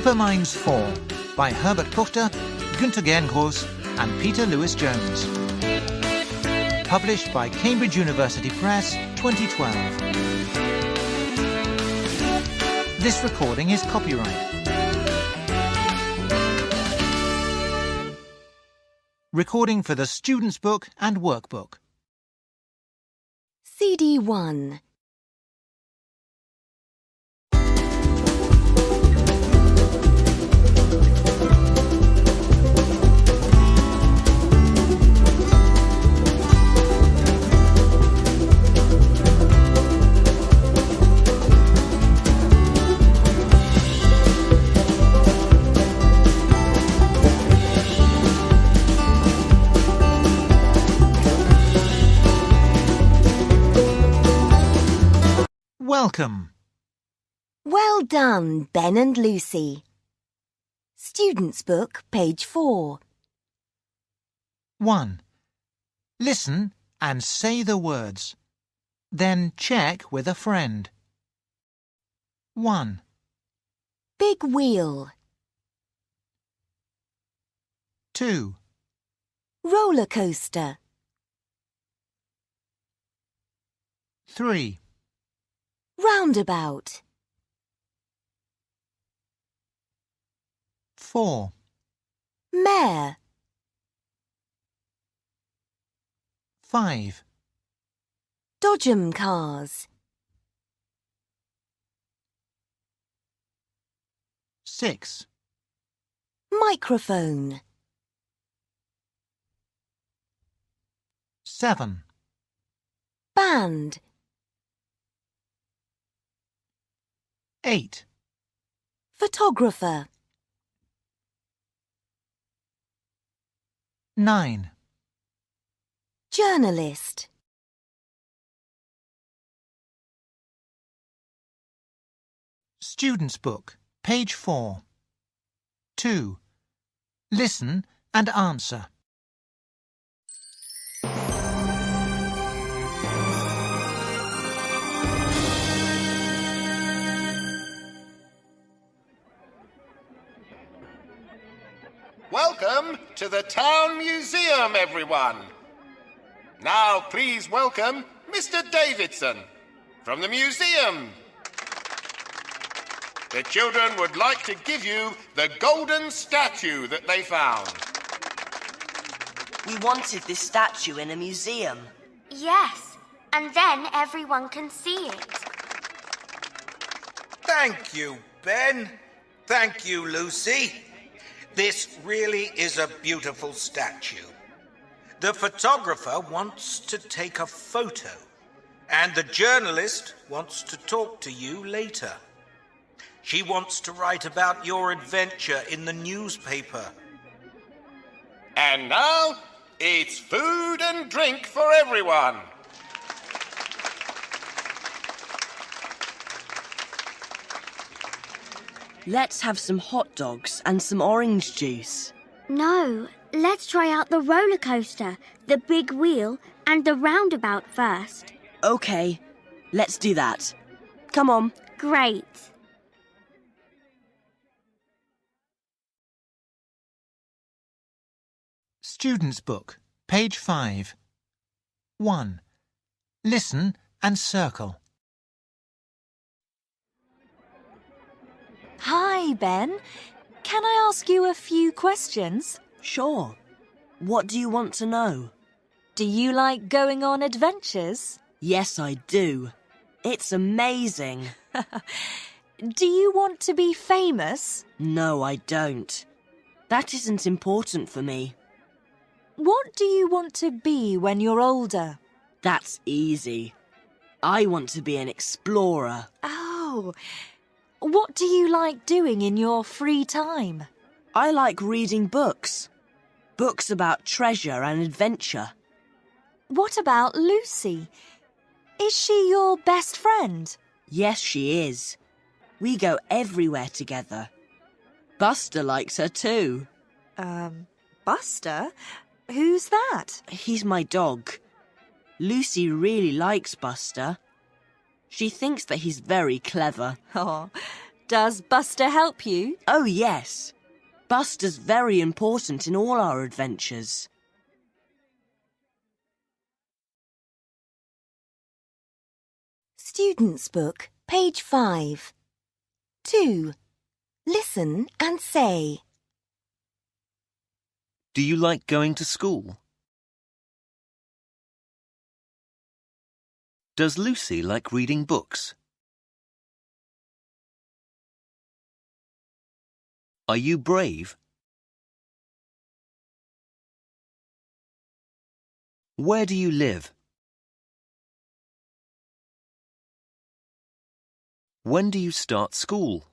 Superminds 4 by Herbert Kuchter, Günter Gerngross and Peter Lewis-Jones. Published by Cambridge University Press, 2012. This recording is copyright. Recording for the Student's Book and Workbook. CD 1. Welcome. Well done, Ben and Lucy. Student's Book, page 4. 1. Listen and say the words. Then check with a friend. 1, Big wheel. 2, Roller coaster. 3, Roundabout. 4, Mare. 5, Dodgem cars. 6, Microphone. 7, Band. 8, Photographer. 9. Journalist. Student's Book, page 4. 2. Listen and answer. Welcome to the Town Museum, everyone. Now, please welcome Mr. Davidson from the museum. The children would like to give you the golden statue that they found. We wanted this statue in a museum. Yes, and then everyone can see it. Thank you, Ben. Thank you, Lucy. This really is a beautiful statue. The photographer wants to take a photo, and the journalist wants to talk to you later. She wants to write about your adventure in the newspaper. And now, it's food and drink for everyone. Let's have some hot dogs and some orange juice. No, let's try out the roller coaster, the big wheel, and the roundabout first. OK, let's do that. Come on. Great. Student's Book, page 5. 1. Listen and circle. Hi, Ben. Can I ask you a few questions? Sure. What do you want to know? Do you like going on adventures? Yes, I do. It's amazing. Do you want to be famous? No, I don't. That isn't important for me. What do you want to be when you're older? That's easy. I want to be an explorer. Oh, what do you like doing in your free time? I like reading books. Books about treasure and adventure. What about Lucy? Is she your best friend? Yes, she is. We go everywhere together. Buster likes her too. Buster? Who's that? He's my dog. Lucy really likes Buster. She thinks that he's very clever. Oh, Does Buster help you? Oh, yes. Buster's very important in all our adventures. Student's Book, page 5. 2. Listen and say. Do you like going to school? Does Lucy like reading books? Are you brave? Where do you live? When do you start school?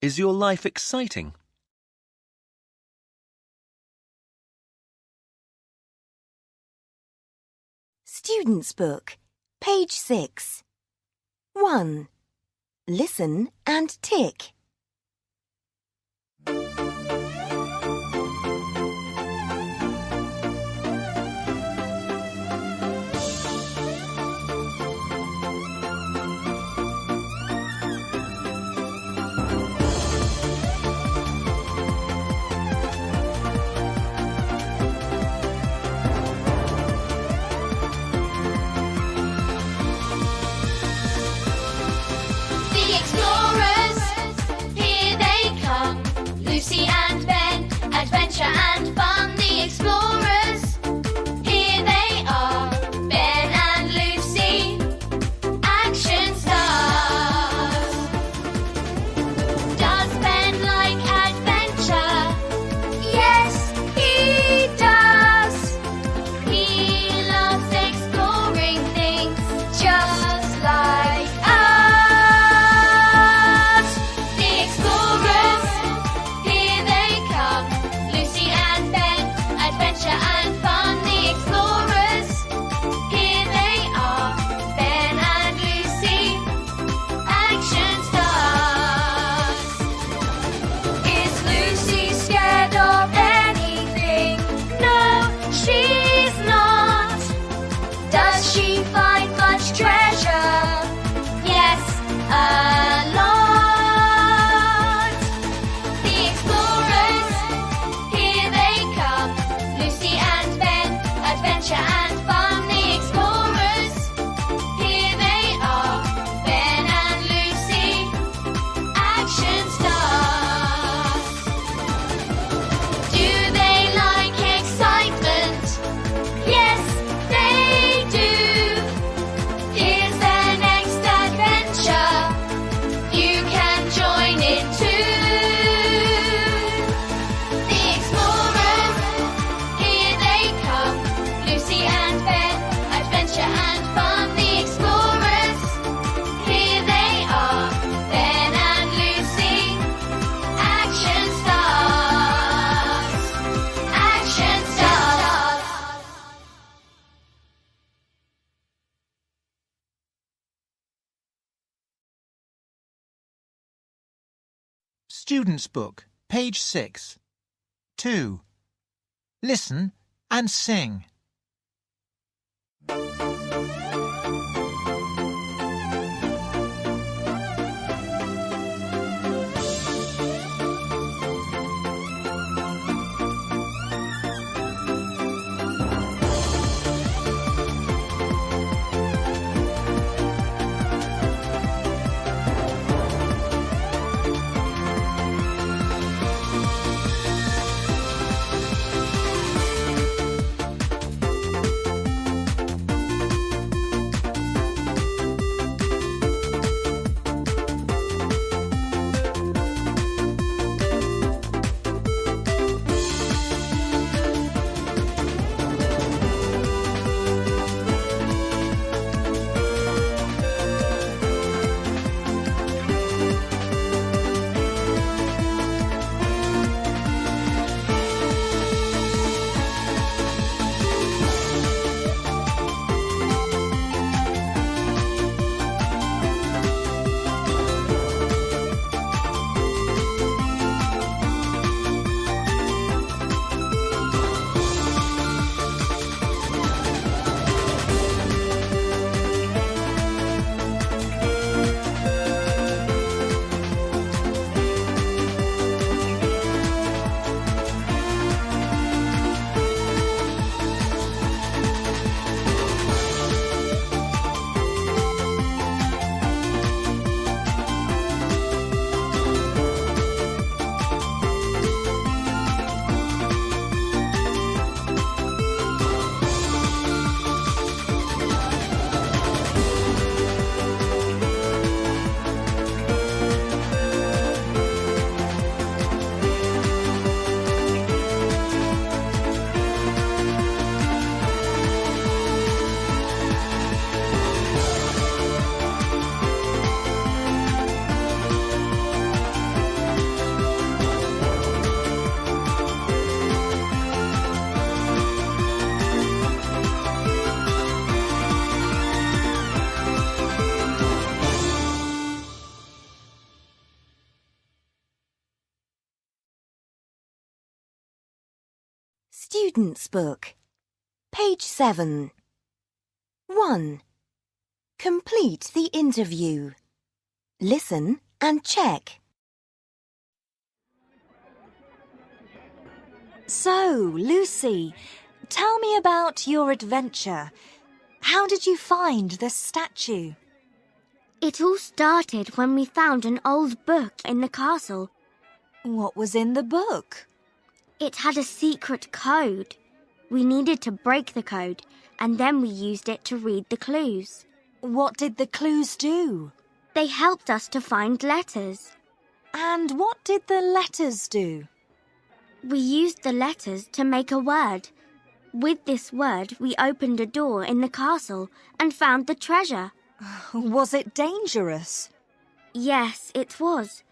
Is your life exciting? Student's Book, page 6. 1. Listen and tick. Student's Book, page 6. 2. Listen and sing. Student's Book, page 7. 1. Complete the interview. Listen and check. So, Lucy, tell me about your adventure. How did you find the statue? It all started when we found an old book in the castle. What was in the book? It had a secret code. We needed to break the code, and then we used it to read the clues. What did the clues do? They helped us to find letters. And what did the letters do? We used the letters to make a word. With this word, we opened a door in the castle and found the treasure. Was it dangerous? Yes, it was.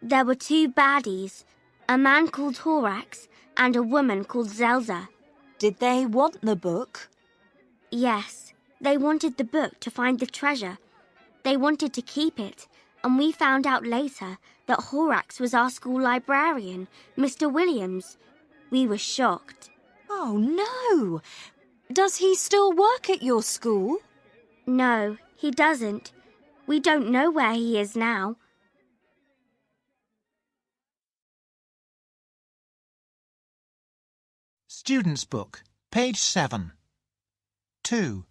There were two baddies, a man called Horax and a woman called Zelda. Did they want the book? Yes, they wanted the book to find the treasure. They wanted to keep it, and we found out later that Horax was our school librarian, Mr. Williams. We were shocked. Oh, no! Does he still work at your school? No, he doesn't. We don't know where he is now. Student's Book, page 7. 2.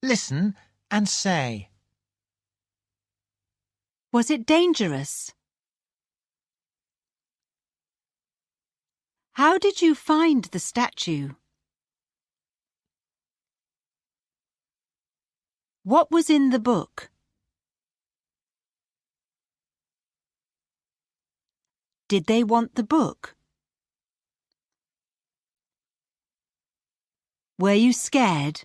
Listen and say. Was it dangerous? How did you find the statue? What was in the book? Did they want the book? Were you scared?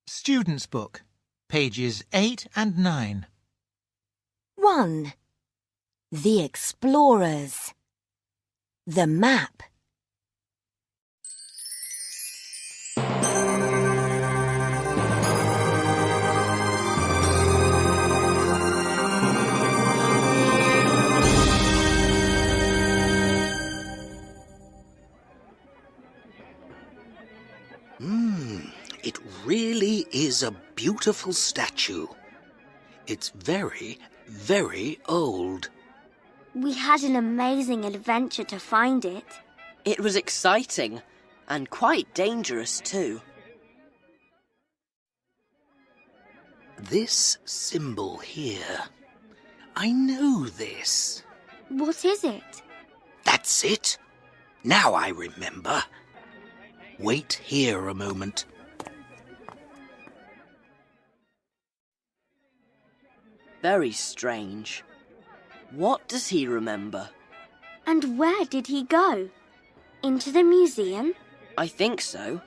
Student's Book, pages 8 and 9. 1. The Explorers. The Map. It really is a beautiful statue. It's very, very old. We had an amazing adventure to find it. It was exciting and quite dangerous too. This symbol here. I know this. What is it? That's it. Now I remember. Wait here a moment. Very strange. What does he remember? And where did he go? Into the museum? I think so.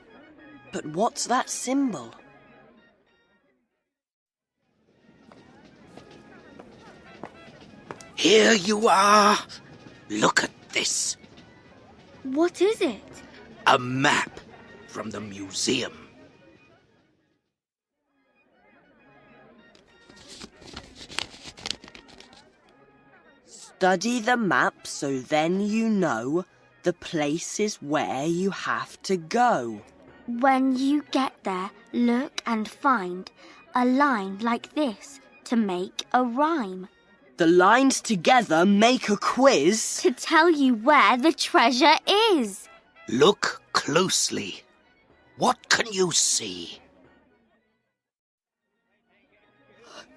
But what's that symbol? Here you are. Look at this. What is it? A map from the museum. Study the map so then you know the places where you have to go. When you get there, look and find a line like this to make a rhyme. The lines together make a quiz. To tell you where the treasure is. Look closely. What can you see?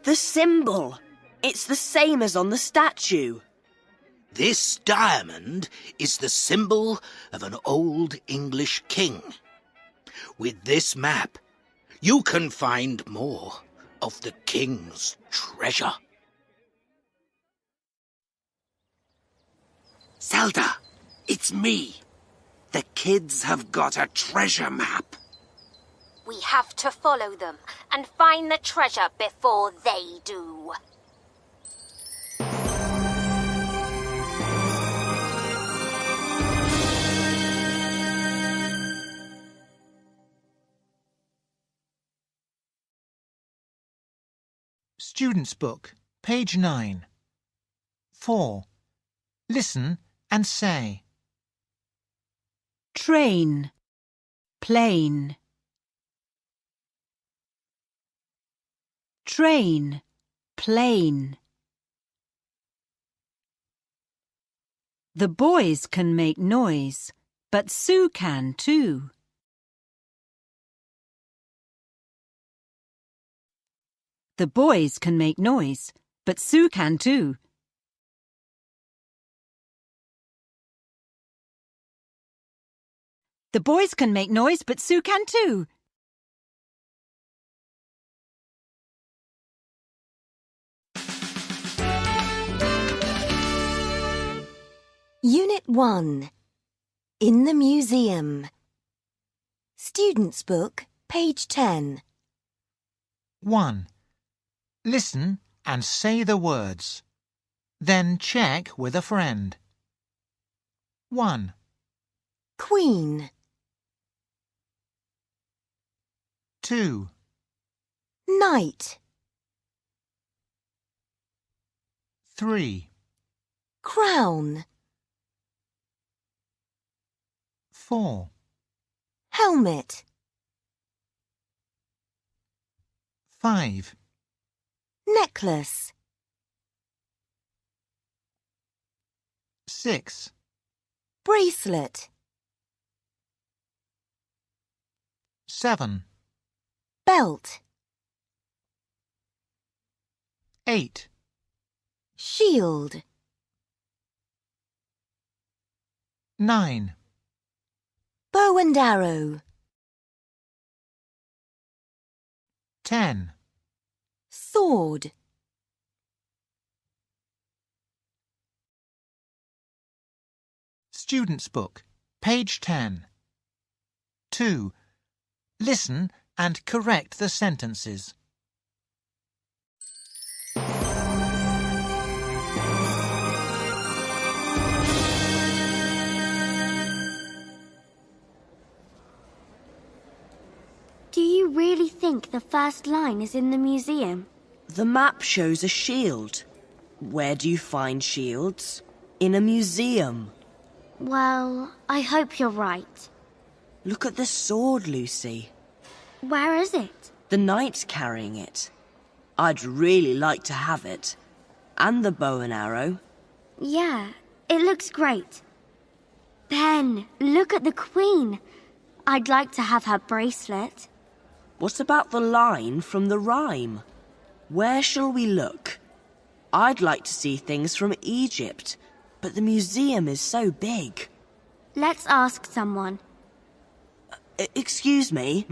The symbol. It's the same as on the statue. This diamond is the symbol of an old English king. With this map, you can find more of the king's treasure. Zelda, it's me. The kids have got a treasure map. We have to follow them and find the treasure before they do. Student's Book, page 9. 4. Listen and say. Train, plane. Train, plane. The boys can make noise, but Sue can too. The boys can make noise, but Sue can too. The boys can make noise, but Sue can too. Unit 1. In the museum. Student's book, page 10. 1. Listen and say the words. Then check with a friend. 1. Queen. 2. Knight. 3. Crown. 4. Helmet. 5. Necklace. 6. Bracelet. 7. Belt. 8. Shield. 9. Bow and arrow. 10. Sword. Student's book, page 10. 2. Listen and correct the sentences. Do you really think the first line is in the museum? The map shows a shield. Where do you find shields? In a museum. Well, I hope you're right. Look at the sword, Lucy. Where is it? The knight's carrying it. I'd really like to have it. And the bow and arrow. Yeah, it looks great. Ben, look at the Queen. I'd like to have her bracelet. What about the line from the rhyme? Where shall we look? I'd like to see things from Egypt, but the museum is so big. Let's ask someone. Excuse me?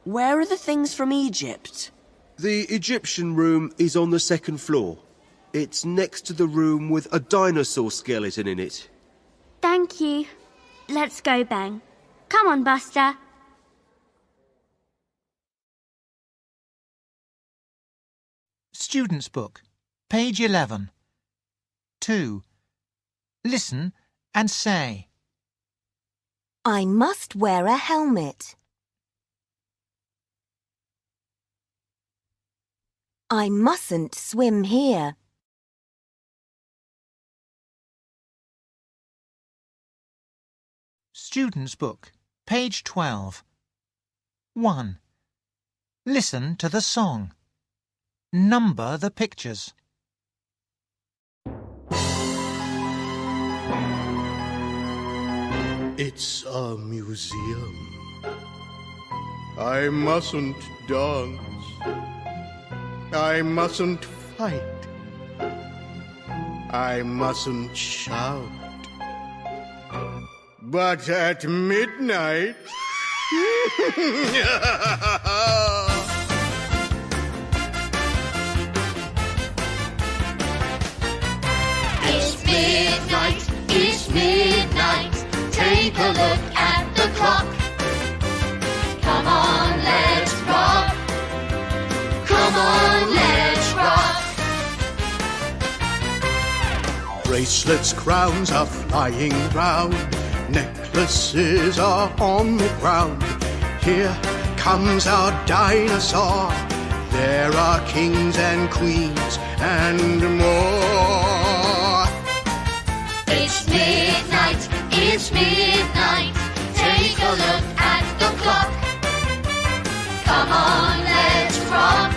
Where are the things from Egypt? The Egyptian room is on the second floor. It's next to the room with a dinosaur skeleton in it. Thank you. Let's go, Ben. Come on, Buster. Student's book, page 11. 2. Listen and say. I must wear a helmet. I mustn't swim here. Student's book, page 12. 1. Listen to the song. Number the pictures. It's a museum. I mustn't dance. I mustn't fight. I mustn't shout. But at midnight... It's midnight, it's midnight. Take a look at the clock. Come on, let's rock. Come on, let's rock. Bracelets, crowns are flying round. Necklaces are on the ground. Here comes our dinosaur. There are kings and queens and more. It's midnight. Take a look at the clock. Come on, let's rock.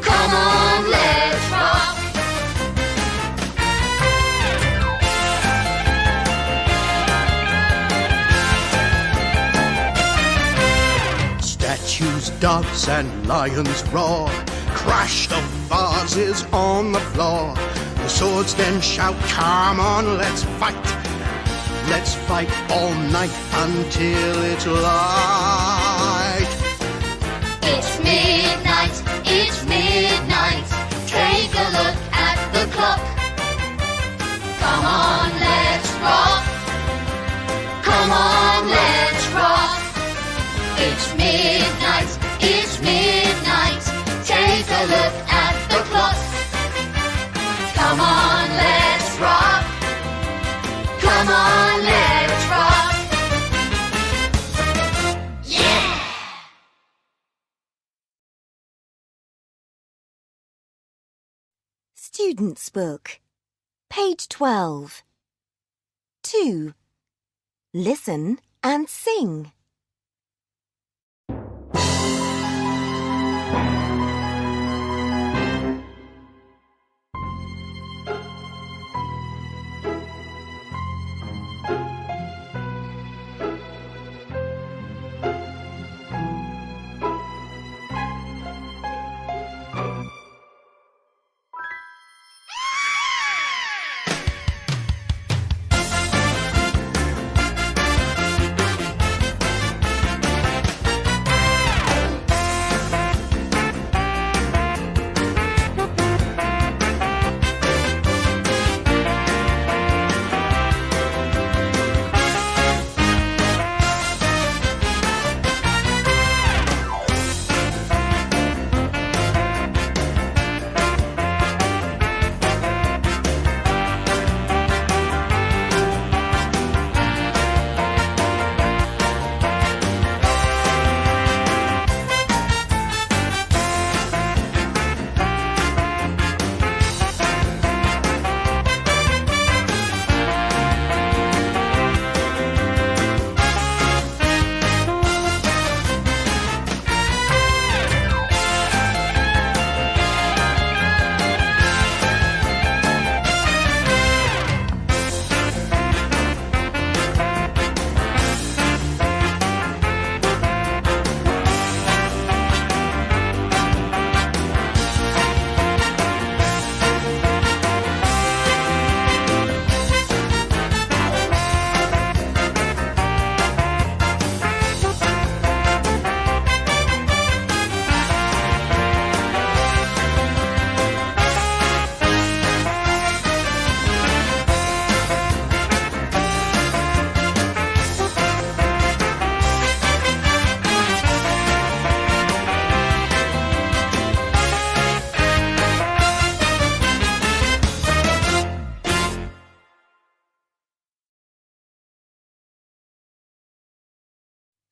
Come on, let's rock. Statues dance and lions roar. Crash of vases on the floor. The swords then shout, come on, let's fight. Let's fight all night until it's light. It's midnight, it's midnight. Take a look at the clock. Come on, let's rock. Come on, let's rock. It's midnight, it's midnight. Take a look at the clock. Come on, let's rock. Come on, let's rock. Yeah! Student's Book, page 12. 2. Listen and sing.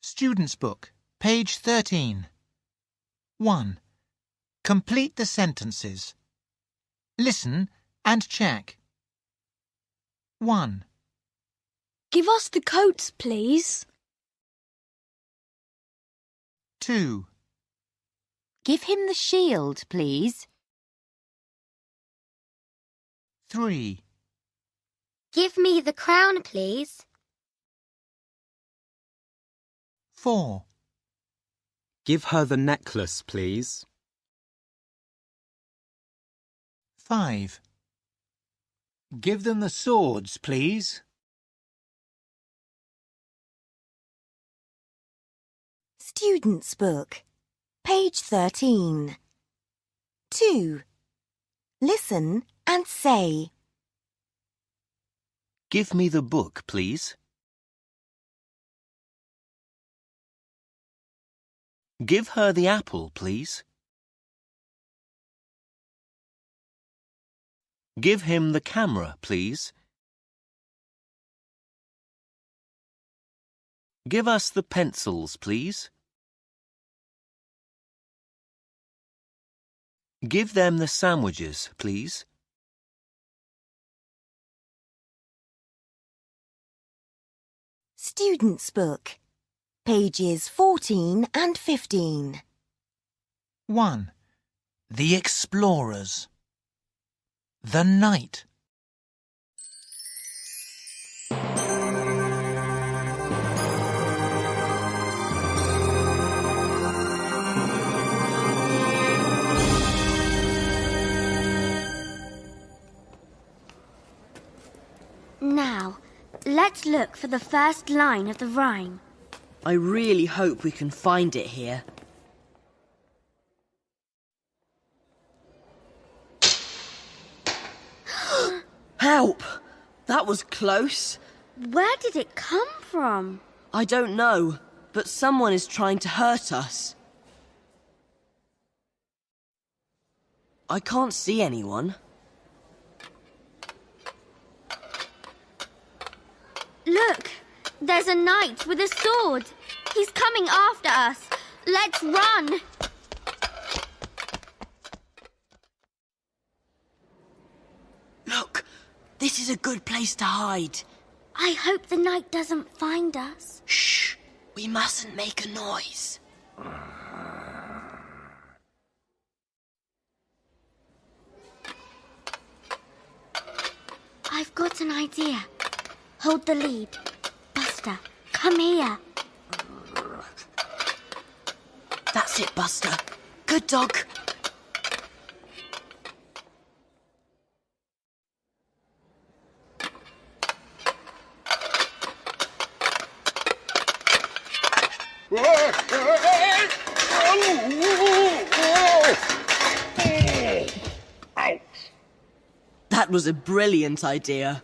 Student's Book, page 13. 1. Complete the sentences. Listen and check. 1. Give us the coats, please. 2. Give him the shield, please. 3. Give me the crown, please. 4. Give her the necklace, please. 5. Give them the swords, please. Student's Book, page 13. 2. Listen and say. Give me the book, please. Give her the apple, please. Give him the camera, please. Give us the pencils, please. Give them the sandwiches, please. Student's Book, pages 14 and 15. 1. The Explorers. The Night. Now, let's look for the first line of the rhyme. I really hope we can find it here. Help! That was close. Where did it come from? I don't know, but someone is trying to hurt us. I can't see anyone. Look! There's a knight with a sword. He's coming after us. Let's run! Look! This is a good place to hide. I hope the knight doesn't find us. Shh! We mustn't make a noise. I've got an idea. Hold the lead. Buster, come here. That's it, Buster. Good dog. That was a brilliant idea.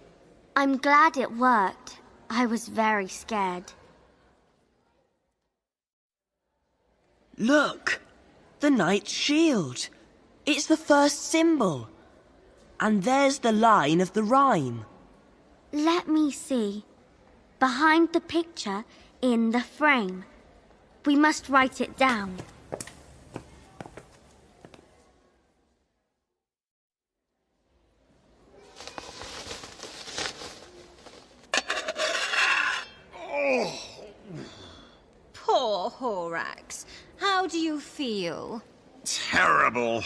I'm glad it worked. I was very scared. Look! The knight's shield. It's the first symbol. And there's the line of the rhyme. Let me see. Behind the picture, in the frame. We must write it down. Poor Horax. How do you feel? Terrible.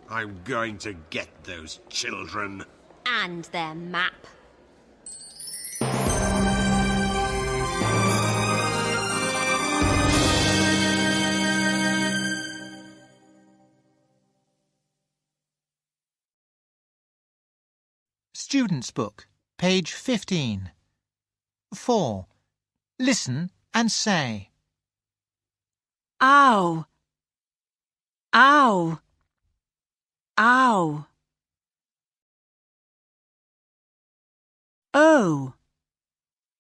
I'm going to get those children. And their map. Student's Book, page 15. 4. Listen and say. Ow. Ow. Ow. Oh.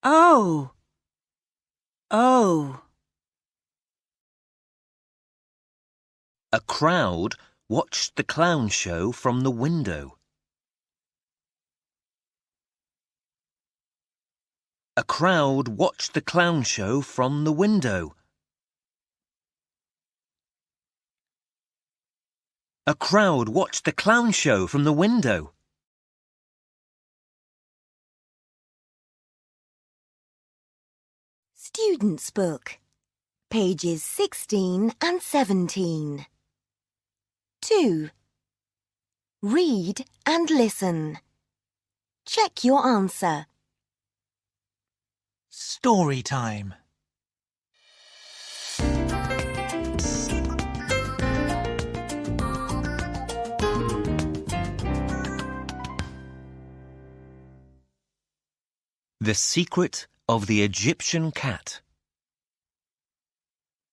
Oh. Oh. A crowd watched the clown show from the window. A crowd watched the clown show from the window. A crowd watched the clown show from the window. Student's Book, pages 16 and 17. 2. Read and listen. Check your answer. Story time. The Secret of the Egyptian Cat.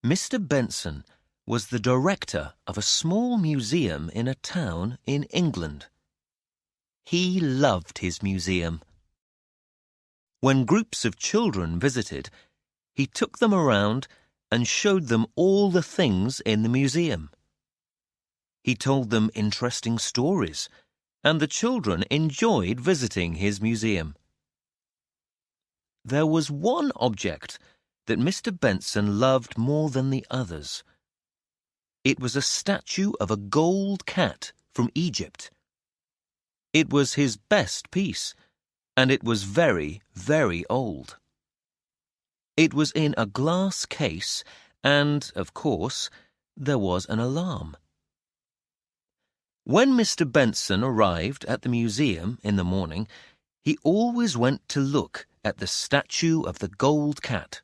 Mr. Benson was the director of a small museum in a town in England. He loved his museum. When groups of children visited, he took them around and showed them all the things in the museum. He told them interesting stories, and the children enjoyed visiting his museum. There was one object that Mr. Benson loved more than the others. It was a statue of a gold cat from Egypt. It was his best piece, and it was very, very old. It was in a glass case and, of course, there was an alarm. When Mr. Benson arrived at the museum in the morning, he always went to look at the statue of the gold cat.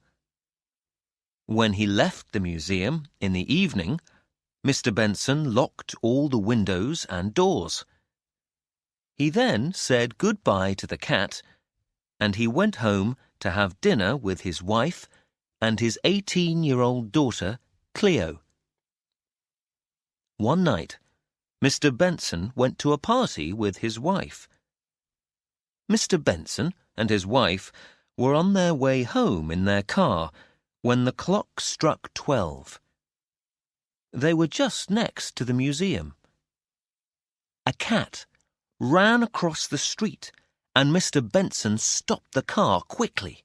When he left the museum in the evening, Mr. Benson locked all the windows and doors. He then said goodbye to the cat, and he went home to have dinner with his wife and his 18-year-old daughter, Cleo. One night, Mr. Benson went to a party with his wife. Mr. Benson and his wife were on their way home in their car when the clock struck 12. They were just next to the museum. A cat ran across the street and Mr. Benson stopped the car quickly.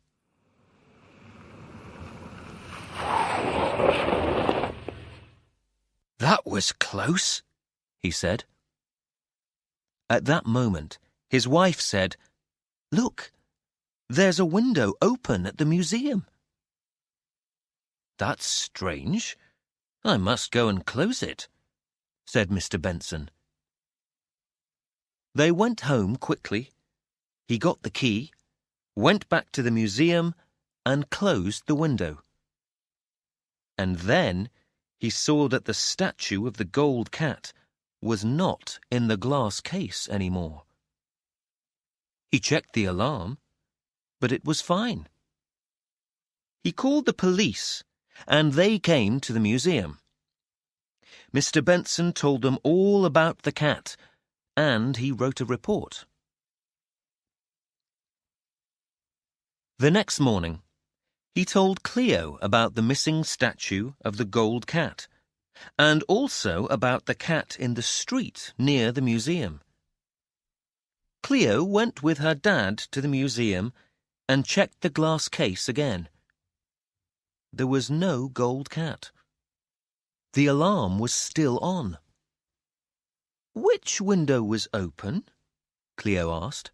"That was close," he said. At that moment, his wife said, "Look, there's a window open at the museum." "That's strange. I must go and close it," said Mr. Benson. They went home quickly. He got the key, went back to the museum, and closed the window. And then he saw that the statue of the gold cat was not in the glass case anymore. He checked the alarm, but it was fine. He called the police, and they came to the museum. Mr. Benson told them all about the cat, and he wrote a report. The next morning, he told Cleo about the missing statue of the gold cat, and also about the cat in the street near the museum. Cleo went with her dad to the museum and checked the glass case again. There was no gold cat. The alarm was still on. "Which window was open?" Cleo asked.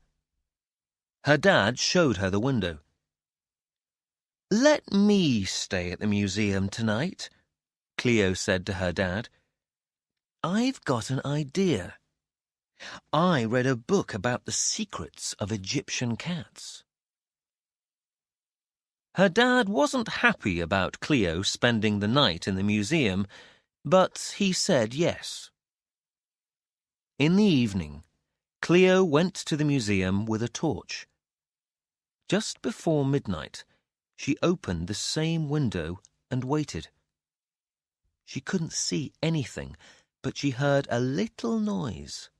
Her dad showed her the window. "Let me stay at the museum tonight," Cleo said to her dad. "I've got an idea. I read a book about the secrets of Egyptian cats." Her dad wasn't happy about Cleo spending the night in the museum, but he said yes. In the evening, Cleo went to the museum with a torch. Just before midnight, she opened the same window and waited. She couldn't see anything, but she heard a little noise.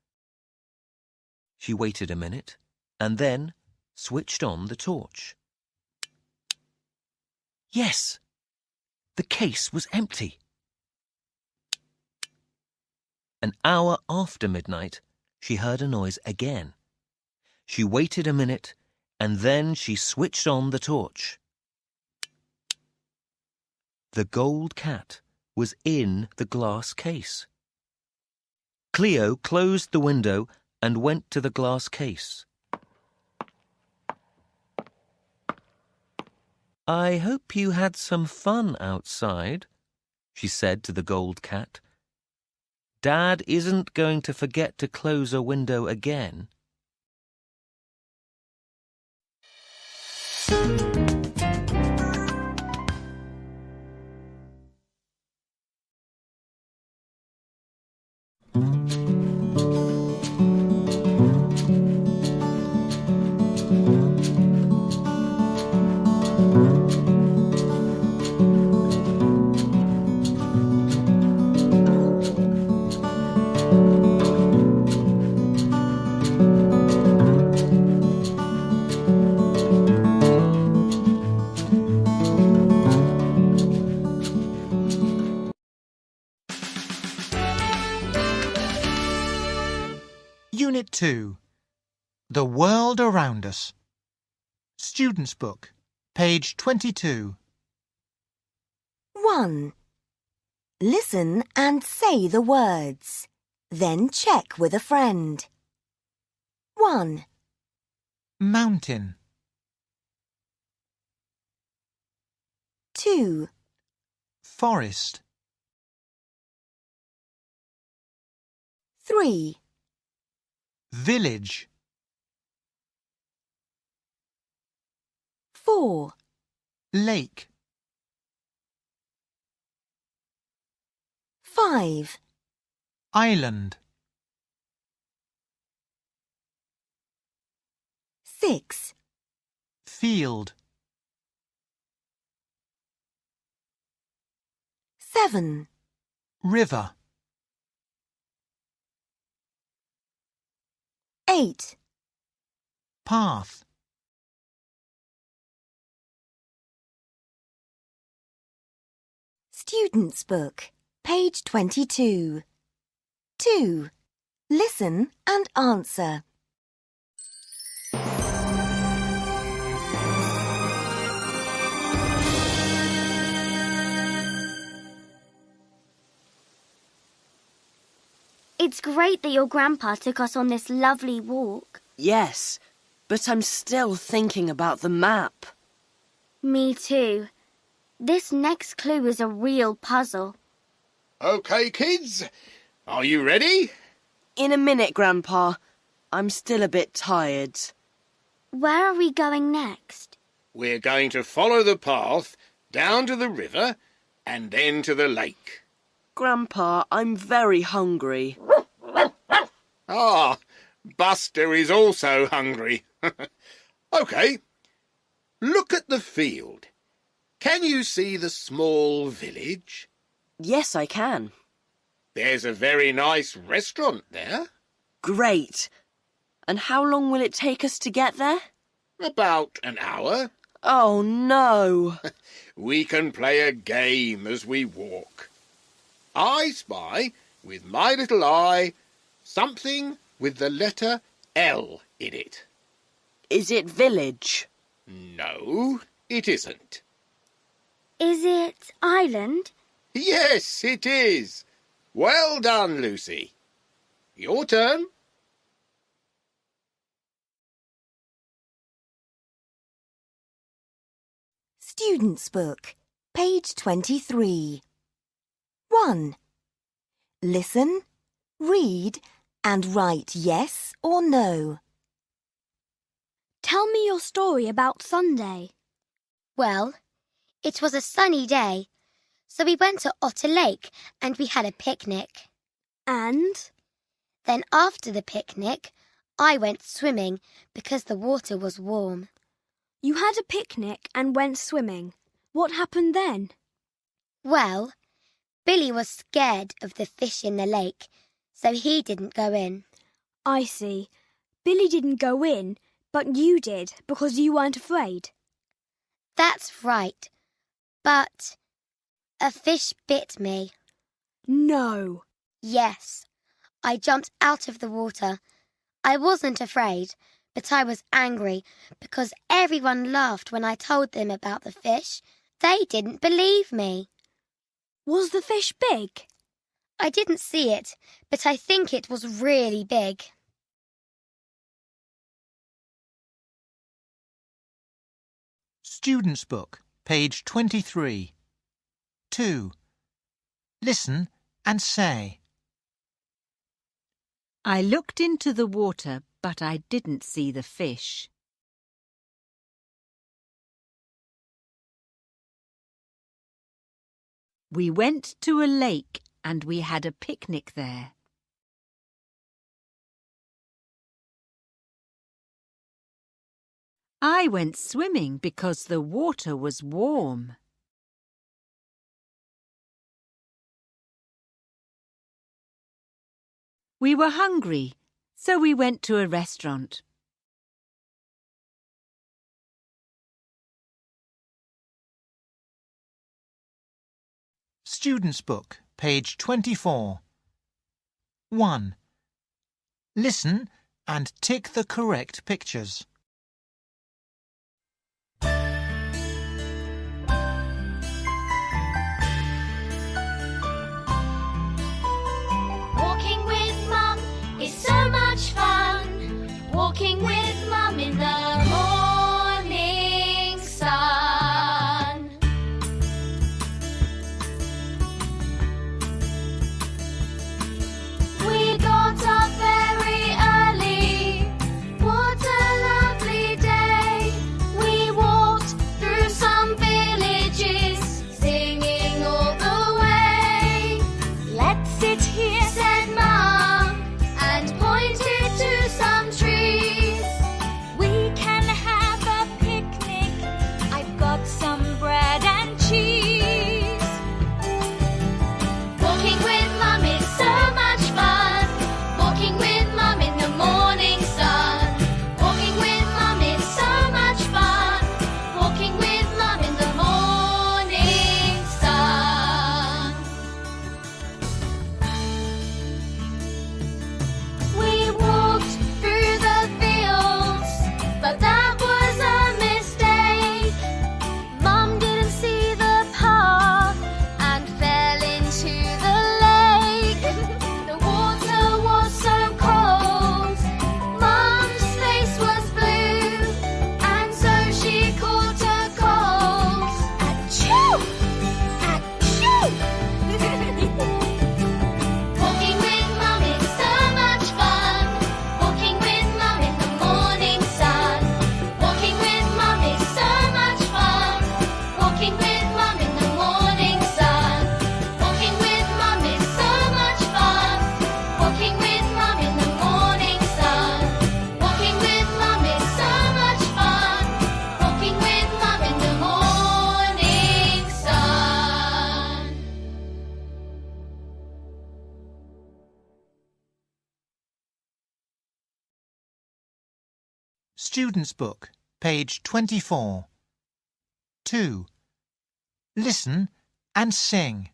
She waited a minute and then switched on the torch. Yes, the case was empty. An hour after midnight, she heard a noise again. She waited a minute and then she switched on the torch. The gold cat was in the glass case. Cleo closed the window and went to the glass case. "I hope you had some fun outside," she said to the gold cat. "Dad isn't going to forget to close a window again." Unit 2. The World Around Us. Student's Book, page 22. 1. Listen and say the words. Then check with a friend. 1. Mountain. 2, forest, 3, village, 4, lake, 5, island, 6, field, 7, river, 8, path, Student's Book, page 22. 2. Listen and answer. It's great that your grandpa took us on this lovely walk. Yes, but I'm still thinking about the map. Me too. This next clue is a real puzzle. OK, kids. Are you ready? In a minute, Grandpa. I'm still a bit tired. Where are we going next? We're going to follow the path down to the river and then to the lake. Grandpa, I'm very hungry. Ah, Buster is also hungry. OK. Look at the field. Can you see the small village? Yes, I can. There's a very nice restaurant there. Great. And how long will it take us to get there? About an hour. Oh, no. We can play a game as we walk. I spy, with my little eye, something with the letter L in it. Is it village? No, it isn't. Is it island? Yes, it is. Well done, Lucy. Your turn. Student's Book, page 23. 1. Listen, read, and write yes or no. Tell me your story about Sunday. Well, it was a sunny day, so we went to Otter Lake and we had a picnic. And? Then after the picnic, I went swimming because the water was warm. You had a picnic and went swimming. What happened then? Well, Billy was scared of the fish in the lake, so he didn't go in. I see. Billy didn't go in, but you did because you weren't afraid. That's right. But a fish bit me. No. Yes. I jumped out of the water. I wasn't afraid, but I was angry because everyone laughed when I told them about the fish. They didn't believe me. Was the fish big? I didn't see it, but I think it was really big. Student's Book, page 23. 2. Listen and say. I looked into the water, but I didn't see the fish. We went to a lake and we had a picnic there. I went swimming because the water was warm. We were hungry, so we went to a restaurant. Student's Book, page 24. 1. Listen and tick the correct pictures. Walking with Mum is so much fun. Walking with Mum in the morning sun. Student's Book, page 24. 2. Listen and sing.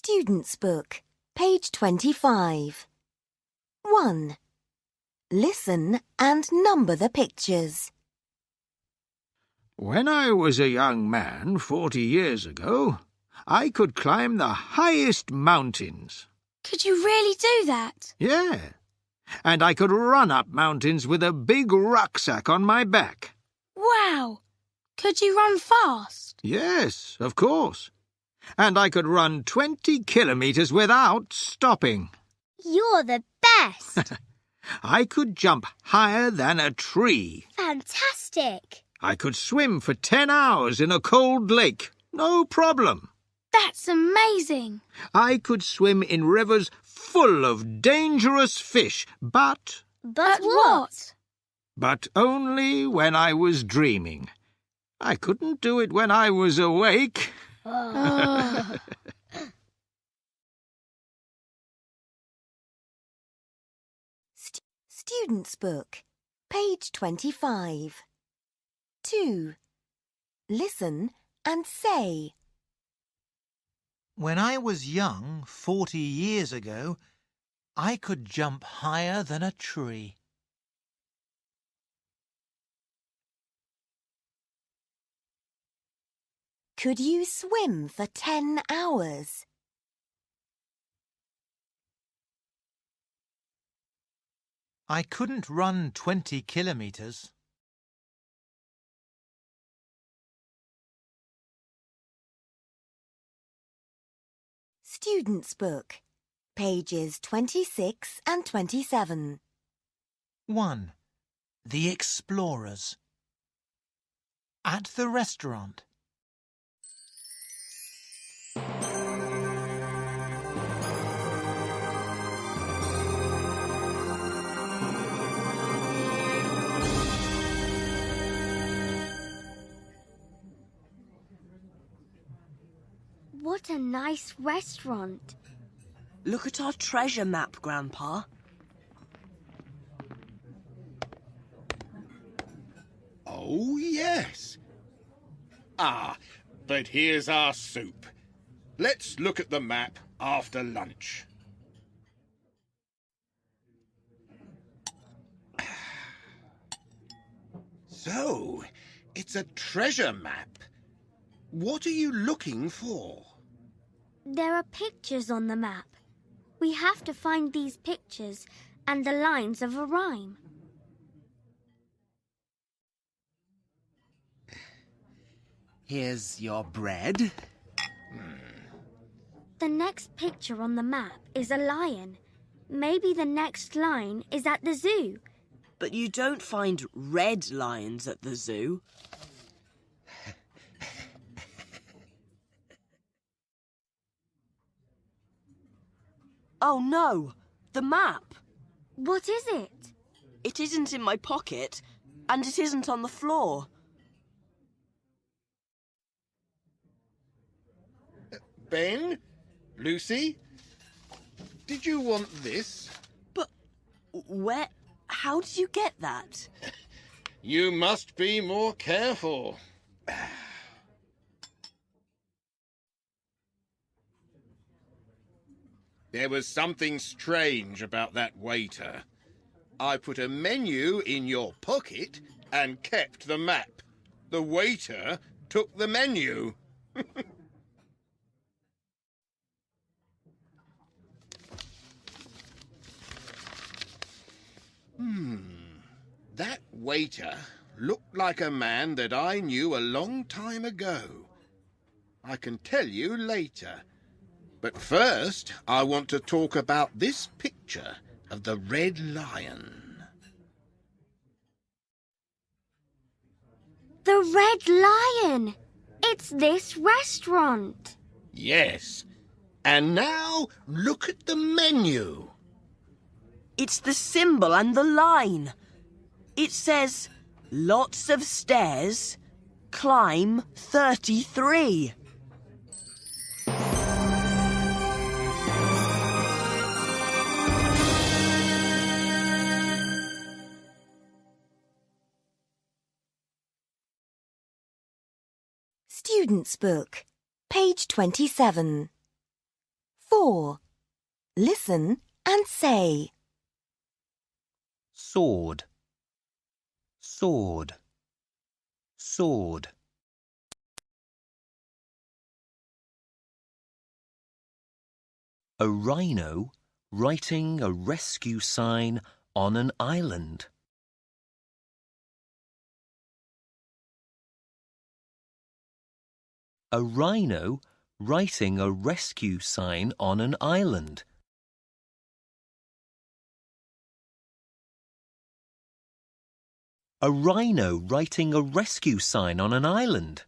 Student's Book, page 25. 1. Listen and number the pictures. When I was a young man 40 years ago, I could climb the highest mountains. Could you really do that? Yeah. And I could run up mountains with a big rucksack on my back. Wow! Could you run fast? Yes, of course. And I could run 20 kilometres without stopping. You're the best! I could jump higher than a tree. Fantastic! I could swim for 10 hours in a cold lake. No problem. That's amazing! I could swim in rivers full of dangerous fish, but... But what? But only when I was dreaming. I couldn't do it when I was awake. Oh. Student's Book, page 25. 2. Listen and say. When I was young 40 years ago, I could jump higher than a tree. Could you swim for 10 hours? I couldn't run 20 kilometres. Student's Book, pages 26 and 27. 1. The Explorers. At the restaurant. What a nice restaurant. Look at our treasure map, Grandpa. Oh, yes. Ah, but here's our soup. Let's look at the map after lunch. So, it's a treasure map. What are you looking for? There are pictures on the map. We have to find these pictures and the lines of a rhyme. Here's your bread. The next picture on the map is a lion. Maybe the next line is at the zoo. But you don't find red lions at the zoo. Oh no, the map. What is it? It isn't in my pocket, and it isn't on the floor. Ben? Lucy? Did you want this? But where... How did you get that? You must be more careful. There was something strange about that waiter. I put a menu in your pocket and kept the map. The waiter took the menu. That waiter looked like a man that I knew a long time ago. I can tell you later. But first, I want to talk about this picture of the Red Lion. The Red Lion! It's this restaurant. Yes. And now, look at the menu. It's the symbol and the line. It says, lots of stairs, climb 33. Student's Book, page 27. 4. Listen and say. Sword, sword, sword. A rhino writing a rescue sign on an island. A rhino writing a rescue sign on an island. A rhino writing a rescue sign on an island.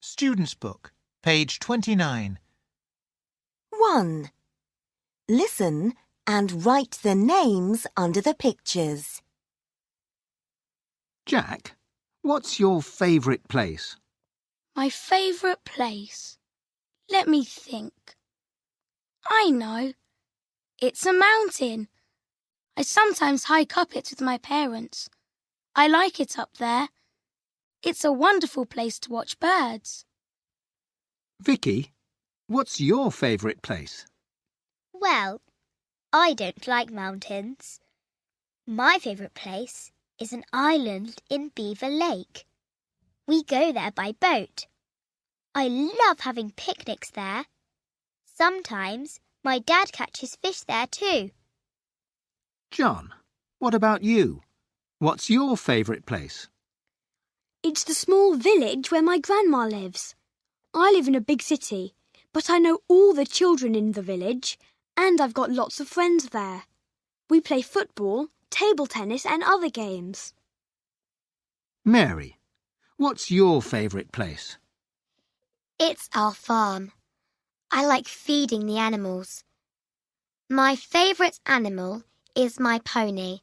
Student's Book, page 29. 1. Listen and write the names under the pictures. Jack, what's your favourite place? My favourite place? Let me think. I know. It's a mountain. I sometimes hike up it with my parents. I like it up there. It's a wonderful place to watch birds. Vicky, what's your favourite place? Well, I don't like mountains. My favourite place is an island in Beaver Lake. We go there by boat. I love having picnics there. Sometimes my dad catches fish there too. John, what about you? What's your favourite place? It's the small village where my grandma lives. I live in a big city, but I know all the children in the village, and I've got lots of friends there. We play football, table tennis and other games. Mary, what's your favourite place? It's our farm. I like feeding the animals. My favourite animal is my pony.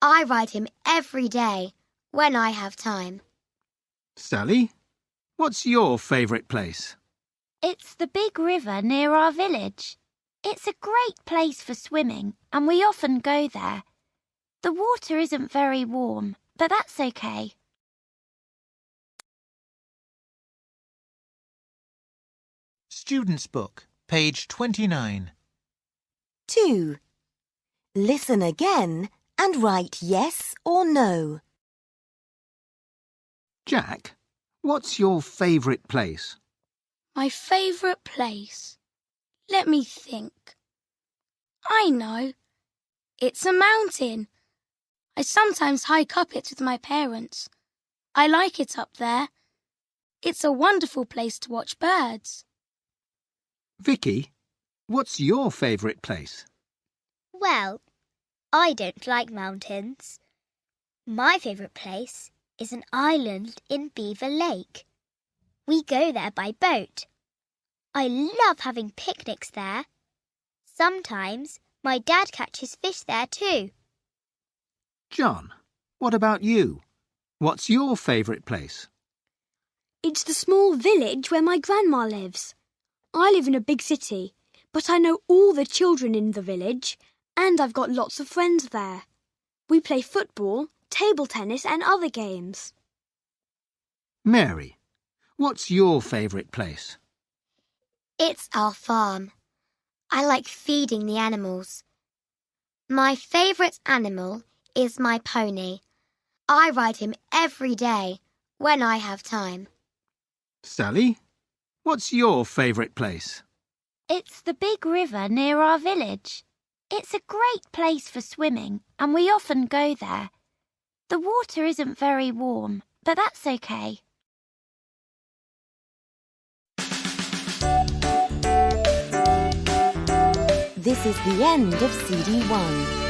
I ride him every day when I have time. Sally, what's your favourite place? It's the big river near our village. It's a great place for swimming, and we often go there. The water isn't very warm, but that's okay. Student's Book, page 29. 2. Listen again and write yes or no. Jack, what's your favourite place? My favourite place? Let me think. I know. It's a mountain. I sometimes hike up it with my parents. I like it up there. It's a wonderful place to watch birds. Vicky, what's your favourite place? Well, I don't like mountains. My favourite place is an island in Beaver Lake. We go there by boat. I love having picnics there. Sometimes my dad catches fish there too. John, what about you? What's your favourite place? It's the small village where my grandma lives. I live in a big city, but I know all the children in the village, and I've got lots of friends there. We play football, table tennis and other games. Mary, what's your favourite place? It's our farm. I like feeding the animals. My favourite animal is my pony. I ride him every day when I have time. Sally, what's your favourite place? It's the big river near our village. It's a great place for swimming, and we often go there. The water isn't very warm, but that's okay. This is the end of CD 1.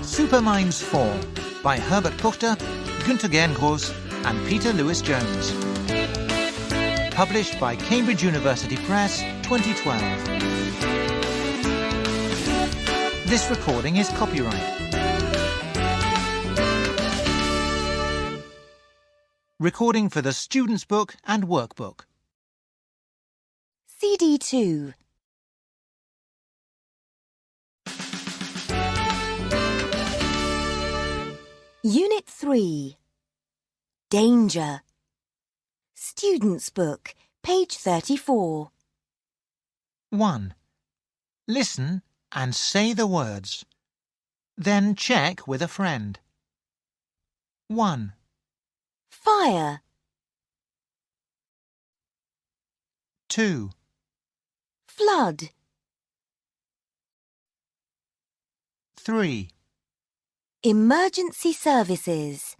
Superminds 4 by Herbert Puchter, Günter Gerngross and Peter Lewis-Jones. Published by Cambridge University Press, 2012. This recording is copyright. Recording for the Student's Book and Workbook. CD 2. Unit 3. Danger. Student's Book, page 34. 1. Listen and say the words. Then check with a friend. 1. Fire. 2. Flood. 3. Emergency services.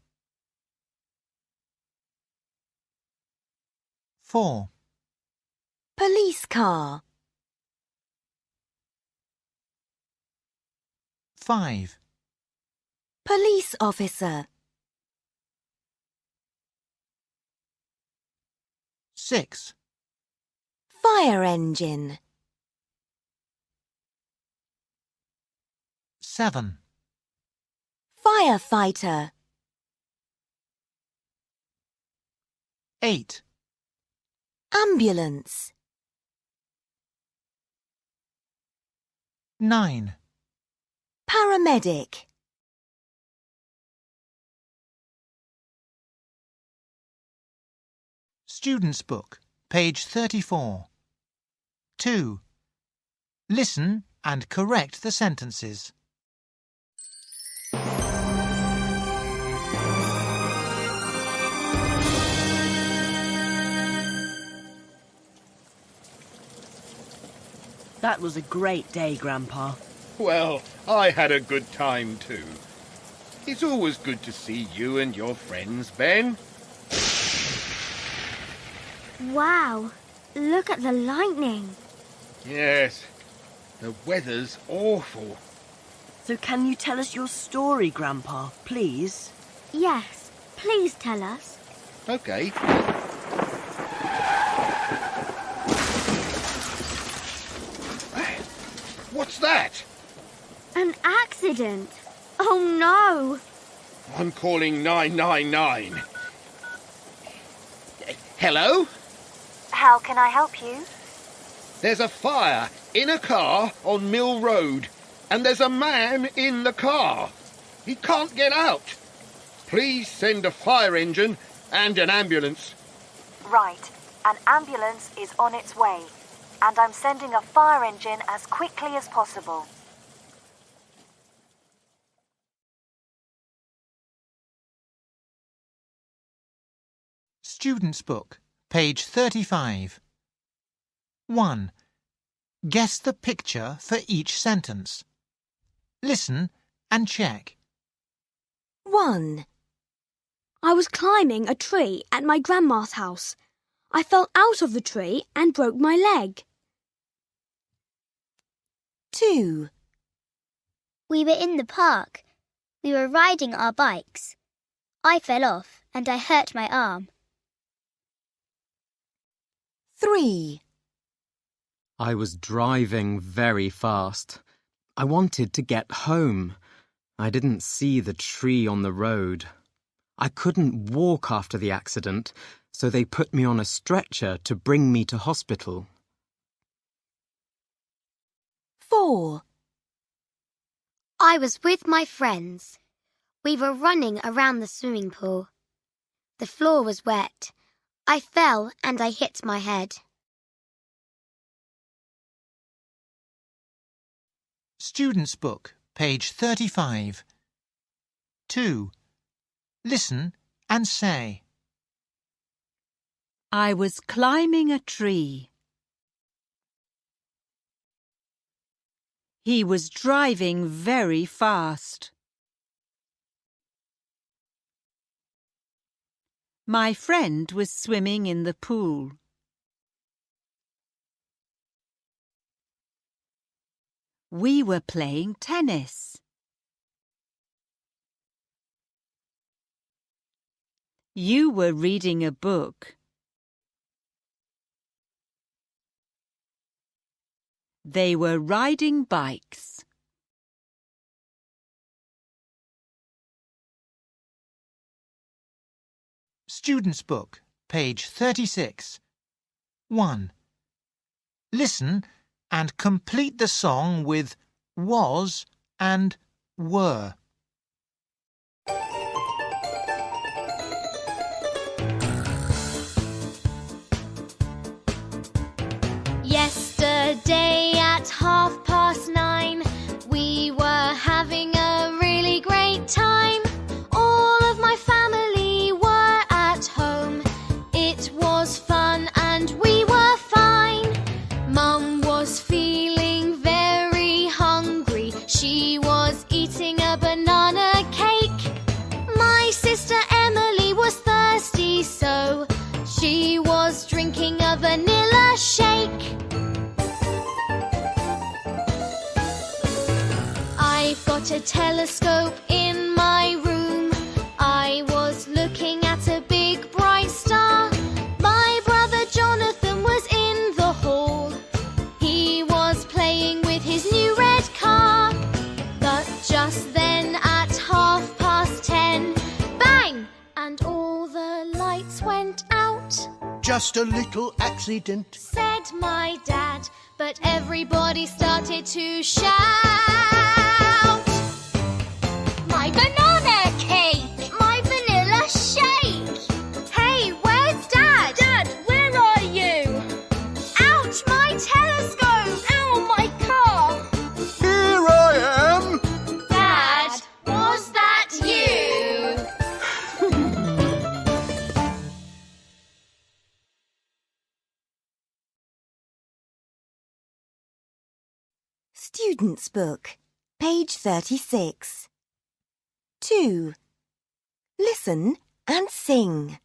4. Police car. 5. Police officer. 6. Fire engine. 7. Firefighter. 8. Ambulance. 9. Paramedic. Student's Book, page 34. 2. Listen and correct the sentences. That was a great day, Grandpa. Well, I had a good time too. It's always good to see you and your friends, Ben. Wow, look at the lightning. Yes, the weather's awful. So can you tell us your story, Grandpa, please? Yes, please tell us. OK. What's that? An accident. Oh no! I'm calling 999. Hello? How can I help you? There's a fire in a car on Mill Road, and there's a man in the car. He can't get out. Please send a fire engine and an ambulance. Right. An ambulance is on its way, and I'm sending a fire engine as quickly as possible. Student's Book, page 35. 1. Guess the picture for each sentence. Listen and check. 1. I was climbing a tree at my grandma's house. I fell out of the tree and broke my leg. 2. We were in the park. We were riding our bikes. I fell off and I hurt my arm. 3. I was driving very fast. I wanted to get home. I didn't see the tree on the road. I couldn't walk after the accident, so they put me on a stretcher to bring me to hospital. 4. I was with my friends. We were running around the swimming pool. The floor was wet. I fell and I hit my head. Student's Book, page 35. 2. Listen and say. I was climbing a tree. He was driving very fast. My friend was swimming in the pool. We were playing tennis. You were reading a book. They were riding bikes. Student's Book, page 36. 1. Listen and complete the song with was and were. Yesterday at 9:30, we were having a really great time. All of my family were at home. It was fun and we were fine. Mum was feeling very hungry. She was eating a banana cake. My sister Emily was thirsty, so she was drinking a vanilla shake. I've got a telescope in my room. I was looking at a big bright star. My brother Jonathan was in the hall. He was playing with his new red car. But just then at 10:30, bang! And all the lights went out. Just a little accident, Said my dad, but everybody started to shout. My banana cake! My vanilla shake! Hey, where's Dad? Dad, where are you? Ouch, my telescope! Ow, my car! here I am. Dad, was that you? Student's Book, page 36. 2. Listen and sing.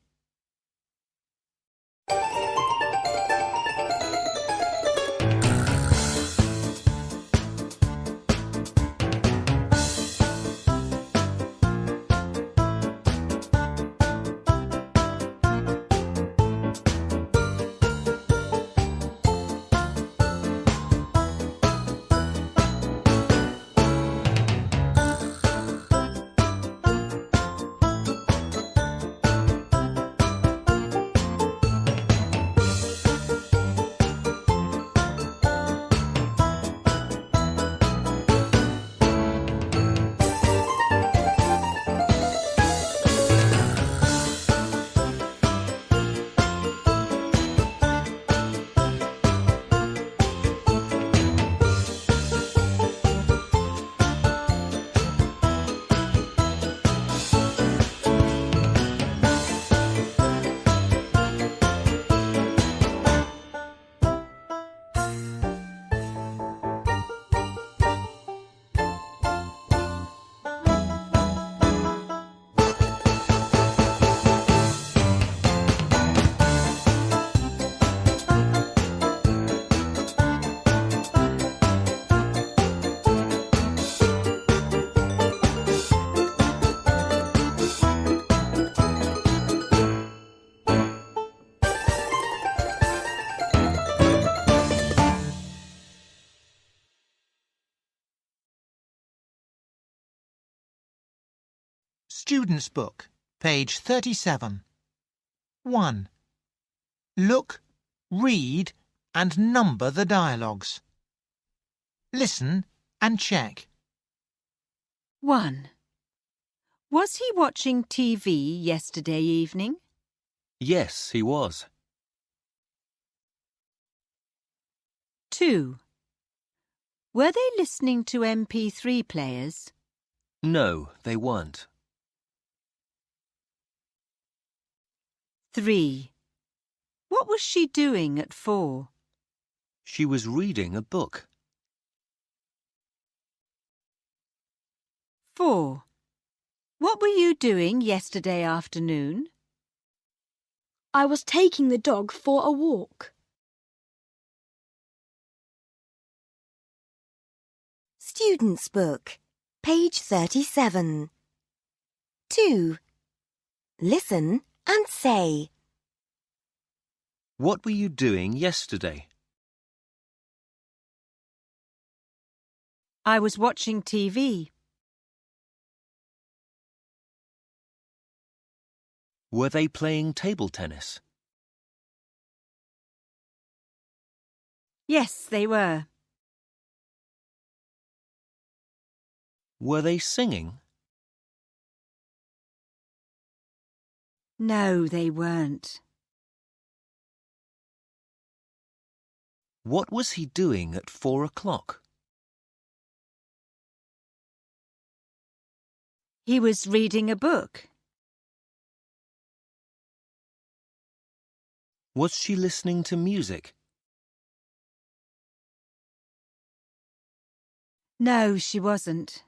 Student's Book, page 37. 1. Look, read and number the dialogues. Listen and check. 1. Was he watching TV yesterday evening? Yes, he was. 2. Were they listening to MP3 players? No, they weren't. 3. What was she doing at 4? She was reading a book. 4. What were you doing yesterday afternoon? I was taking the dog for a walk. Student's Book, page 37. 2. Listen and say. What were you doing yesterday? I was watching TV. Were they playing table tennis? Yes, they were. Were they singing? No, they weren't. What was he doing at 4 o'clock? He was reading a book. Was she listening to music? No, she wasn't.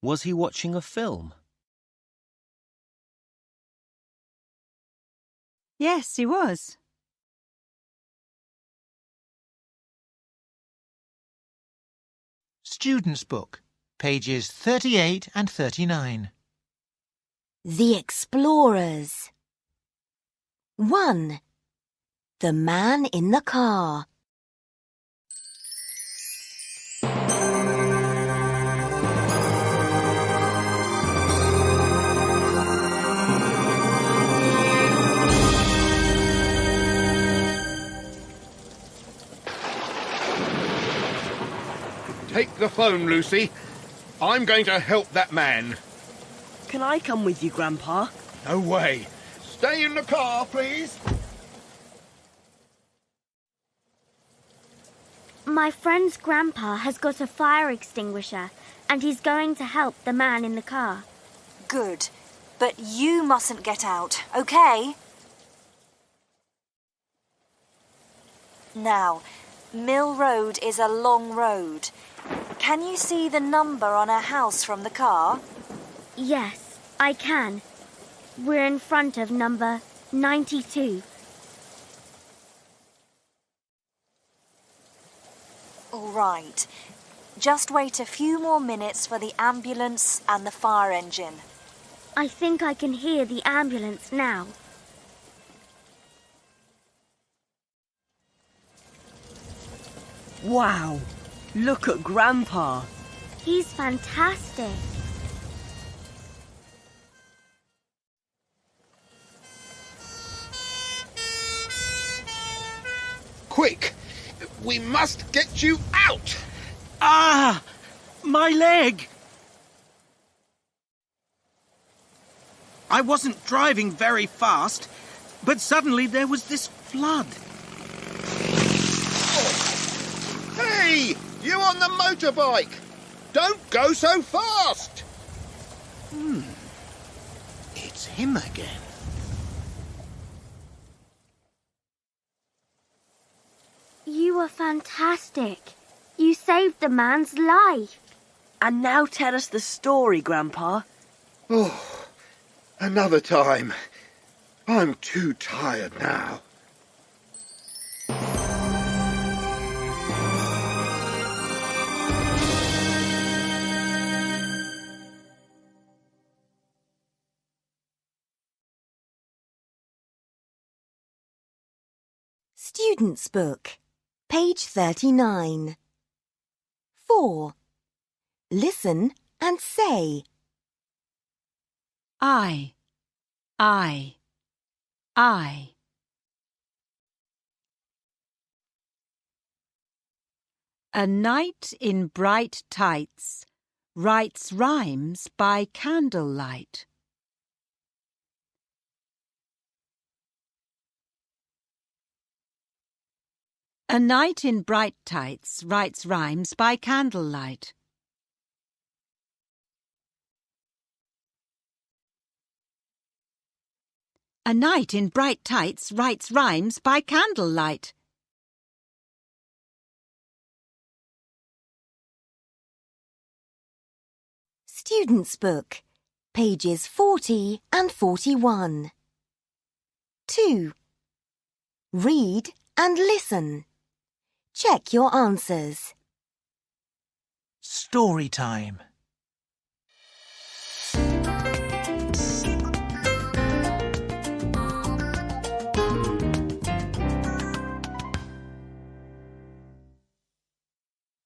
Was he watching a film? Yes, he was. Student's Book, pages 38 and 39. The Explorers. 1. The Man in the Car. Take the phone, Lucy. I'm going to help that man. Can I come with you, Grandpa? No way. Stay in the car, please. My friend's grandpa has got a fire extinguisher and he's going to help the man in the car. Good. But you mustn't get out, okay? Now, Mill Road is a long road. Can you see the number on a house from the car? Yes, I can. We're in front of number 92. All right. Just wait a few more minutes for the ambulance and the fire engine. I think I can hear the ambulance now. Wow, look at Grandpa. He's fantastic. Quick! We must get you out! Ah! My leg! I wasn't driving very fast, but suddenly there was this flood. Hey! You on the motorbike! Don't go so fast! It's him again. You were fantastic. You saved the man's life. And now tell us the story, Grandpa. Oh, another time. I'm too tired now. Student's Book, page 39. 4. Listen and say. I. A knight in bright tights writes rhymes by candlelight. A knight in bright tights writes rhymes by candlelight. A knight in bright tights writes rhymes by candlelight. Student's Book, pages 40 and 41. 2. Read and listen. Check your answers. Story time.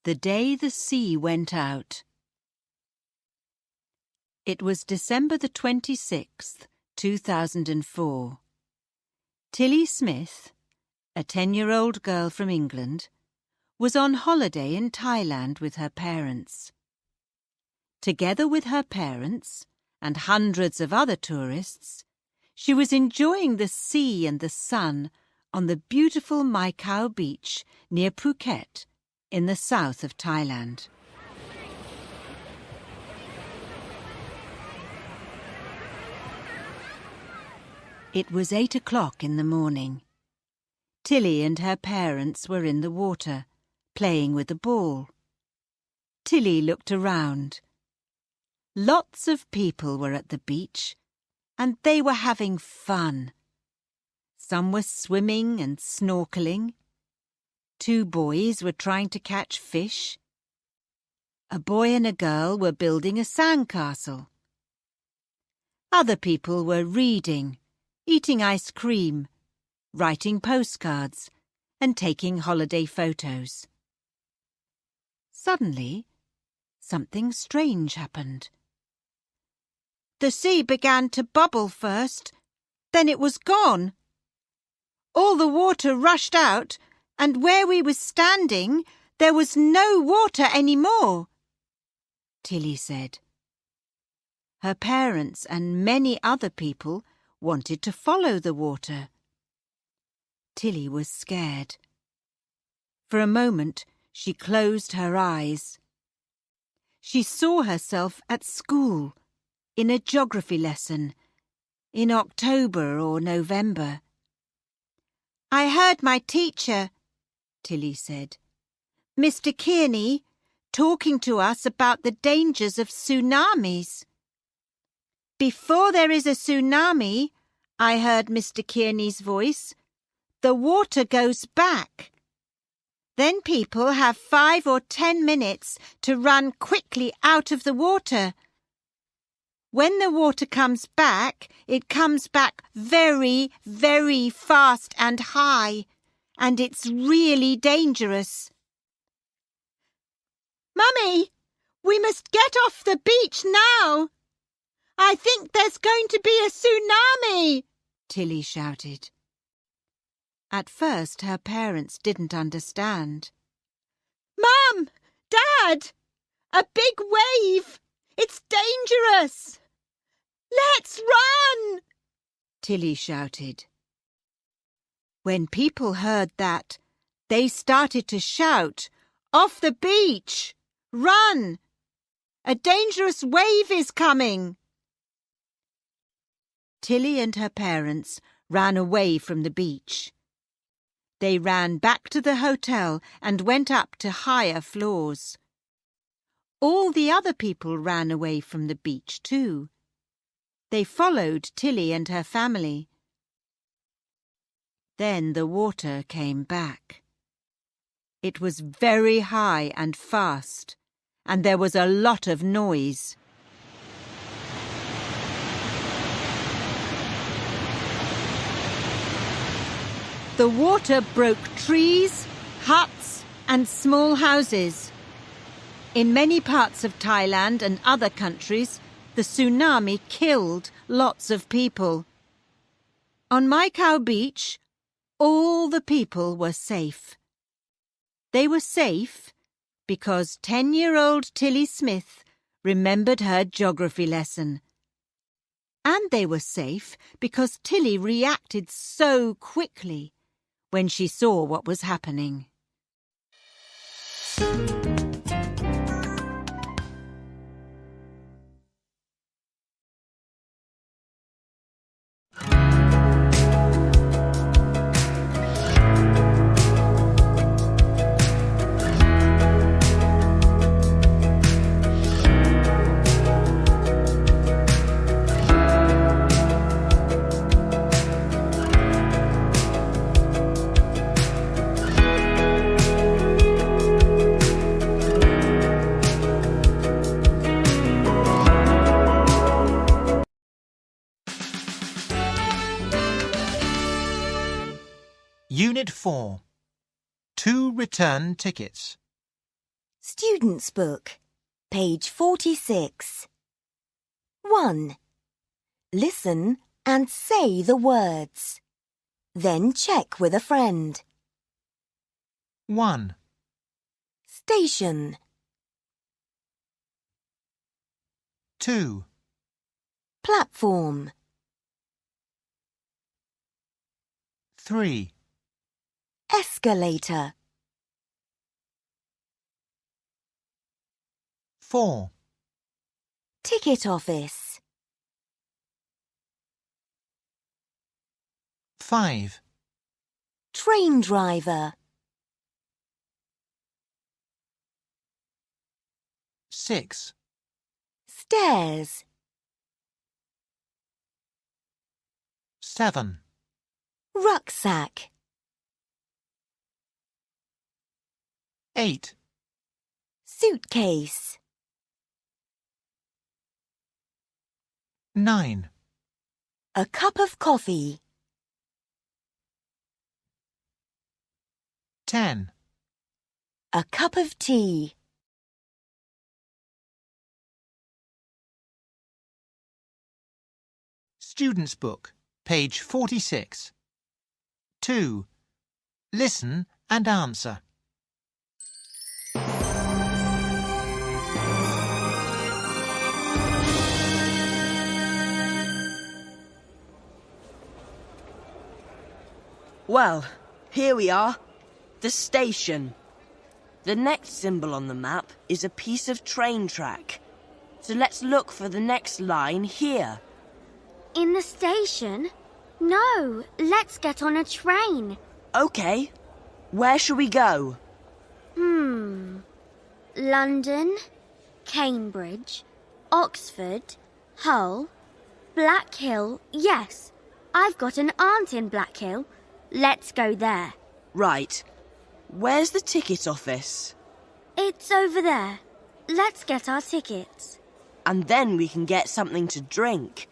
The day the sea went out. It was December the 26th, 2004. Tilly Smith, a 10-year-old girl from England, was on holiday in Thailand with her parents. Together with her parents and hundreds of other tourists, she was enjoying the sea and the sun on the beautiful Mai Khao beach near Phuket in the south of Thailand. It was 8 o'clock in the morning. Tilly and her parents were in the water, playing with a ball. Tilly looked around. Lots of people were at the beach, and they were having fun. Some were swimming and snorkeling. 2 boys were trying to catch fish. A boy and a girl were building a sandcastle. Other people were reading, eating ice cream, writing postcards, and taking holiday photos. Suddenly, something strange happened. The sea began to bubble first, then it was gone. All the water rushed out, and where we were standing, there was no water any more, Tilly said. Her parents and many other people wanted to follow the water. Tilly was scared. For a moment, she closed her eyes. She saw herself at school, in a geography lesson, in October or November. I heard my teacher, Tilly said. Mr. Kearney, talking to us about the dangers of tsunamis. Before there is a tsunami, I heard Mr. Kearney's voice, the water goes back. Then people have 5 or 10 minutes to run quickly out of the water. When the water comes back, it comes back very, very fast and high, and it's really dangerous. Mummy, we must get off the beach now. I think there's going to be a tsunami, Tilly shouted. At first, her parents didn't understand. Mum! Dad! A big wave! It's dangerous! Let's run! Tilly shouted. When people heard that, they started to shout, Off the beach! Run! A dangerous wave is coming! Tilly and her parents ran away from the beach. They ran back to the hotel and went up to higher floors. All the other people ran away from the beach too. They followed Tilly and her family. Then the water came back. It was very high and fast, and there was a lot of noise. The water broke trees, huts, and small houses. In many parts of Thailand and other countries, the tsunami killed lots of people. On Mai Khao Beach, all the people were safe. They were safe because 10-year-old Tilly Smith remembered her geography lesson. And they were safe because Tilly reacted so quickly when she saw what was happening. Unit 4. 2 return tickets. Student's Book, page 46. 1. Listen and say the words. Then check with a friend. 1. Station. 2. Platform. 3. Escalator. 4. Ticket office. 5. Train driver. 6. Stairs. 7. Rucksack. 8. Suitcase. 9. A cup of coffee. 10. A cup of tea. Student's Book, page 46. 2. Listen and answer. Well, here we are. The station. The next symbol on the map is a piece of train track. So let's look for the next line here. In the station? No, let's get on a train. OK. Where shall we go? London, Cambridge, Oxford, Hull, Black Hill. Yes, I've got an aunt in Black Hill. Let's go there. Right. Where's the ticket office? It's over there. Let's get our tickets. And then we can get something to drink.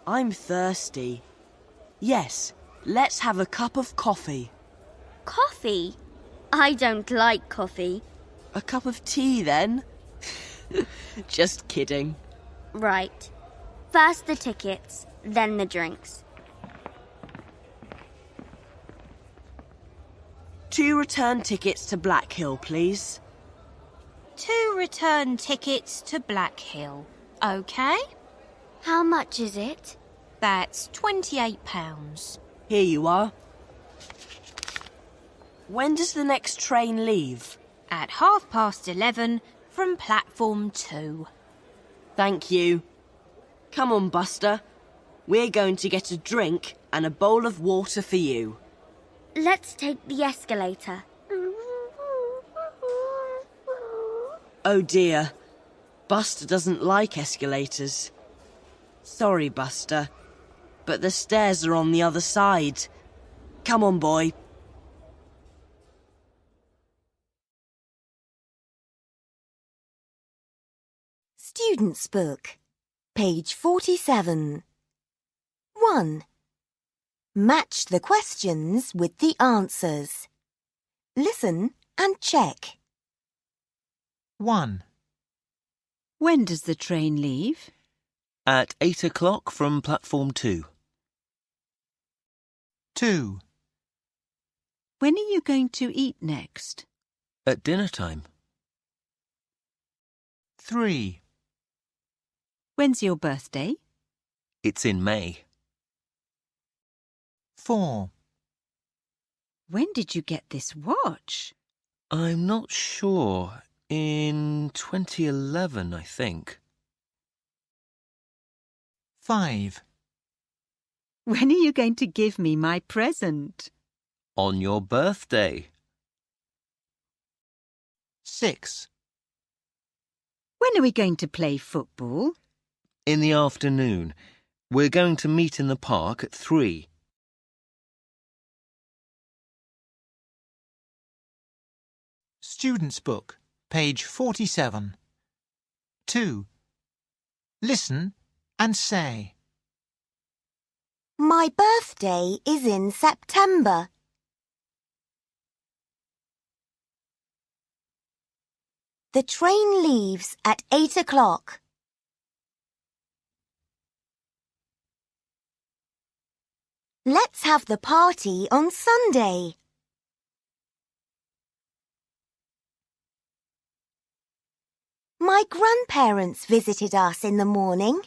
I'm thirsty. Yes, let's have a cup of coffee. Coffee? I don't like coffee. A cup of tea, then? Just kidding. Right. First the tickets, then the drinks. 2 return tickets to Black Hill, please. 2 return tickets to Black Hill. OK? How much is it? That's £28. Here you are. When does the next train leave? At 11:30 from platform 2. Thank you. Come on, Buster. We're going to get a drink and a bowl of water for you. Let's take the escalator. Oh dear. Buster doesn't like escalators. Sorry, Buster, but the stairs are on the other side. Come on, boy. Student's Book, page 47. 1. Match the questions with the answers. Listen and check. 1. When does the train leave? At 8 o'clock from platform 2. 2. When are you going to eat next? At dinner time. 3. When's your birthday? It's in May. 4. When did you get this watch? I'm not sure. In 2011, I think. 5. When are you going to give me my present? On your birthday. 6. When are we going to play football? In the afternoon. We're going to meet in the park at 3. Student's Book, page 47. 2. Listen and say. My birthday is in September. The train leaves at 8 o'clock. Let's have the party on Sunday. My grandparents visited us in the morning.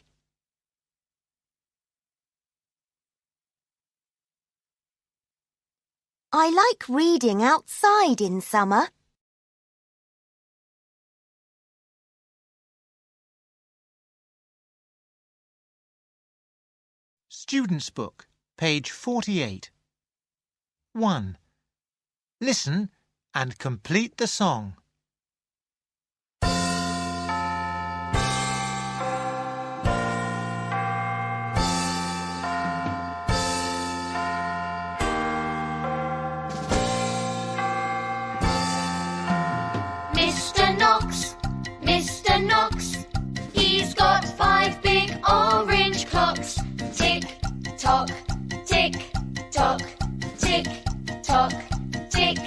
I like reading outside in summer. Student's Book, page 48. 1. Listen and complete the song. Mr. Knox, he's got 5 big orange clocks. Tick, tock, tick, tock, tick, tock, tick,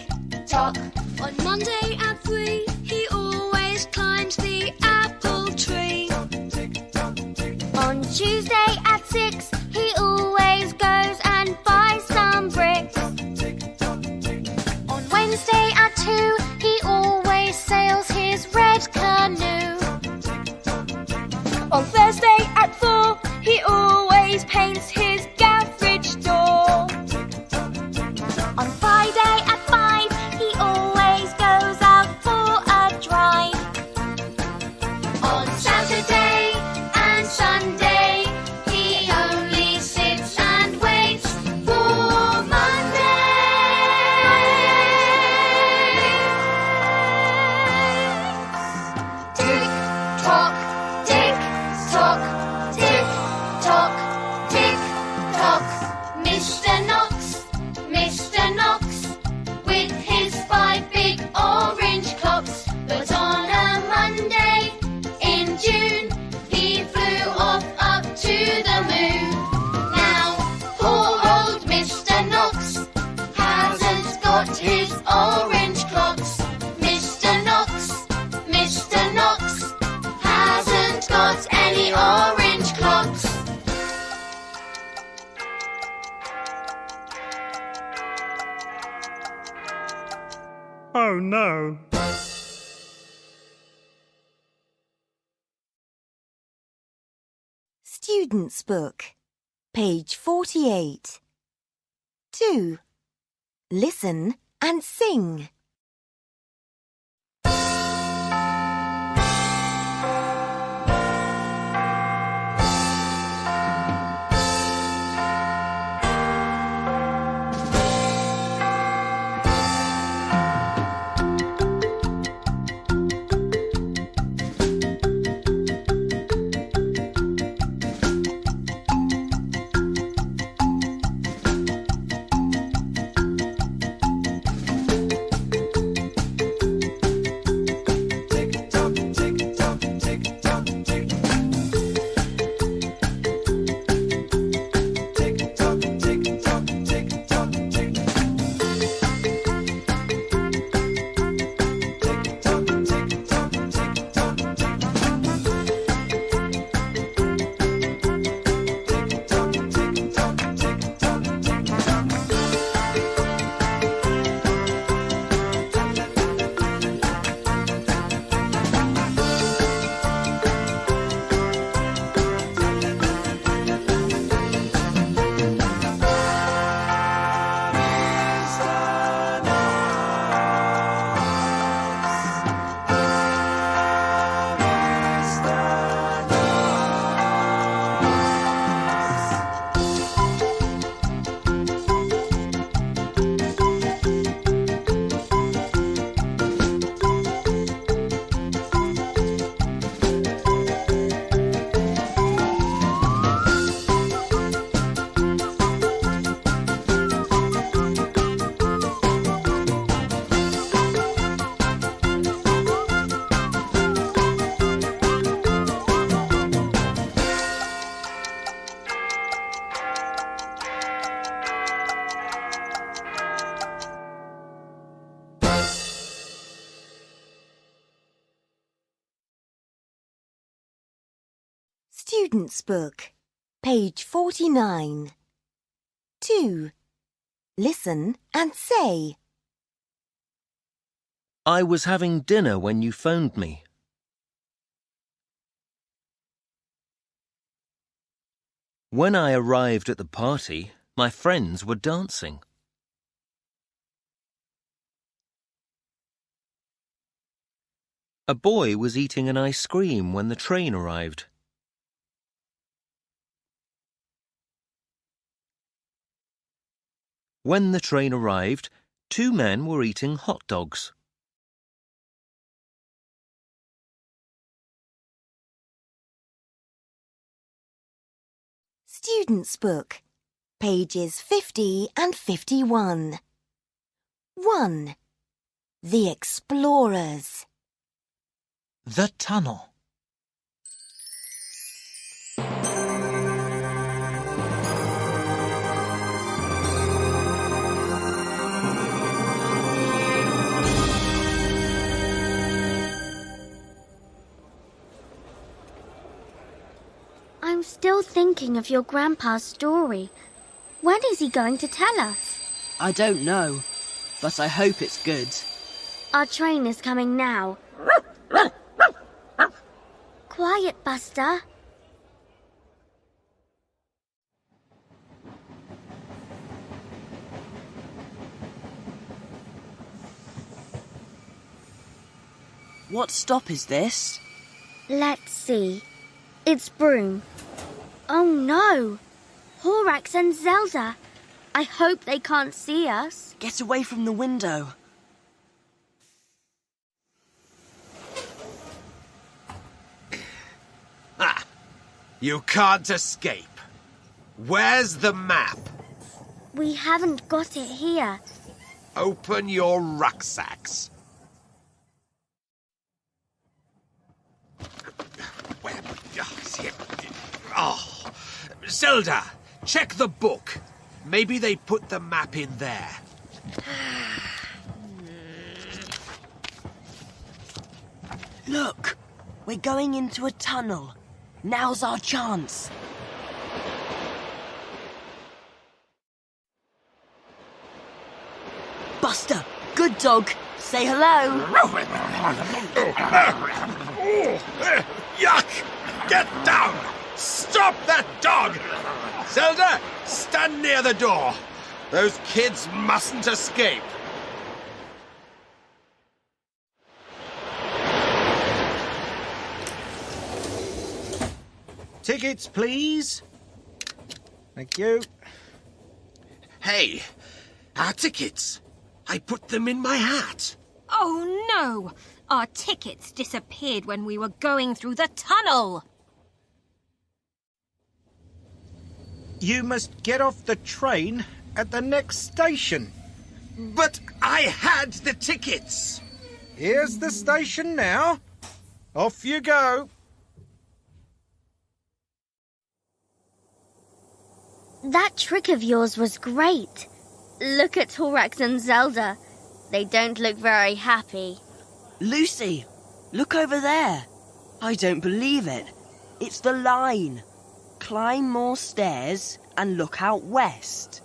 tock. On Monday at 3, he always climbs the apple tree. On Tuesday at 6, he always goes and buys some bricks. On Wednesday at 2, he always sails his red canoe. On Thursday at 4, he always paints his garage door. On Friday at 5, he always goes out for a drive. On Saturday and Sunday, he only sits and waits for Monday. Student's Book, page 48. 2. Listen and sing. Student's Book, page 49. 2. Listen and say. I was having dinner when you phoned me. When I arrived at the party, my friends were dancing. A boy was eating an ice cream when the train arrived. When the train arrived, 2 men were eating hot dogs. Student's Book, pages 50 and 51. 1. The Explorers. The tunnel. I'm still thinking of your grandpa's story. When is he going to tell us? I don't know, but I hope it's good. Our train is coming now. Quiet, Buster. What stop is this? Let's see. It's Broom. Oh no! Horax and Zelda. I hope they can't see us. Get away from the window. Ah! You can't escape. Where's the map? We haven't got it here. Open your rucksacks. Where? Oh, Zelda, check the book. Maybe they put the map in there. Look, we're going into a tunnel. Now's our chance. Buster, good dog. Say hello. Yuck! Get down! Stop! Stop that dog! Zelda, stand near the door. Those kids mustn't escape. Tickets, please. Thank you. Hey, our tickets. I put them in my hat. Oh, no! Our tickets disappeared when we were going through the tunnel. You must get off the train at the next station. But I had the tickets. Here's the station now. Off you go. That trick of yours was great. Look at Horax and Zelda. They don't look very happy. Lucy, look over there. I don't believe it. It's the line. Climb more stairs and look out west.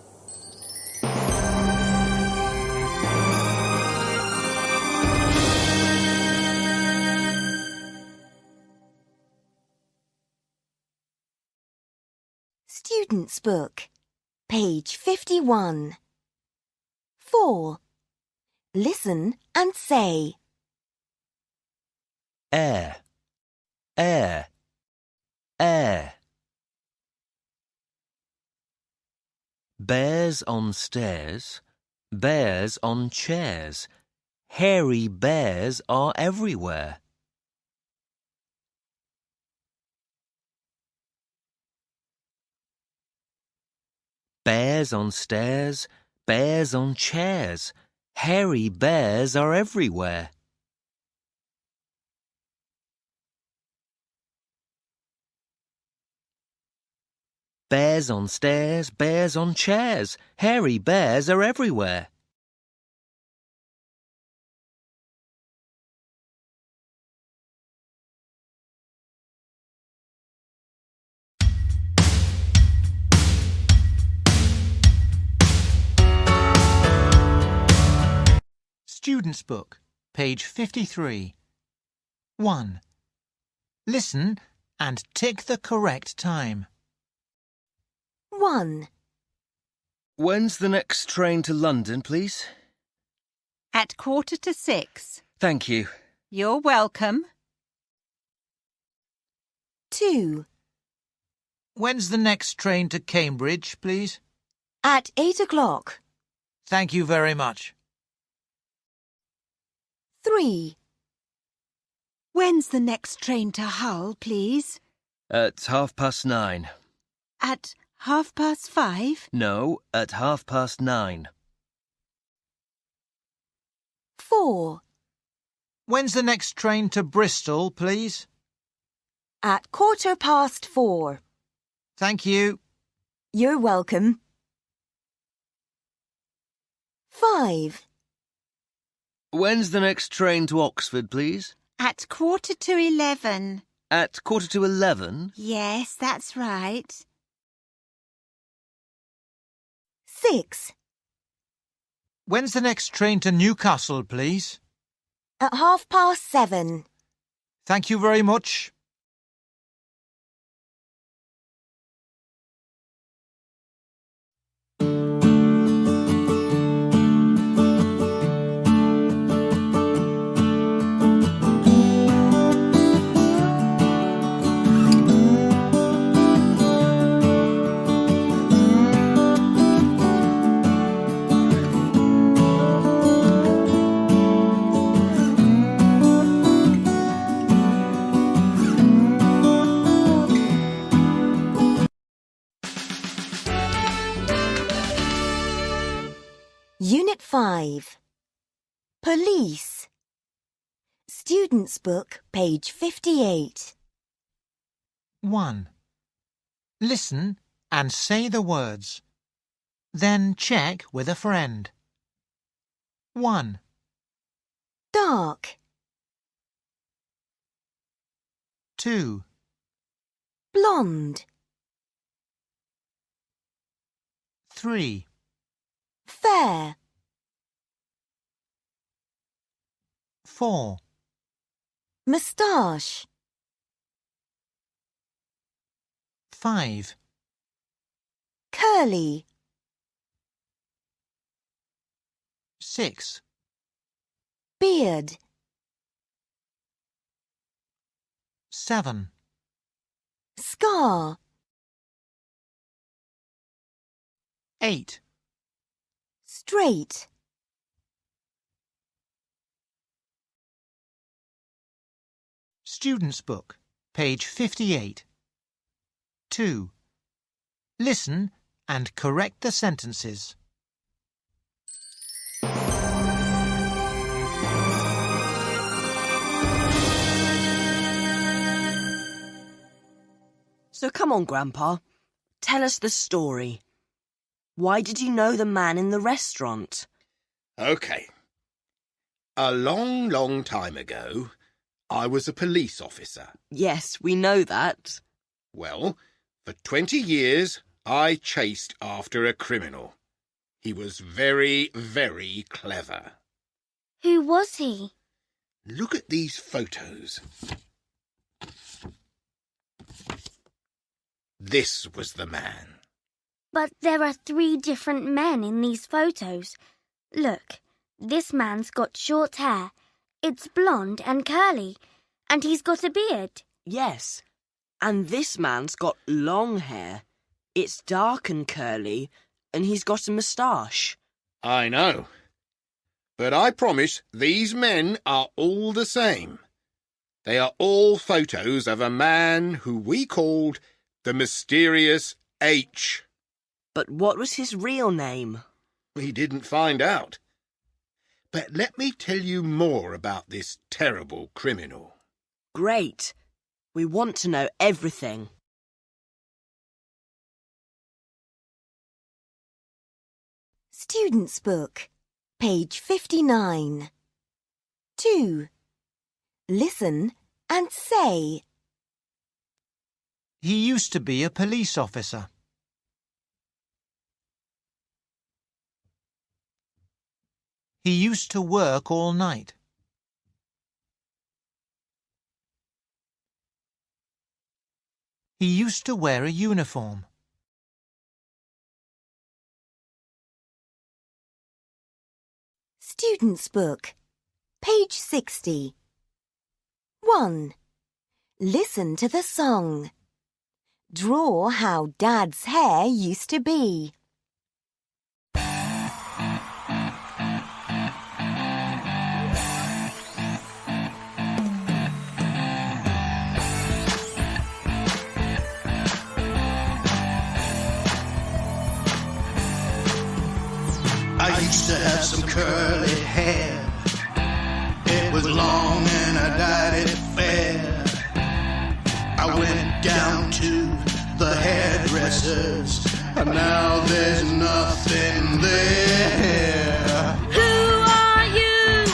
Student's Book, page 51. 4. Listen and say. Air, air, air. Bears on stairs, bears on chairs. Hairy bears are everywhere. Bears on stairs, bears on chairs. Hairy bears are everywhere. Bears on stairs, bears on chairs. Hairy bears are everywhere. Student's Book, page 53. 1. Listen and tick the correct time. 1. When's the next train to London, please? At 5:45. Thank you. You're welcome. 2. When's the next train to Cambridge, please? At 8 o'clock. Thank you very much. 3. When's the next train to Hull, please? At 9:30. At 5:30? No, at 9:30. 4. When's the next train to Bristol, please? At 4:15. Thank you. You're welcome. 5. When's the next train to Oxford, please? At 11:15. At 11:15? Yes, that's right. 6. When's the next train to Newcastle, please? At 7:30. Thank you very much. Unit 5. Police. Student's Book, page 58. 1. Listen and say the words. Then check with a friend. 1. Dark. 2. Blonde. 3. Fair. 4. Moustache. 5. Curly. 6. Beard. 7. Scar. 8. Straight. Student's Book, page 58. 2. Listen and correct the sentences. So come on, Grandpa. Tell us the story. Why did you know the man in the restaurant? OK. A long, long time ago, I was a police officer. Yes, we know that. Well, for 20 years, I chased after a criminal. He was very, very clever. Who was he? Look at these photos. This was the man. But there are 3 different men in these photos. Look, this man's got short hair. It's blonde and curly, and he's got a beard. Yes, and this man's got long hair. It's dark and curly, and he's got a moustache. I know. But I promise these men are all the same. They are all photos of a man who we called the mysterious H. But what was his real name? We didn't find out. But let me tell you more about this terrible criminal. Great. We want to know everything. Student's Book, page 59. 2. Listen and say. He used to be a police officer. He used to work all night. He used to wear a uniform. Student's Book, page 60. 1. Listen to the song. Draw how Dad's hair used to be. I used to have some curly hair. It was long and I dyed it fair. I went down to the hairdressers, and now there's nothing there. Who are you?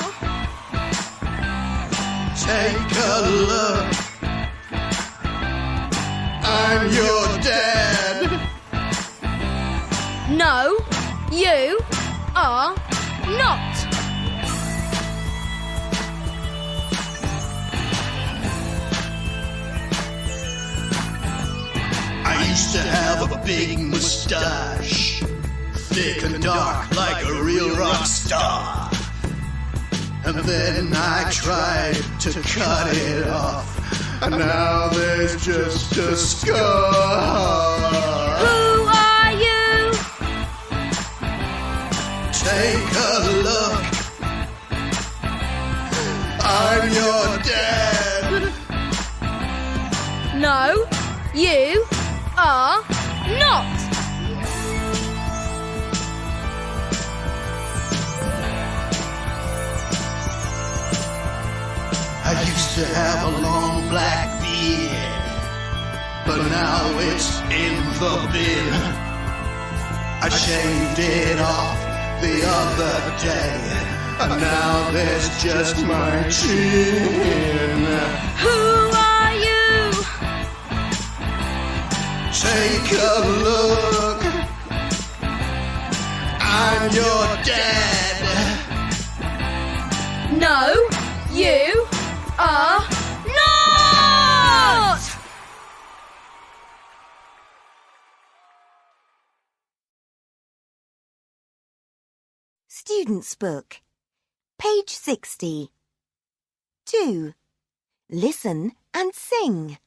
Take a look. I'm your dad. No, you are not. I used to have a big mustache, thick and dark like a real rock star. And then I tried to cut it off, and now there's just a scar. Who are you? Take a look. I'm your dad. No, you are not. I used to have a long black beard, but now it's in the bin. I shaved it off the other day, and now there's just my chin. Who are you? Take a look. I'm your dad. No, you are not! Student's Book, page 60. 2. Listen and sing.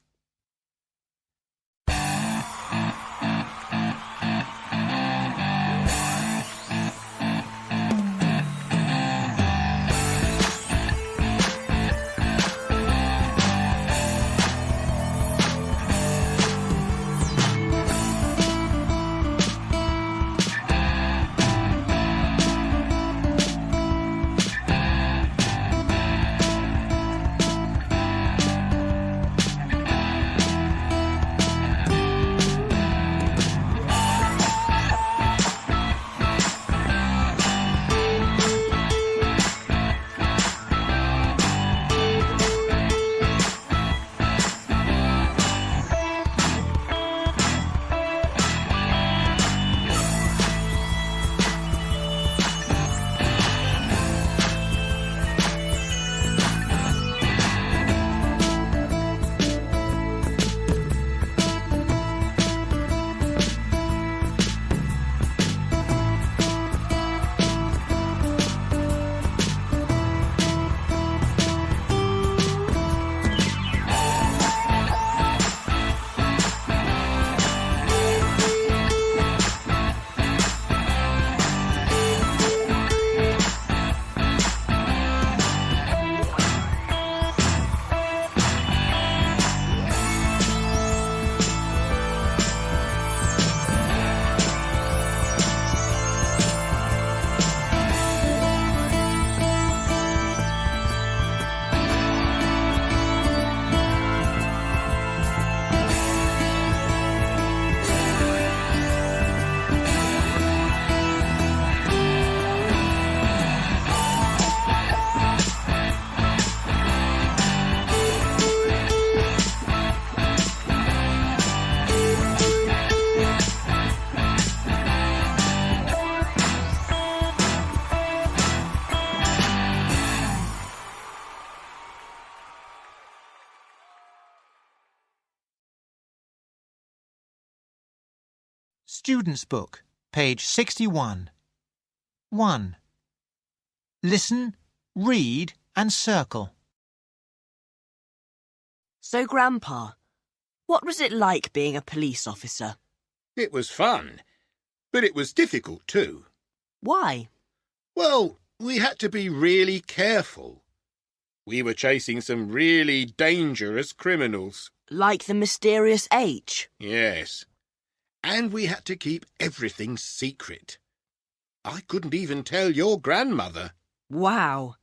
Student's Book, page 61. 1. Listen, read and circle. So, Grandpa, what was it like being a police officer? It was fun, but it was difficult too. Why? Well, we had to be really careful. We were chasing some really dangerous criminals. Like the mysterious H? Yes. And we had to keep everything secret. I couldn't even tell your grandmother. Wow.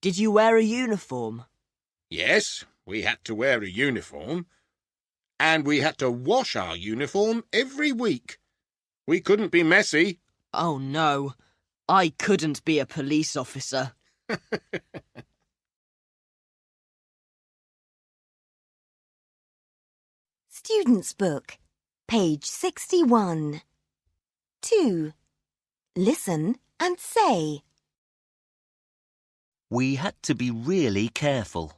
Did you wear a uniform? Yes, we had to wear a uniform. And we had to wash our uniform every week. We couldn't be messy. Oh, no. I couldn't be a police officer. Student's Book, page 61. 2. Listen and say. We had to be really careful.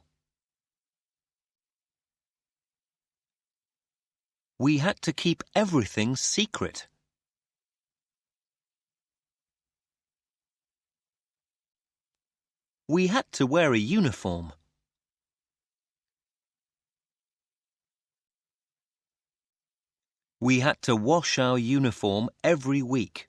We had to keep everything secret. We had to wear a uniform. We had to wash our uniform every week.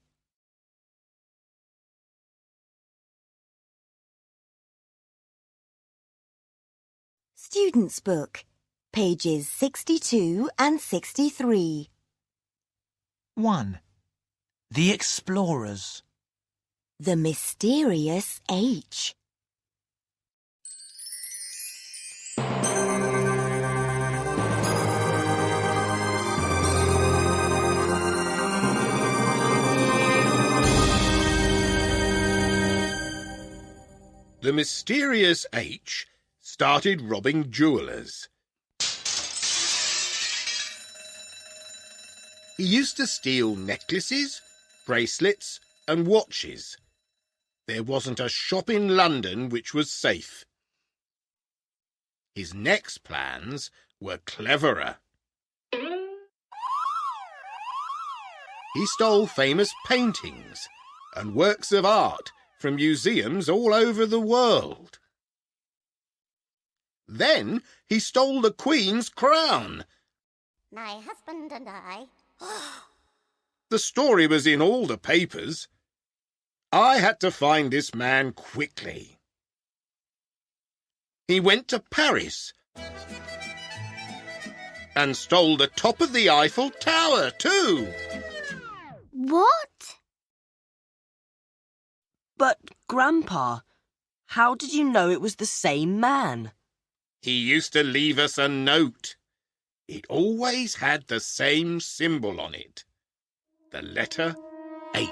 Student's Book, pages 62 and 63. 1. The Explorers. The mysterious H. The mysterious H started robbing jewellers. He used to steal necklaces, bracelets and watches. There wasn't a shop in London which was safe. His next plans were cleverer. He stole famous paintings and works of art from museums all over the world. Then he stole the Queen's crown. My husband and I... The story was in all the papers. I had to find this man quickly. He went to Paris and stole the top of the Eiffel Tower too. What? But, Grandpa, how did you know it was the same man? He used to leave us a note. It always had the same symbol on it. The letter H.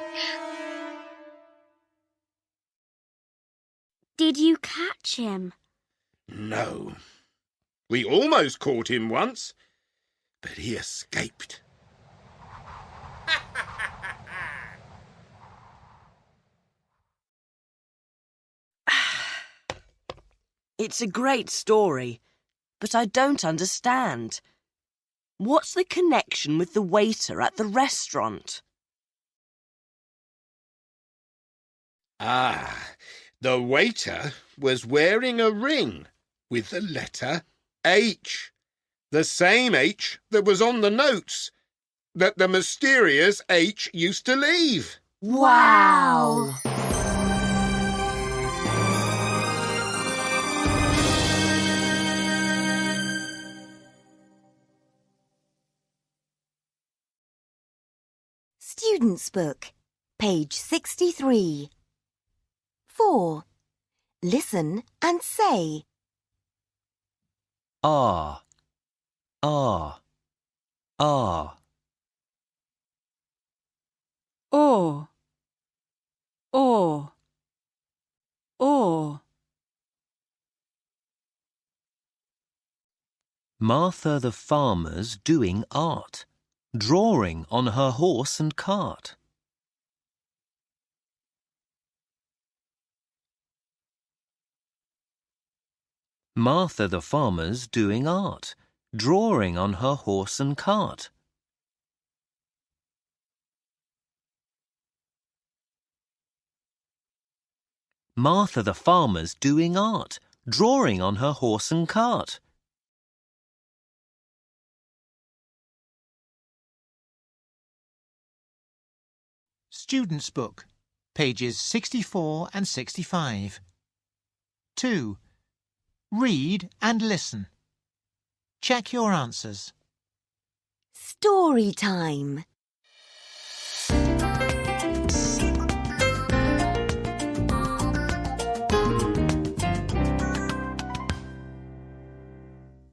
Did you catch him? No. We almost caught him once, but he escaped. It's a great story, but I don't understand. What's the connection with the waiter at the restaurant? The waiter was wearing a ring with the letter H. The same H that was on the notes that the mysterious H used to leave. Wow! Student's Book, page 63. 4. Listen and say. Ah, ah, ah. Or, or, or. Martha the farmer's doing art, drawing on her horse and cart. Martha the farmer's doing art, drawing on her horse and cart. Martha the farmer's doing art, drawing on her horse and cart. Student's Book, pages 64 and 65. 2. Read and listen. Check your answers. Story time.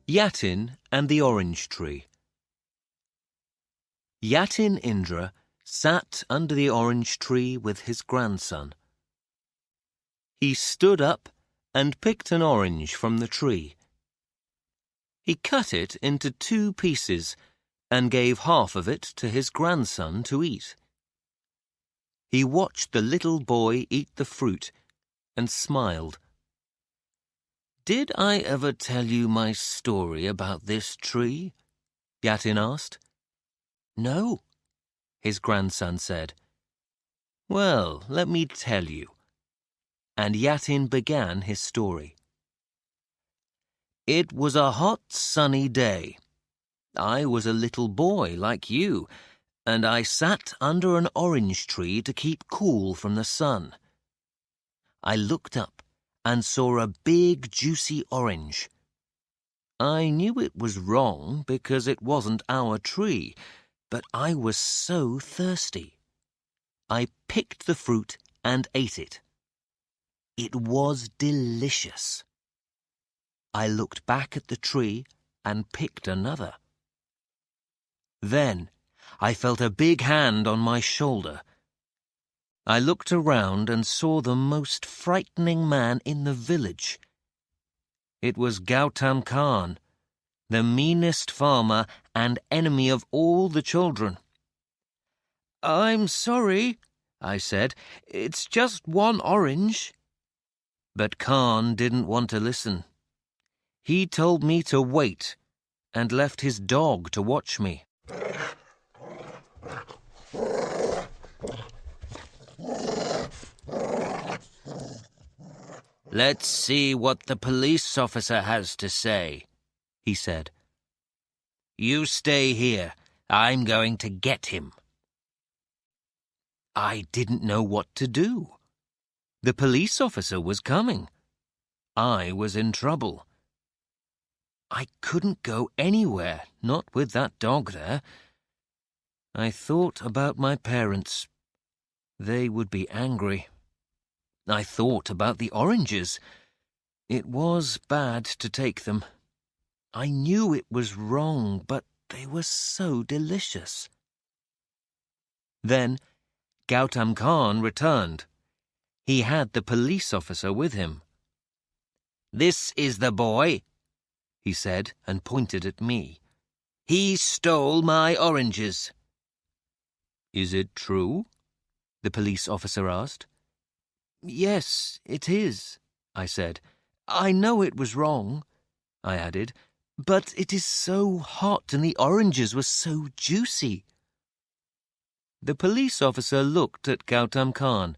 Yatin and the Orange Tree. Yatin Indra sat under the orange tree with his grandson. He stood up and picked an orange from the tree. He cut it into 2 pieces and gave half of it to his grandson to eat. He watched the little boy eat the fruit and smiled. "Did I ever tell you my story about this tree?" Yatin asked. "No," his grandson said. "Well, let me tell you." And Yatin began his story. It was a hot, sunny day. I was a little boy like you, and I sat under an orange tree to keep cool from the sun. I looked up and saw a big, juicy orange. I knew it was wrong because it wasn't our tree, but I was so thirsty. I picked the fruit and ate it. It was delicious. I looked back at the tree and picked another. Then I felt a big hand on my shoulder. I looked around and saw the most frightening man in the village. It was Gautam Khan, the meanest farmer and enemy of all the children. "I'm sorry," I said. "It's just one orange." But Khan didn't want to listen. He told me to wait and left his dog to watch me. Let's see what the police officer has to say, he said. You stay here. I'm going to get him. I didn't know what to do. The police officer was coming. I was in trouble. I couldn't go anywhere, not with that dog there. I thought about my parents. They would be angry. I thought about the oranges. It was bad to take them. I knew it was wrong, but they were so delicious. Then Gautam Khan returned. He had the police officer with him. This is the boy, he said, and pointed at me. He stole my oranges. Is it true? The police officer asked. Yes, it is, I said. I know it was wrong, I added, but it is so hot and the oranges were so juicy. The police officer looked at Gautam Khan.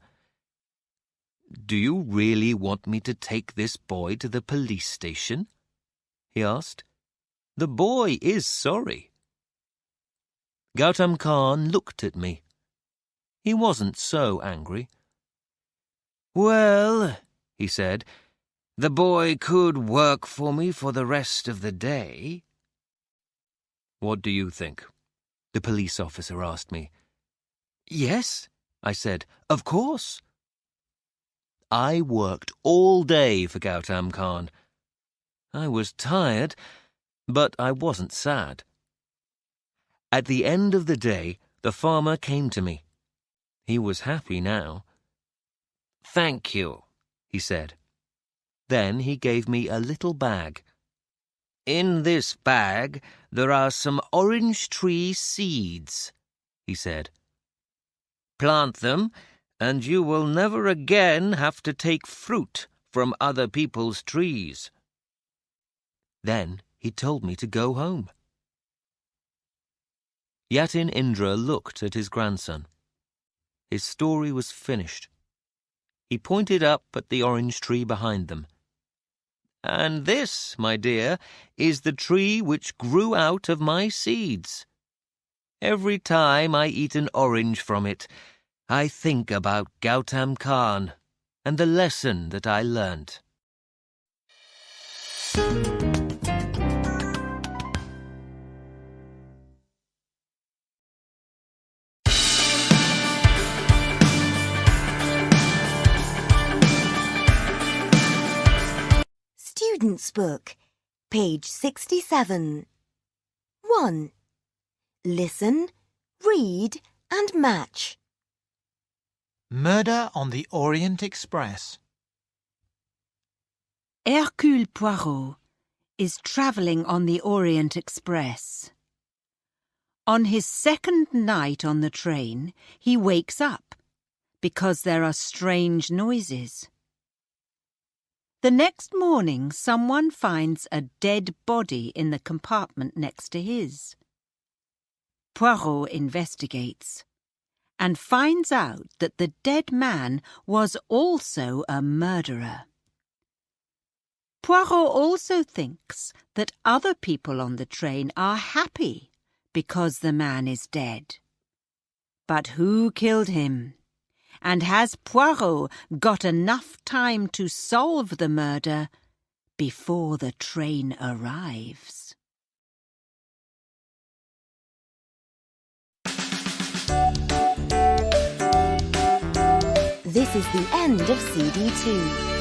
Do you really want me to take this boy to the police station? He asked. The boy is sorry. Gautam Khan looked at me. He wasn't so angry. Well, he said, the boy could work for me for the rest of the day. What do you think? The police officer asked me. Yes, I said, of course. I worked all day for Gautam Khan. I was tired, but I wasn't sad. At the end of the day, the farmer came to me. He was happy now. Thank you, he said. Then he gave me a little bag. In this bag there are some orange tree seeds, he said. Plant them, and you will never again have to take fruit from other people's trees. Then he told me to go home. Yatin Indra looked at his grandson. His story was finished. He pointed up at the orange tree behind them. And this, my dear, is the tree which grew out of my seeds. Every time I eat an orange from it, I think about Gautam Khan and the lesson that I learnt. Student's Book, page 67. 1. Listen, read and match. Murder on the Orient Express. Hercule Poirot is travelling on the Orient Express. On his second night on the train, he wakes up because there are strange noises. The next morning, someone finds a dead body in the compartment next to his. Poirot investigates and finds out that the dead man was also a murderer. Poirot also thinks that other people on the train are happy because the man is dead. But who killed him? And has Poirot got enough time to solve the murder before the train arrives? This is the end of CD 2.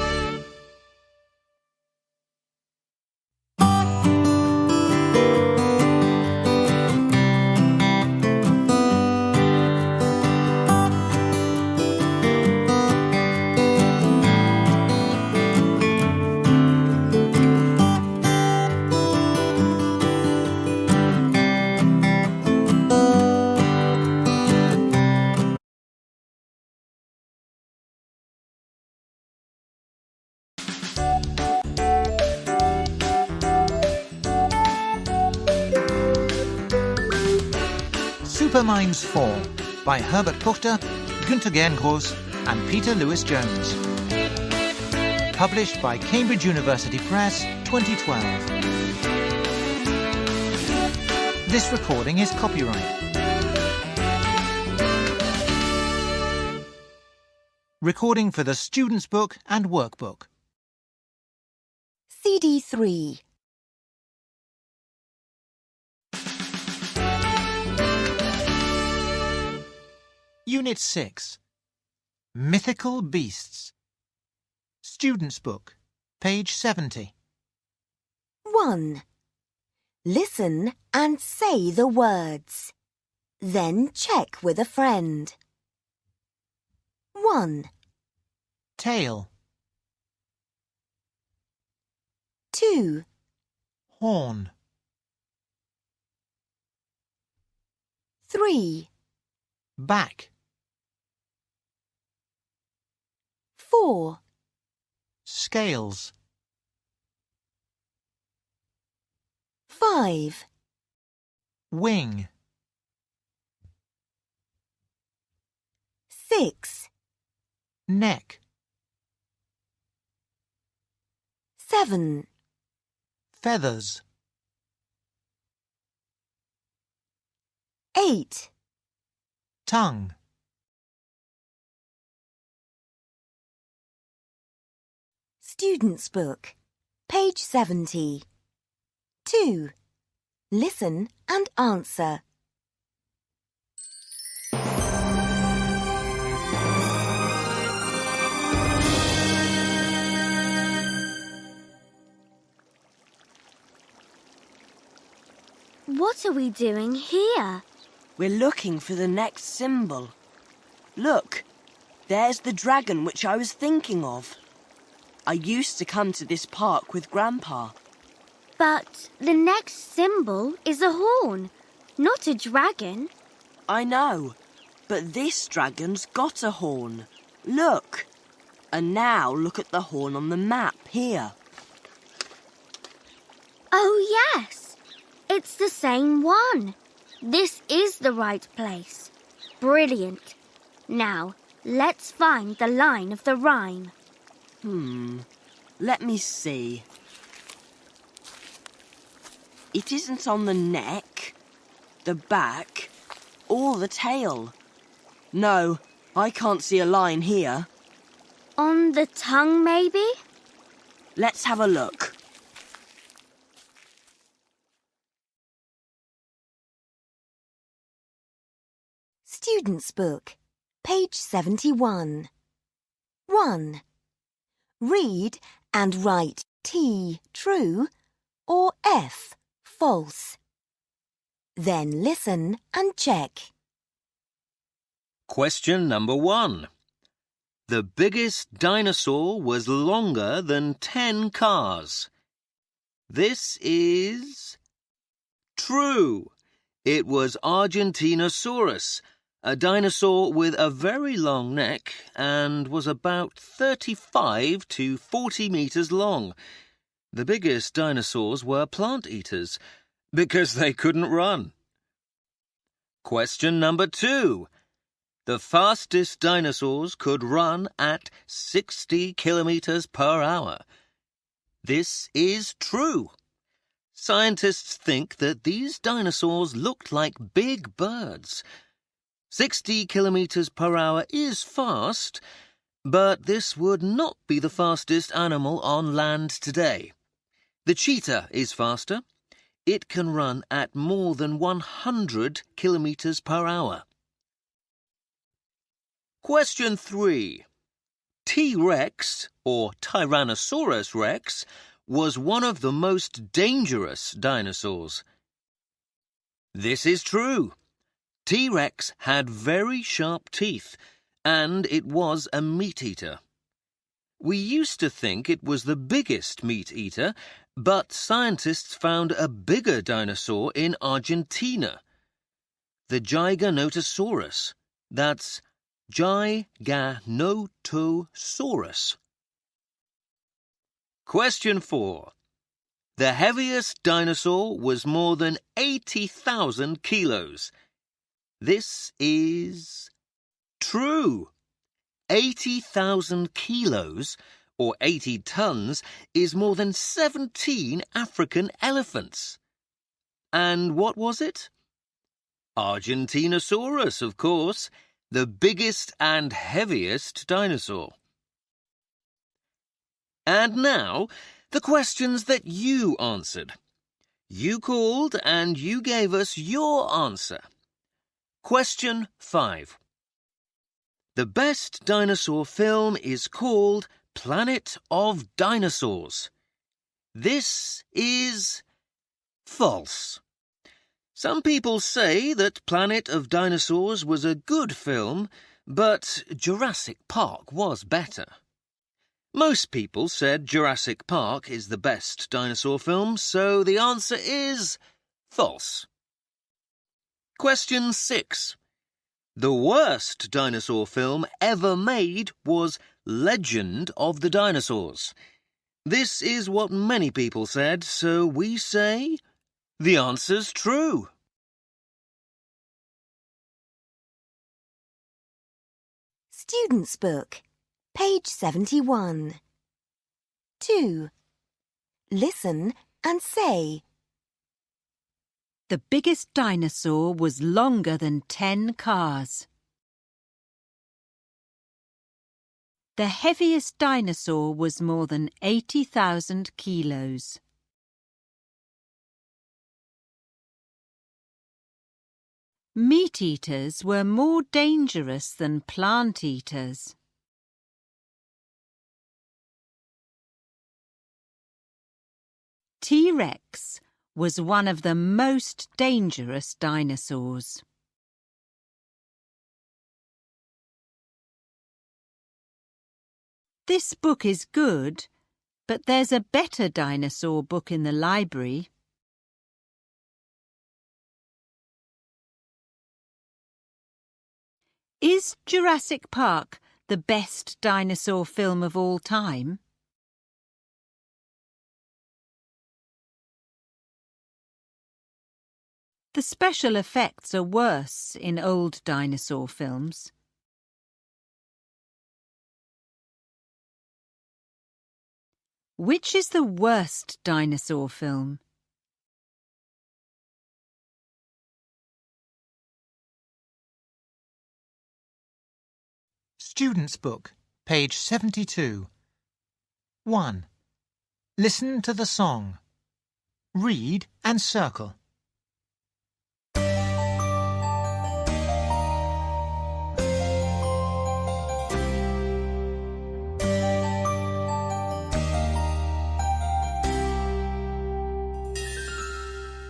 Superminds 4 by Herbert Kuchter, Günter Gerngross and Peter Lewis-Jones. Published by Cambridge University Press, 2012. This recording is copyright. Recording for the Student's Book and Workbook. CD 3. Unit 6. Mythical Beasts. Student's Book, page 70. 1. Listen and say the words. Then check with a friend. 1. Tail. 2. Horn. 3. Back. 4. Scales. 5. Wing. 6. Neck. 7. Feathers. 8. Tongue. Student's Book, page 70. 2. Listen and answer. What are we doing here? We're looking for the next symbol. Look, there's the dragon which I was thinking of. I used to come to this park with Grandpa. But the next symbol is a horn, not a dragon. I know, but this dragon's got a horn. Look. And now look at the horn on the map here. Oh, yes. It's the same one. This is the right place. Brilliant. Now, let's find the line of the rhyme. Let me see. It isn't on the neck, the back, or the tail. No, I can't see a line here. On the tongue, maybe? Let's have a look. Student's Book, page 71. 1. Read and write T, true, or F, false. Then listen and check. Question number 1. The biggest dinosaur was longer than 10 cars. This is true. It was Argentinosaurus, a dinosaur with a very long neck and was about 35 to 40 meters long. The biggest dinosaurs were plant eaters because they couldn't run. Question number 2. The fastest dinosaurs could run at 60 kilometers per hour. This is true. Scientists think that these dinosaurs looked like big birds. 60 kilometers per hour is fast, but this would not be the fastest animal on land today. The cheetah is faster. It can run at more than 100 kilometers per hour. Question 3. T-Rex, or Tyrannosaurus Rex, was one of the most dangerous dinosaurs. This is true. T-Rex had very sharp teeth, and it was a meat-eater. We used to think it was the biggest meat-eater, but scientists found a bigger dinosaur in Argentina. The Giganotosaurus. That's Giganotosaurus. Question 4. The heaviest dinosaur was more than 80,000 kilos. This is true. 80,000 kilos or 80 tons, is more than 17 African elephants. And what was it? Argentinosaurus, of course, the biggest and heaviest dinosaur. And now, the questions that you answered. You called and you gave us your answer. Question 5. The best dinosaur film is called Planet of Dinosaurs. This is false. Some people say that Planet of Dinosaurs was a good film, but Jurassic Park was better. Most people said Jurassic Park is the best dinosaur film, so the answer is false. Question 6. The worst dinosaur film ever made was Legend of the Dinosaurs. This is what many people said, so we say the answer's true. Student's Book, page 71. 2. Listen and say. The biggest dinosaur was longer than 10 cars. The heaviest dinosaur was more than 80,000 kilos. Meat-eaters were more dangerous than plant-eaters. T-Rex was one of the most dangerous dinosaurs. This book is good, but there's a better dinosaur book in the library. Is Jurassic Park the best dinosaur film of all time? The special effects are worse in old dinosaur films. Which is the worst dinosaur film? Student's Book, page 72. 1. Listen to the song. Read and circle.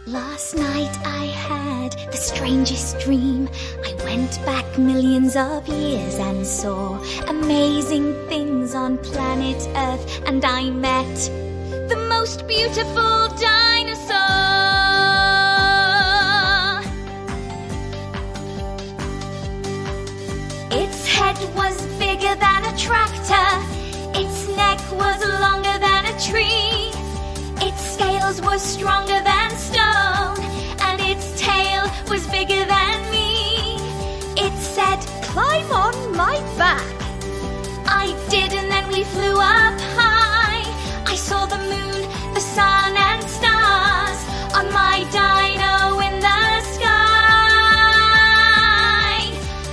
Last night I had the strangest dream. I went back millions of years and saw amazing things on planet Earth, and I met the most beautiful dinosaur. Its head was bigger than a tractor, its neck was longer than a tree, its scales were stronger than stone, and its tail was bigger than me. It said, "Climb on my back." I did, and then we flew up high. I saw the moon, the sun, and stars on my dino in the sky.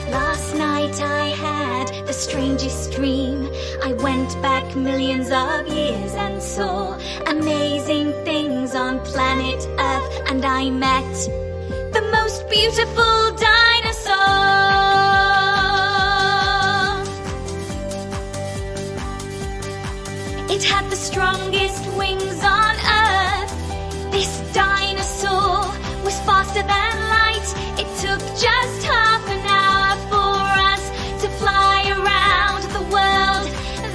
Last night I had the strangest dream. I went back millions of years and saw amazing things on planet Earth, and I met the most beautiful dinosaur. It had the strongest wings on Earth. This dinosaur was faster than light. It took just half an hour for us to fly around the world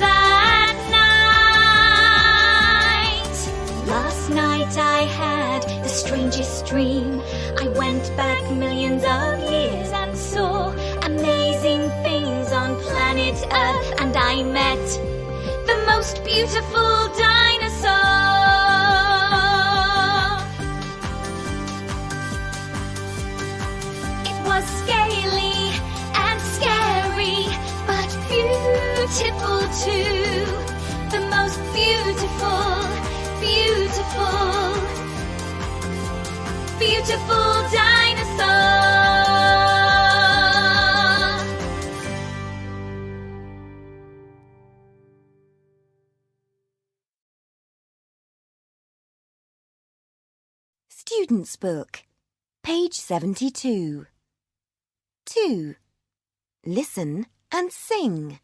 that night. Last night I had the strangest dream. I went back millions of years and saw amazing things on planet Earth, and I met the most beautiful dinosaur. It was scaly and scary, but beautiful too. Beautiful, beautiful, beautiful dinosaur. Student's Book, page 72. 2. Listen and sing.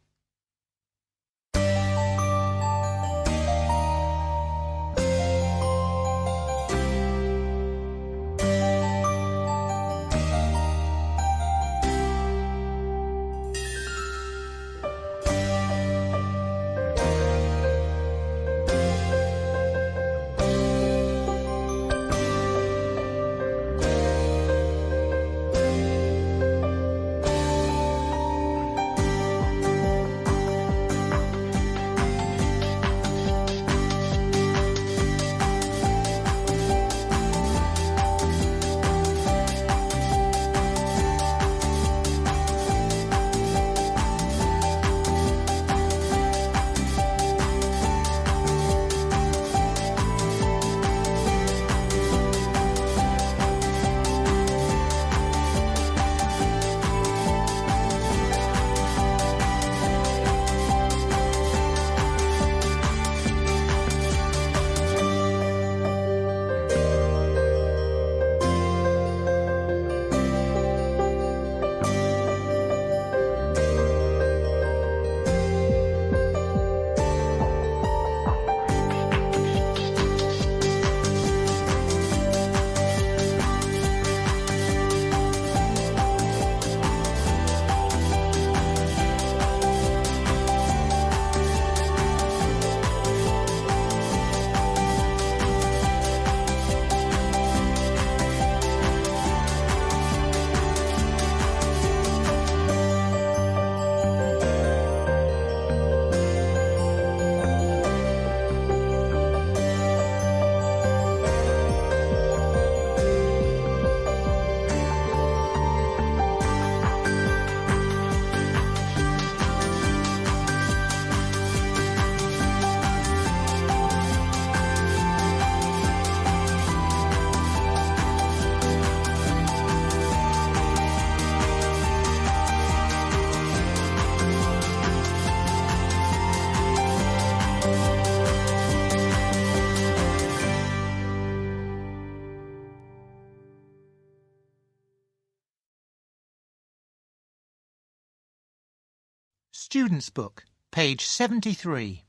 Student's Book, page 73.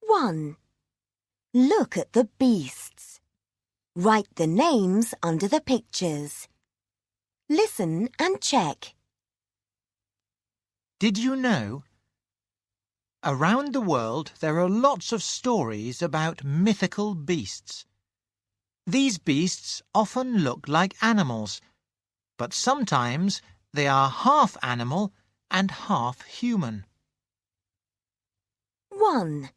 1. Look at the beasts. Write the names under the pictures. Listen and check. Did you know? Around the world there are lots of stories about mythical beasts. These beasts often look like animals, but sometimes they are half animal and half human. 1.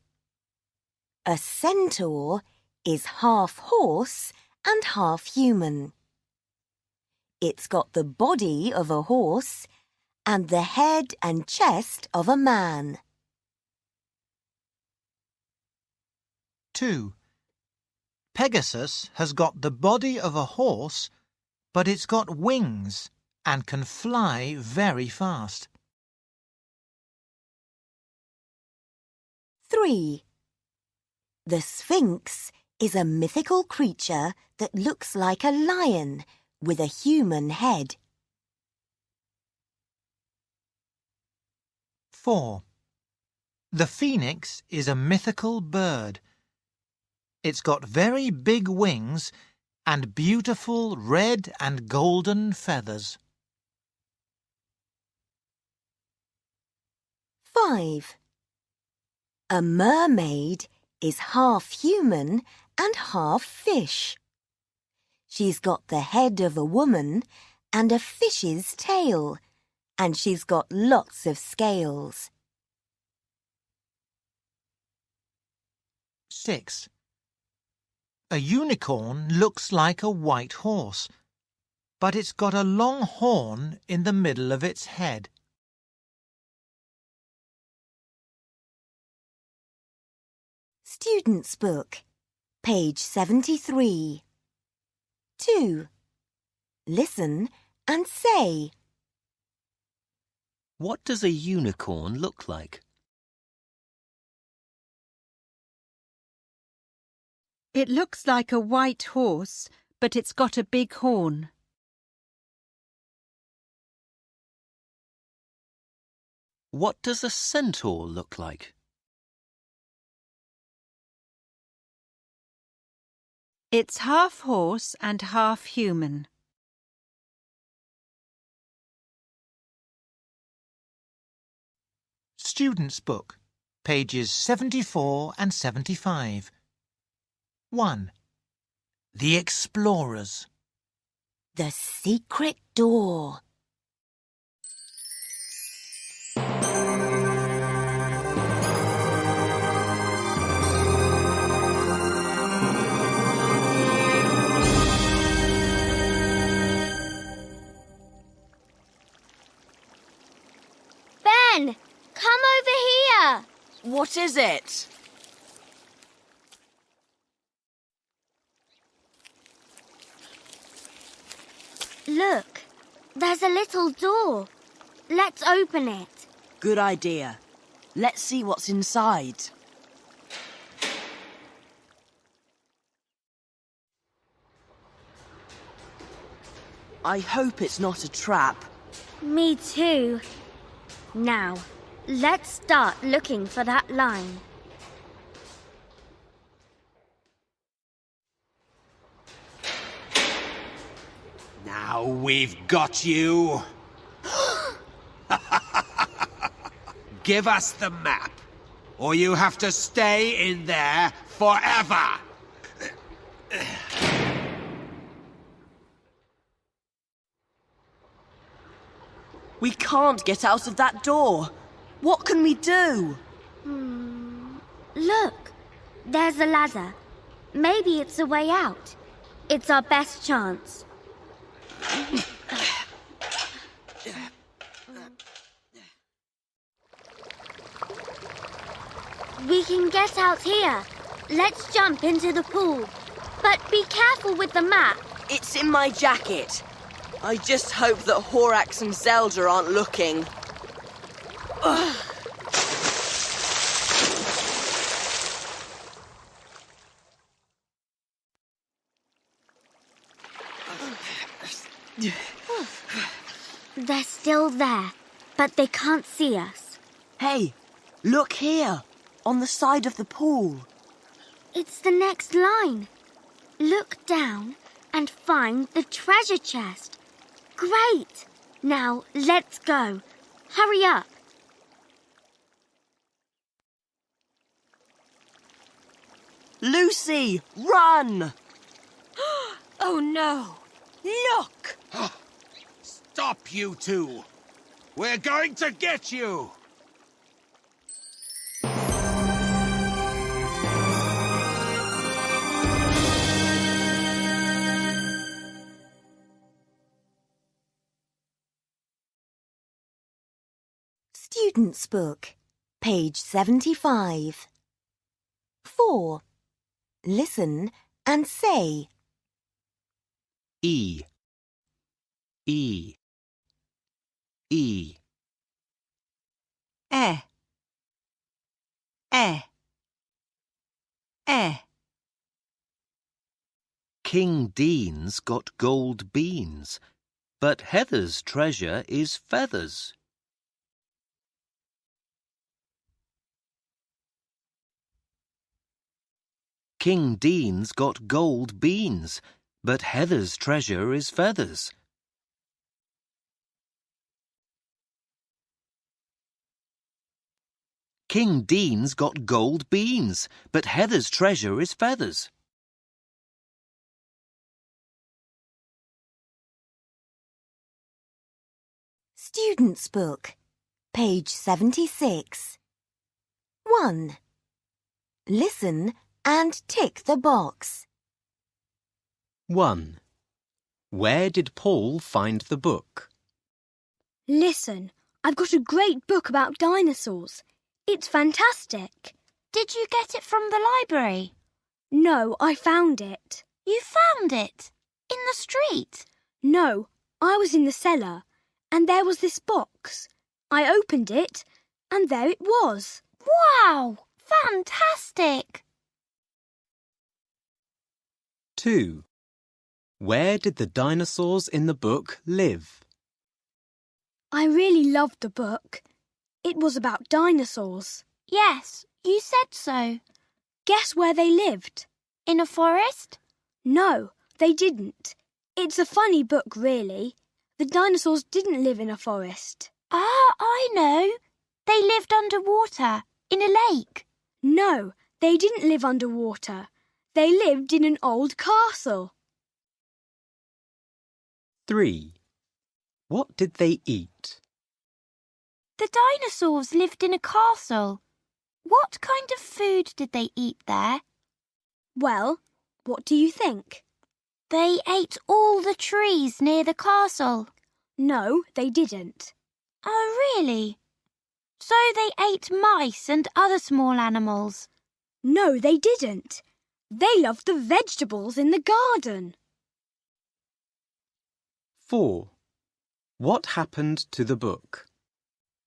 A centaur is half horse and half human. It's got the body of a horse and the head and chest of a man. 2. Pegasus has got the body of a horse, but it's got wings and can fly very fast. 3. The Sphinx is a mythical creature that looks like a lion with a human head. 4. The phoenix is a mythical bird. It's got very big wings and beautiful red and golden feathers. 5. A mermaid is half human and half fish. She's got the head of a woman and a fish's tail, and she's got lots of scales. 6. A unicorn looks like a white horse, but it's got a long horn in the middle of its head. Student's Book, page 73. 2. Listen and say. What does a unicorn look like? It looks like a white horse, but it's got a big horn. What does a centaur look like? It's half horse and half human. Student's Book, pages 74 and 75. 1. The Explorers. The secret door. Ben, come over here. What is it? Look, there's a little door. Let's open it. Good idea. Let's see what's inside. I hope it's not a trap. Me too. Now, let's start looking for that line. Now we've got you. Give us the map, or you have to stay in there forever. We can't get out of that door. What can we do? Look, there's a ladder. Maybe it's a way out. It's our best chance. We can get out here. Let's jump into the pool. But be careful with the map. It's in my jacket. I just hope that Horax and Zelda aren't looking. Ugh. They're still there, but they can't see us. Hey, look here, on the side of the pool. It's the next line. Look down and find the treasure chest. Great! Now, let's go. Hurry up. Lucy, run! Oh no! Look! Stop, you two! We're going to get you! Student's Book, page 75. 4. Listen and say. E. E. E. E. E. E. King Dean's got gold beans, but Heather's treasure is feathers. King Dean's got gold beans, but Heather's treasure is feathers. King Dean's got gold beans, but Heather's treasure is feathers. Student's Book, page 76. 1. Listen and tick the box. 1. Where did Paul find the book? Listen, I've got a great book about dinosaurs. It's fantastic. Did you get it from the library? No, I found it. You found it? In the street? No, I was in the cellar, and there was this box. I opened it, and there it was. Wow! Fantastic! 2. Where did the dinosaurs in the book live? I really loved the book. It was about dinosaurs. Yes, you said so. Guess where they lived? In a forest? No, they didn't. It's a funny book, really. The dinosaurs didn't live in a forest. Ah, I know. They lived underwater, in a lake. No, they didn't live underwater. They lived in an old castle. 3. What did they eat? The dinosaurs lived in a castle. What kind of food did they eat there? Well, what do you think? They ate all the trees near the castle. No, they didn't. Oh, really? So they ate mice and other small animals? No, they didn't. They loved the vegetables in the garden. 4. What happened to the book?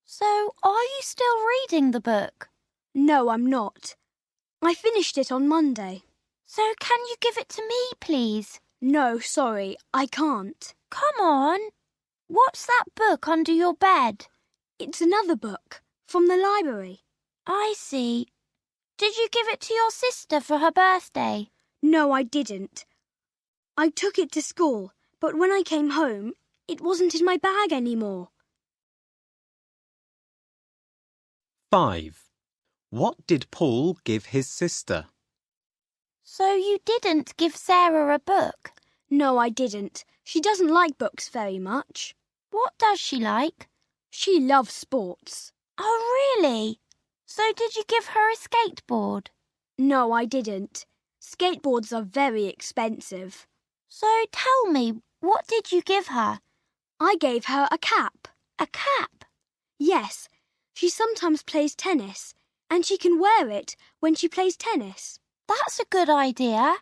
So, are you still reading the book? No, I'm not. I finished it on Monday. So can you give it to me, please? No, sorry, I can't. Come on. What's that book under your bed? It's another book from the library. I see. Did you give it to your sister for her birthday? No, I didn't. I took it to school, but when I came home, it wasn't in my bag anymore. 5. What did Paul give his sister? So you didn't give Sarah a book? No, I didn't. She doesn't like books very much. What does she like? She loves sports. Oh, really? So did you give her a skateboard? No, I didn't. Skateboards are very expensive. So tell me, what did you give her? I gave her a cap. A cap? Yes. She sometimes plays tennis, and she can wear it when she plays tennis. That's a good idea.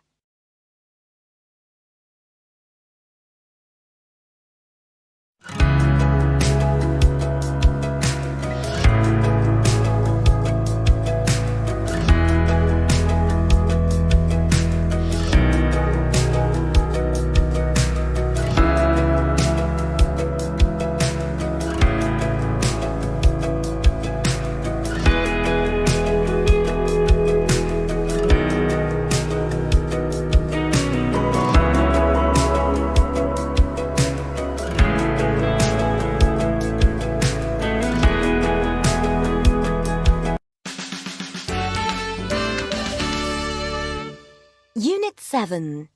Unit 7.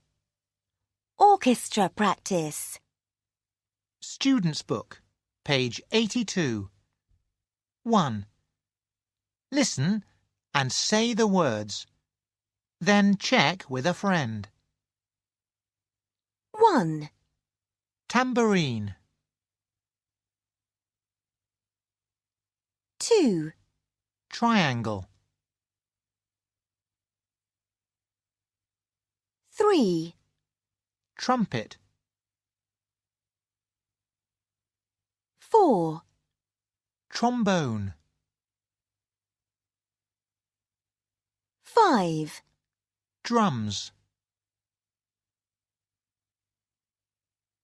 Orchestra practice. Student's Book, page 82. 1. Listen and say the words. Then check with a friend. 1. Tambourine. 2. Triangle. 3. Trumpet. 4. Trombone. 5. Drums.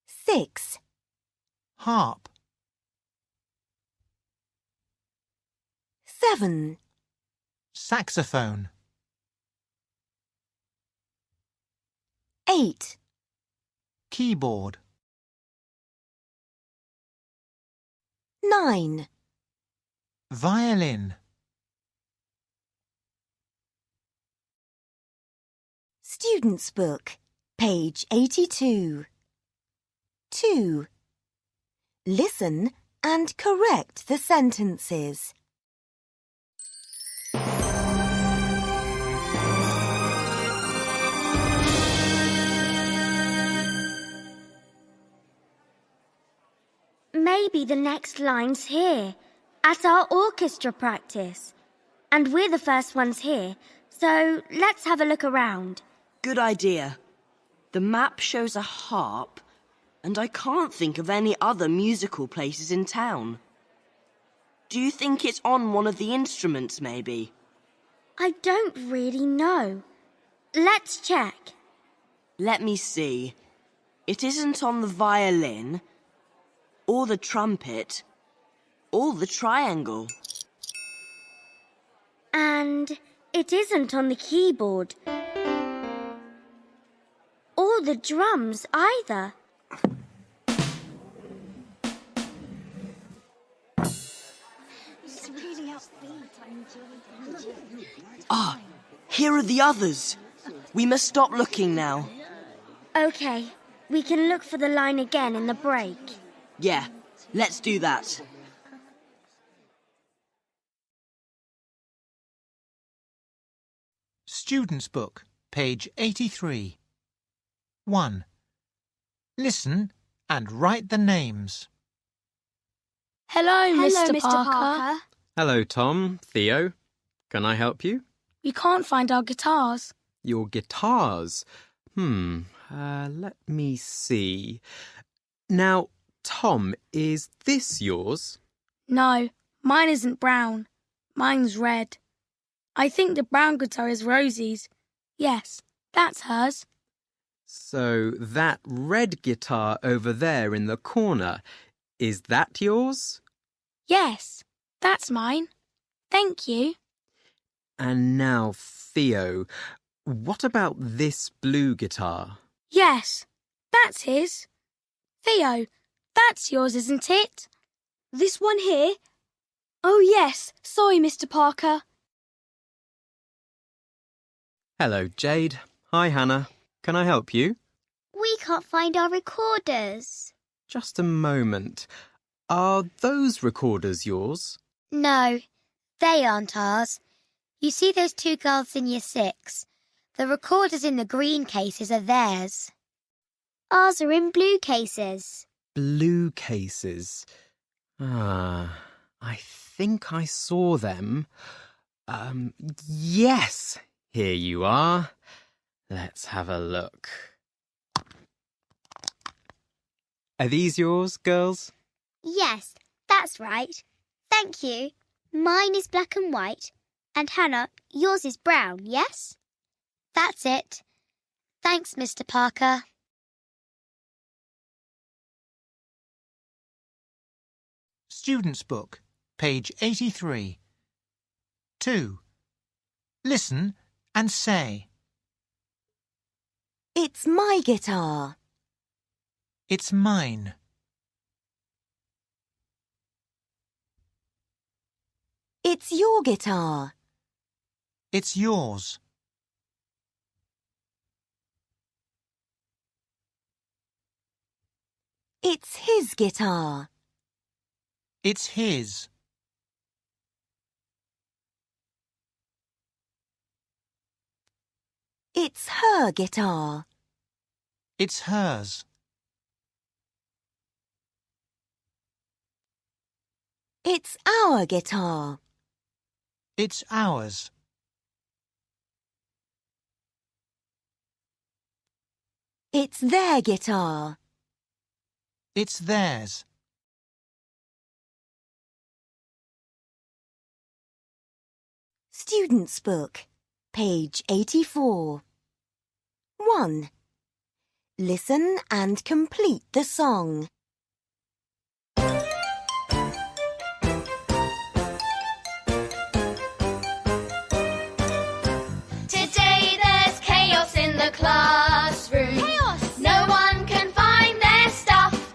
6. Harp. 7. Saxophone. 8. Keyboard. 9. Violin. Student's Book, page 82. 2. Listen and correct the sentences. Maybe the next line's here, at our orchestra practice. And we're the first ones here, so let's have a look around. Good idea. The map shows a harp, and I can't think of any other musical places in town. Do you think it's on one of the instruments, maybe? I don't really know. Let's check. Let me see. It isn't on the violin, or the trumpet, or the triangle. And it isn't on the keyboard. Or the drums either. Ah, here are the others. We must stop looking now. Okay, we can look for the line again in the break. Yeah, let's do that. Student's Book, page 83. 1. Listen and write the names. Hello, Mr. Parker. Hello, Tom, Theo. Can I help you? We can't find our guitars. Your guitars? Let me see. Now, Tom, is this yours? No, mine isn't brown. Mine's red. I think the brown guitar is Rosie's. Yes, that's hers. So that red guitar over there in the corner, is that yours? Yes, that's mine. Thank you. And now, Theo, what about this blue guitar? Yes, that's his. Theo, that's yours, isn't it? This one here? Oh, yes. Sorry, Mr. Parker. Hello, Jade. Hi, Hannah. Can I help you? We can't find our recorders. Just a moment. Are those recorders yours? No, they aren't ours. You see those two girls in year 6? The recorders in the green cases are theirs. Ours are in blue cases. Blue cases. I think I saw them. Yes, here you are. Let's have a look. Are these yours, girls? Yes, that's right. Thank you. Mine is black and white. And Hannah, yours is brown, yes? That's it. Thanks, Mr. Parker. Student's Book, page 83. 2. Listen and say. It's my guitar. It's mine. It's your guitar. It's yours. It's his guitar. It's his. It's her guitar. It's hers. It's our guitar. It's ours. It's their guitar. It's theirs. Student's Book, page 84. 1. Listen and complete the song. Today there's chaos in the classroom. Chaos! No one can find their stuff.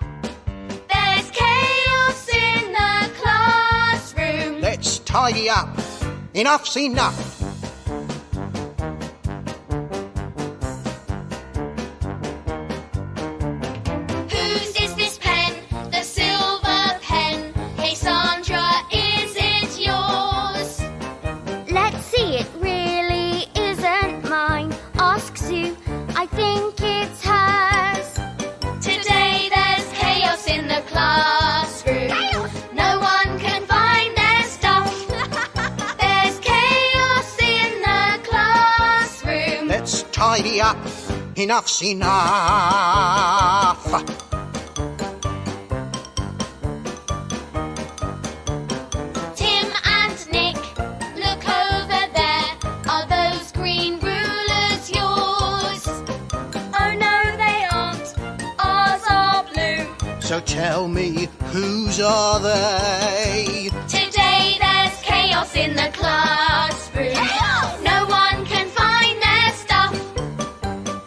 There's chaos in the classroom. Let's tidy up. Enough's enough. Whose is this pen? The silver pen. Hey Sandra, is it yours? Let's see, it really isn't mine. Ask Sue, I think it's hers. Today there's chaos in the classroom. Chaos. No one can find their stuff. There's chaos up. Enough's enough. Tim and Nick, look over there. Are those green rulers yours? Oh no, they aren't. Ours are blue. So tell me, whose are they? Today there's chaos in the classroom. Chaos! No one can find their stuff.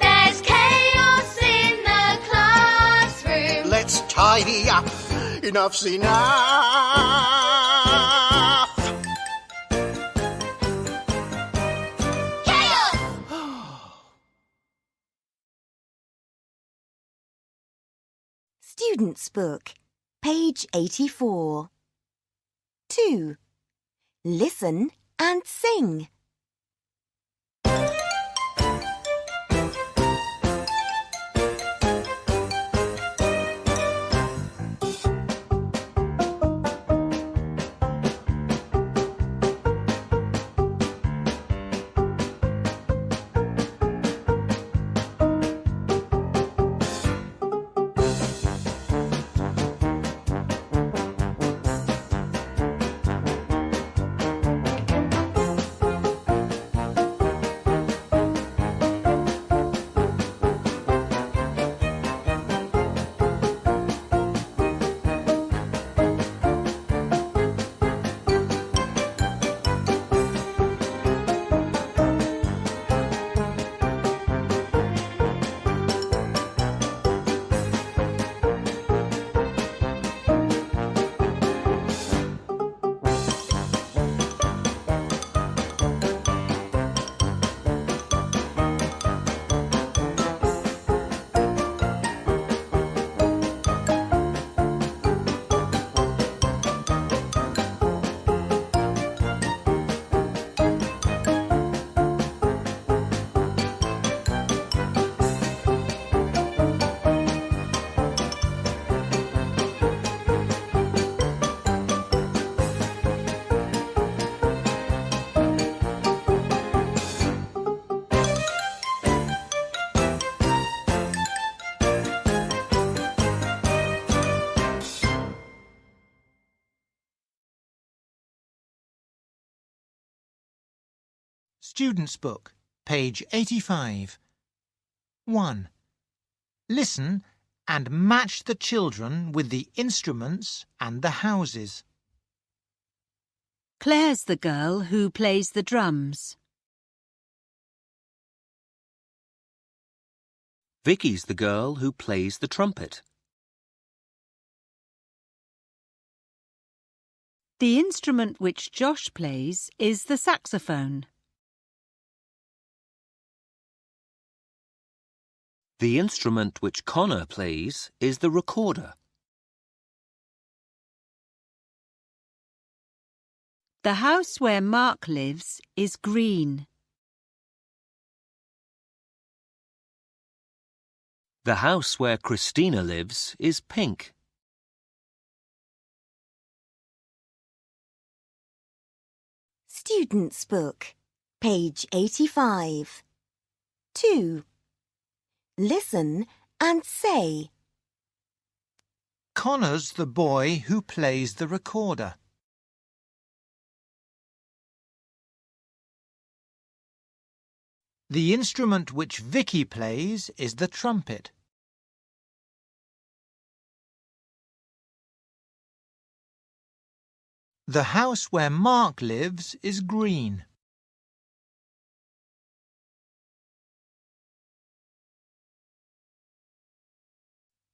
There's chaos in the classroom. Let's tidy up. Enough's enough. Chaos! Student's Book, page 84. 2. Listen and sing. Student's Book, page 85. 1. Listen and match the children with the instruments and the houses. Claire's the girl who plays the drums. Vicky's the girl who plays the trumpet. The instrument which Josh plays is the saxophone. The instrument which Connor plays is the recorder. The house where Mark lives is green. The house where Christina lives is pink. Student's Book, page 85. 2. Listen and say. Connor's the boy who plays the recorder. The instrument which Vicky plays is the trumpet. The house where Mark lives is green.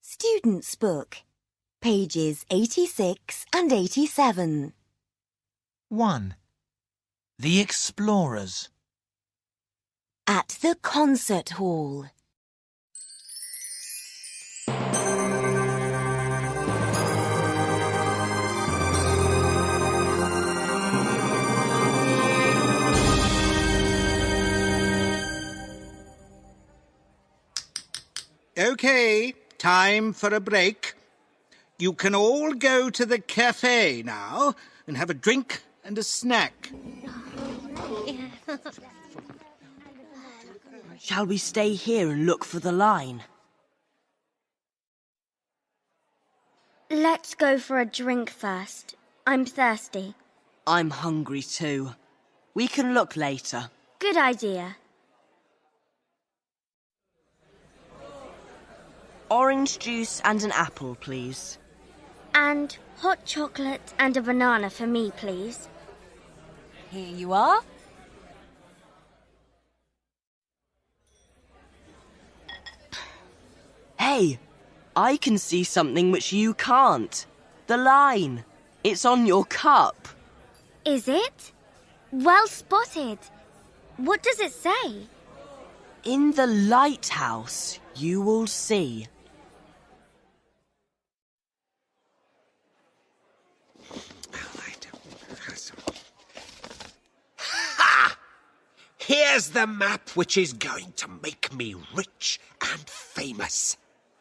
Student's Book, pages 86 and 87. 1. The Explorers. At the concert hall. OK, time for a break. You can all go to the cafe now and have a drink and a snack. Shall we stay here and look for the line? Let's go for a drink first. I'm thirsty. I'm hungry too. We can look later. Good idea. Orange juice and an apple, please. And hot chocolate and a banana for me, please. Here you are. Hey, I can see something which you can't. The line. It's on your cup. Is it? Well spotted. What does it say? In the lighthouse, you will see. Ha! Here's the map which is going to make me rich and famous.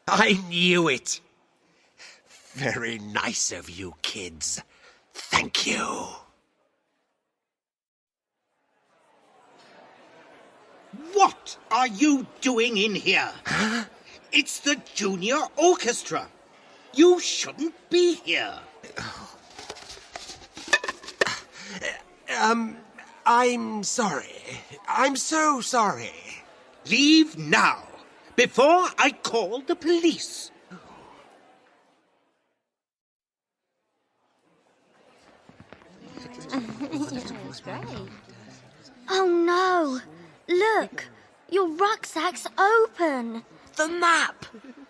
I knew it. Very nice of you, kids. Thank you. What are you doing in here? Huh? It's the junior orchestra. You shouldn't be here. I'm sorry. I'm so sorry. Leave now, before I call the police. Oh no! Look! Your rucksack's open! The map!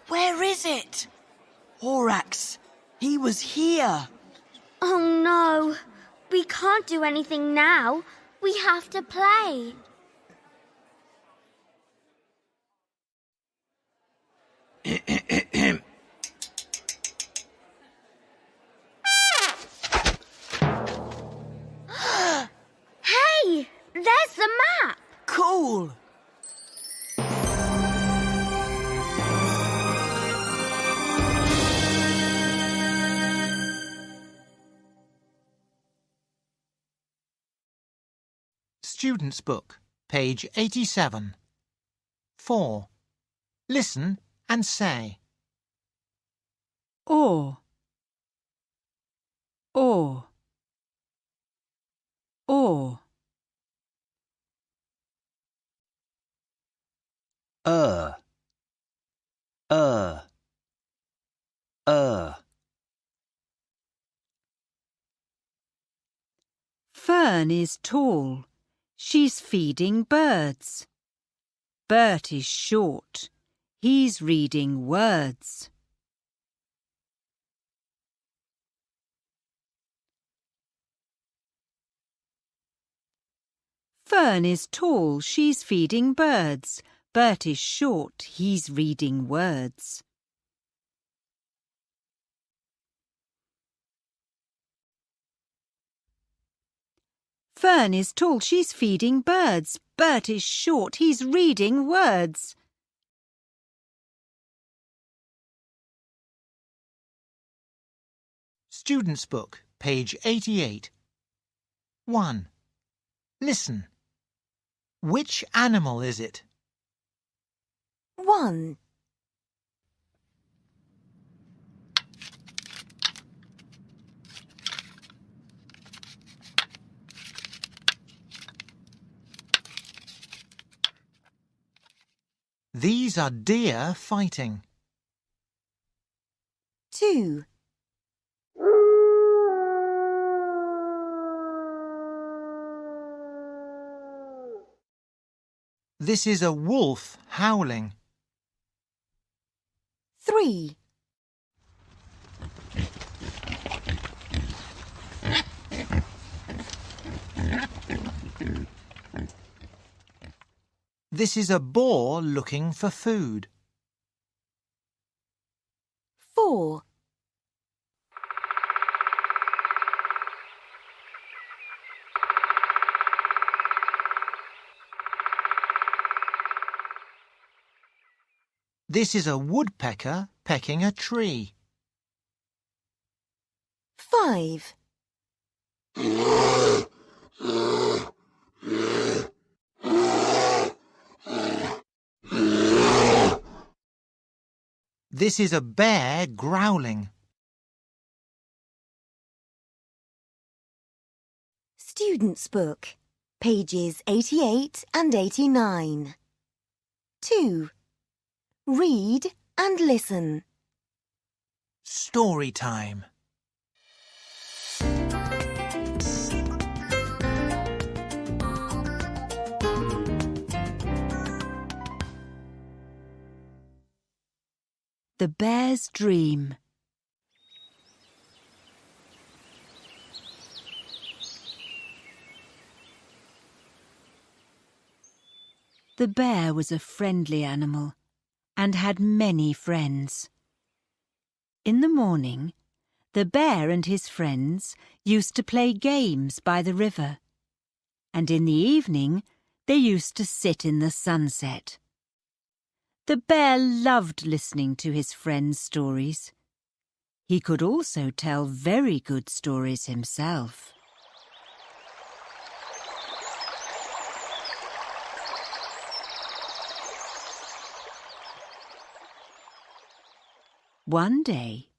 Where is it? Horax, he was here. Oh no! We can't do anything now. We have to play. Hey! There's the map! Cool! Student's Book, page 87. 4. Listen and say. Or. Or. Or. Uh. Fern is tall. She's feeding birds. Bert is short. He's reading words. Fern is tall. She's feeding birds. Bert is short. He's reading words. Fern is tall, she's feeding birds. Bert is short, he's reading words. Student's Book, page 88. 1. Listen. Which animal is it? 1. These are deer fighting. 2. This is a wolf howling. 3. This is a boar looking for food. 4. This is a woodpecker pecking a tree. 5. This is a bear growling. Student's Book, pages 88 and 89. 2. Read and listen. Story time. The Bear's Dream. The bear was a friendly animal and had many friends. In the morning, the bear and his friends used to play games by the river, and in the evening they used to sit in the sunset. The bear loved listening to his friends' stories. He could also tell very good stories himself. One day,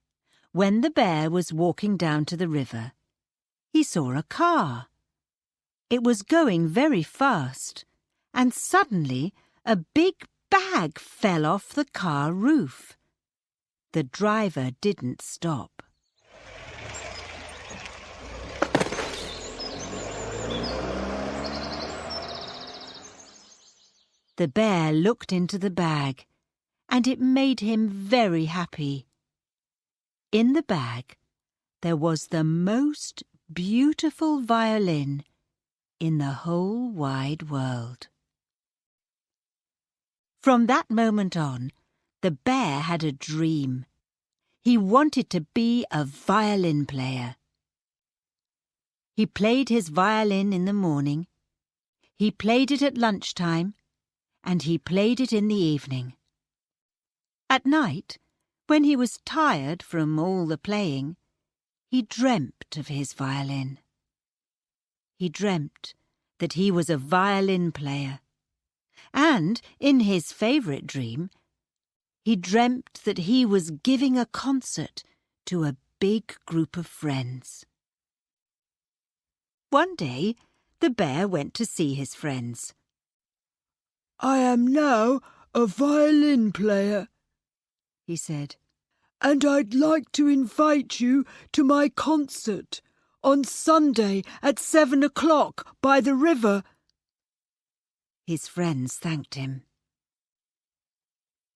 when the bear was walking down to the river, he saw a car. It was going very fast, and suddenly a big bag fell off the car roof. The driver didn't stop. The bear looked into the bag, and it made him very happy. In the bag, there was the most beautiful violin in the whole wide world. From that moment on, the bear had a dream. He wanted to be a violin player. He played his violin in the morning, he played it at lunchtime, and he played it in the evening. At night, when he was tired from all the playing, he dreamt of his violin. He dreamt that he was a violin player, and in his favourite dream, he dreamt that he was giving a concert to a big group of friends. One day, the bear went to see his friends. "I am now a violin player," he said, "and I'd like to invite you to my concert on Sunday at 7 o'clock by the river." His friends thanked him.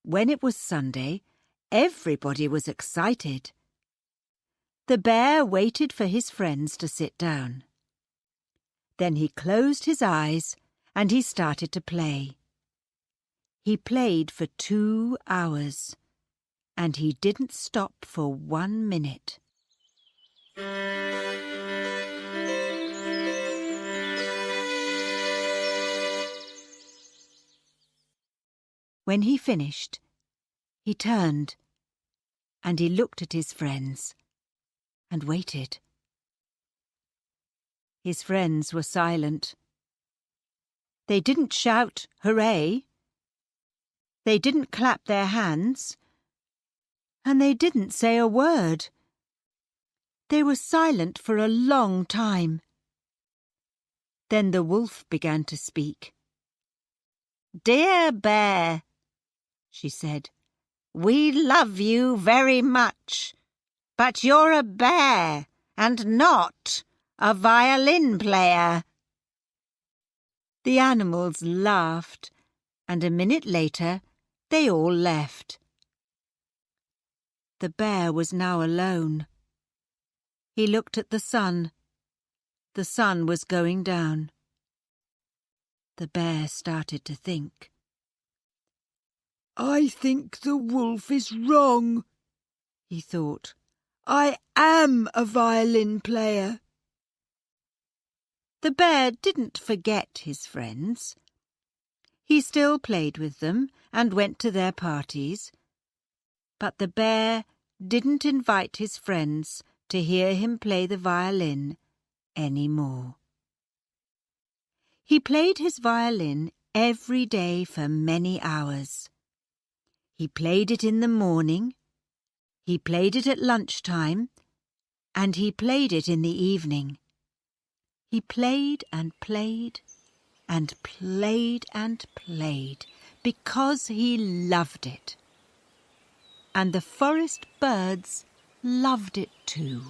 When it was Sunday, everybody was excited. The bear waited for his friends to sit down. Then he closed his eyes and he started to play. He played for 2 hours, and he didn't stop for 1 minute. When he finished, he turned and he looked at his friends and waited. His friends were silent. They didn't shout, "Hooray!" They didn't clap their hands, and they didn't say a word. They were silent for a long time. Then the wolf began to speak. "Dear bear," she said, "we love you very much, but you're a bear and not a violin player." The animals laughed, and a minute later they all left. The bear was now alone. He looked at the sun. The sun was going down. The bear started to think. "I think the wolf is wrong," he thought. "I am a violin player." The bear didn't forget his friends. He still played with them and went to their parties, but the bear didn't invite his friends to hear him play the violin any more. He played his violin every day for many hours. He played it in the morning, he played it at lunchtime, and he played it in the evening. He played and played and played and played because he loved it. And the forest birds loved it too.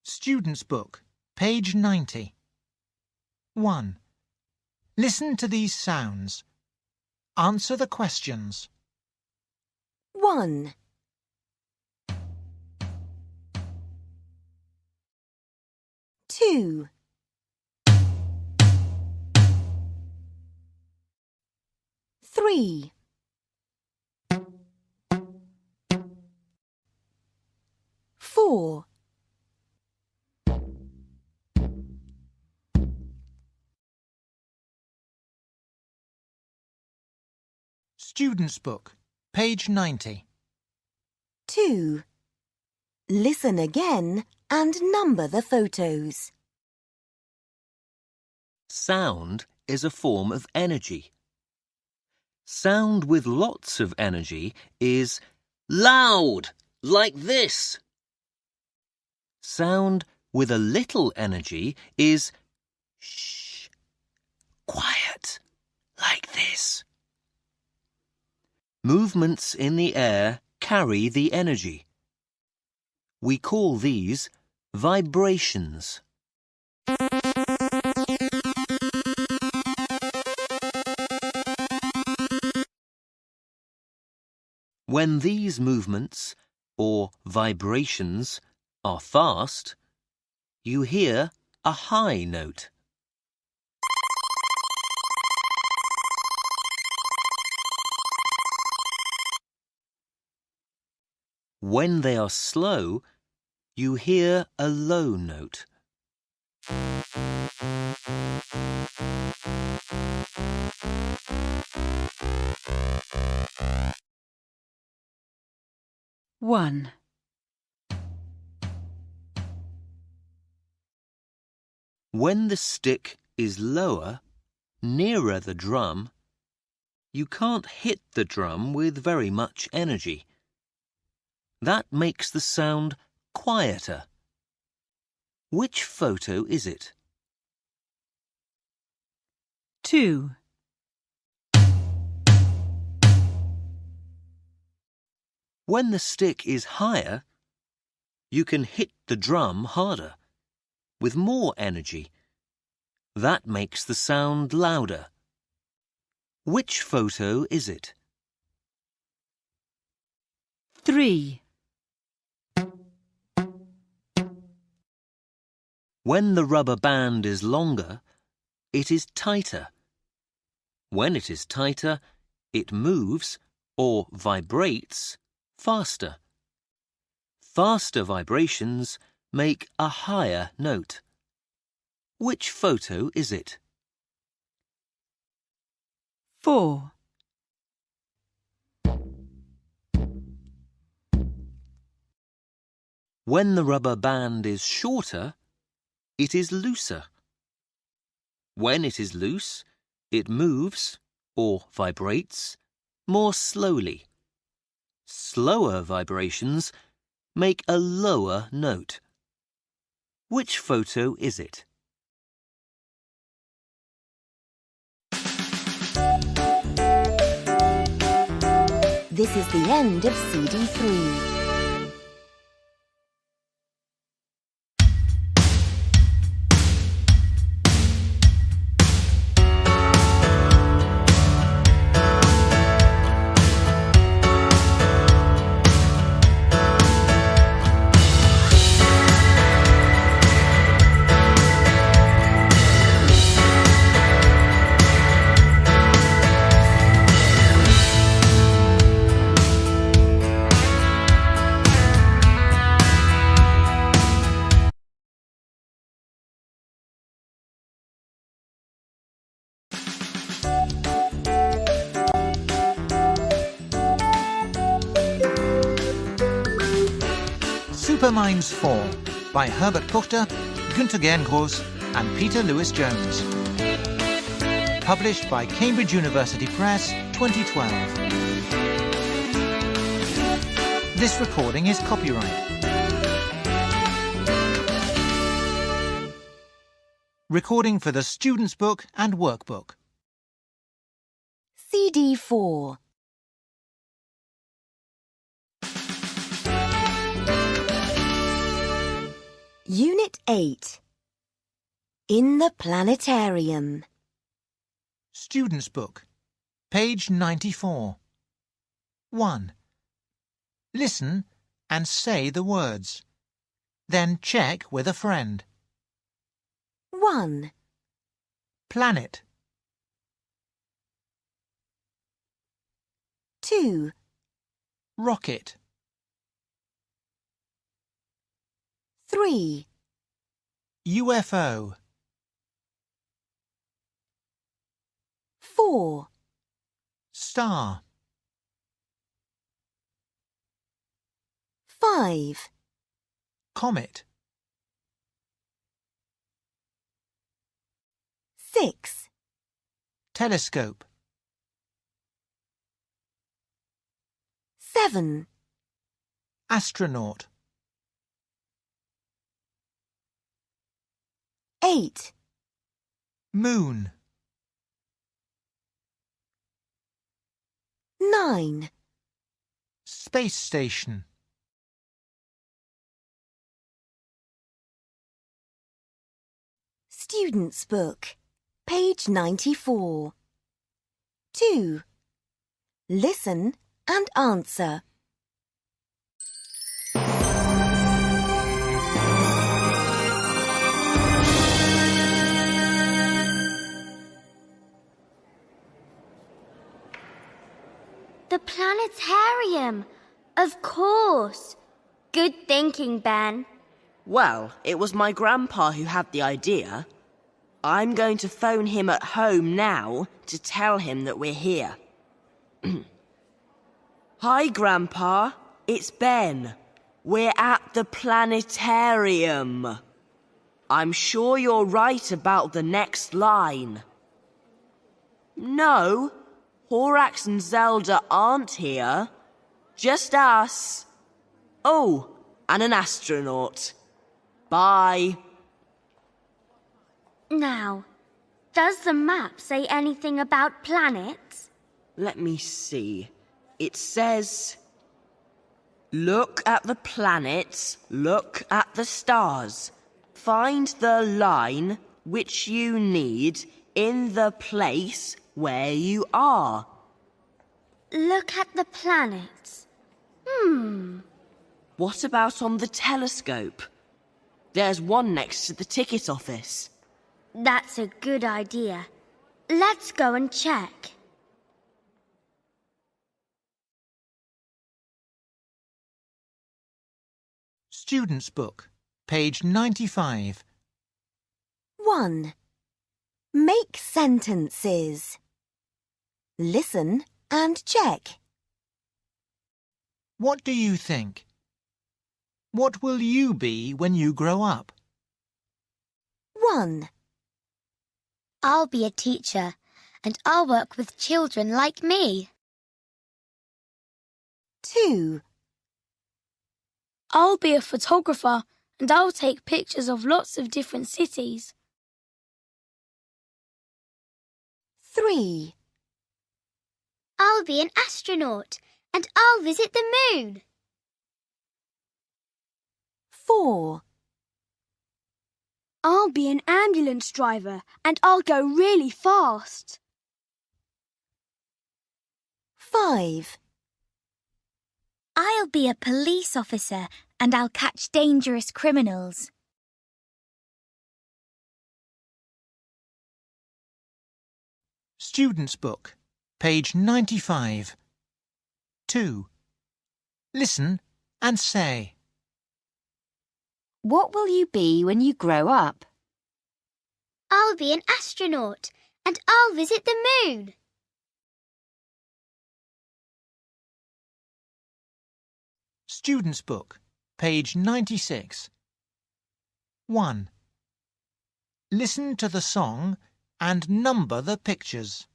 Student's Book, page 90. 1. Listen to these sounds. Answer the questions. 1. 2. 3. 4. 'Student's Book, page 90. 2. Listen again and number the photos. Sound is a form of energy. Sound with lots of energy is loud, like this. Sound with a little energy is shh, quiet, like this. Movements in the air carry the energy. We call these vibrations. When these movements, or vibrations, are fast, you hear a high note. When they are slow, you hear a low note. One. When the stick is lower, nearer the drum, you can't hit the drum with very much energy. That makes the sound quieter. Which photo is it? 2. When the stick is higher, you can hit the drum harder, with more energy. That makes the sound louder. Which photo is it? 3. When the rubber band is longer, it is tighter. When it is tighter, it moves, or vibrates, faster. Faster vibrations make a higher note. Which photo is it? 4. When the rubber band is shorter, it is looser. When it is loose, it moves, or vibrates, more slowly. Slower vibrations make a lower note. Which photo is it? This is the end of CD3. Superminds 4 by Herbert Puchter, Günter Gerngross and Peter Lewis-Jones. Published by Cambridge University Press, 2012. This recording is copyright. Recording for the Student's Book and Workbook. CD 4. Unit 8. In the Planetarium. Student's Book, page 94. 1. Listen and say the words. Then check with a friend. 1. Planet. 2. Rocket. 3. UFO. 4. Star. 5. Comet. 6. Telescope. 7. Astronaut. 8. Moon. 9. Space station. Student's Book, page 94. 2. Listen and answer. The planetarium! Of course! Good thinking, Ben. Well, it was my grandpa who had the idea. I'm going to phone him at home now to tell him that we're here. Hi, Grandpa. It's Ben. We're at the planetarium. I'm sure you're right about the next line. No, Horax and Zelda aren't here. Just us. Oh, and an astronaut. Bye. Now, does the map say anything about planets? Let me see. It says, look at the planets, look at the stars. Find the line which you need in the place where you are. Look at the planets. What about on the telescope? There's one next to the ticket office. That's a good idea. Let's go and check. Student's Book, page 95. 1. Make sentences. Listen and check. What do you think? What will you be when you grow up? 1. I'll be a teacher, and I'll work with children like me. 2. I'll be a photographer, and I'll take pictures of lots of different cities. 3. I'll be an astronaut, and I'll visit the moon. 4. I'll be an ambulance driver, and I'll go really fast. 5. I'll be a police officer, and I'll catch dangerous criminals. Student's Book, page 95. 2. Listen and say. What will you be when you grow up? I'll be an astronaut, and I'll visit the moon. Student's Book, page 96. 1. Listen to the song and number the pictures.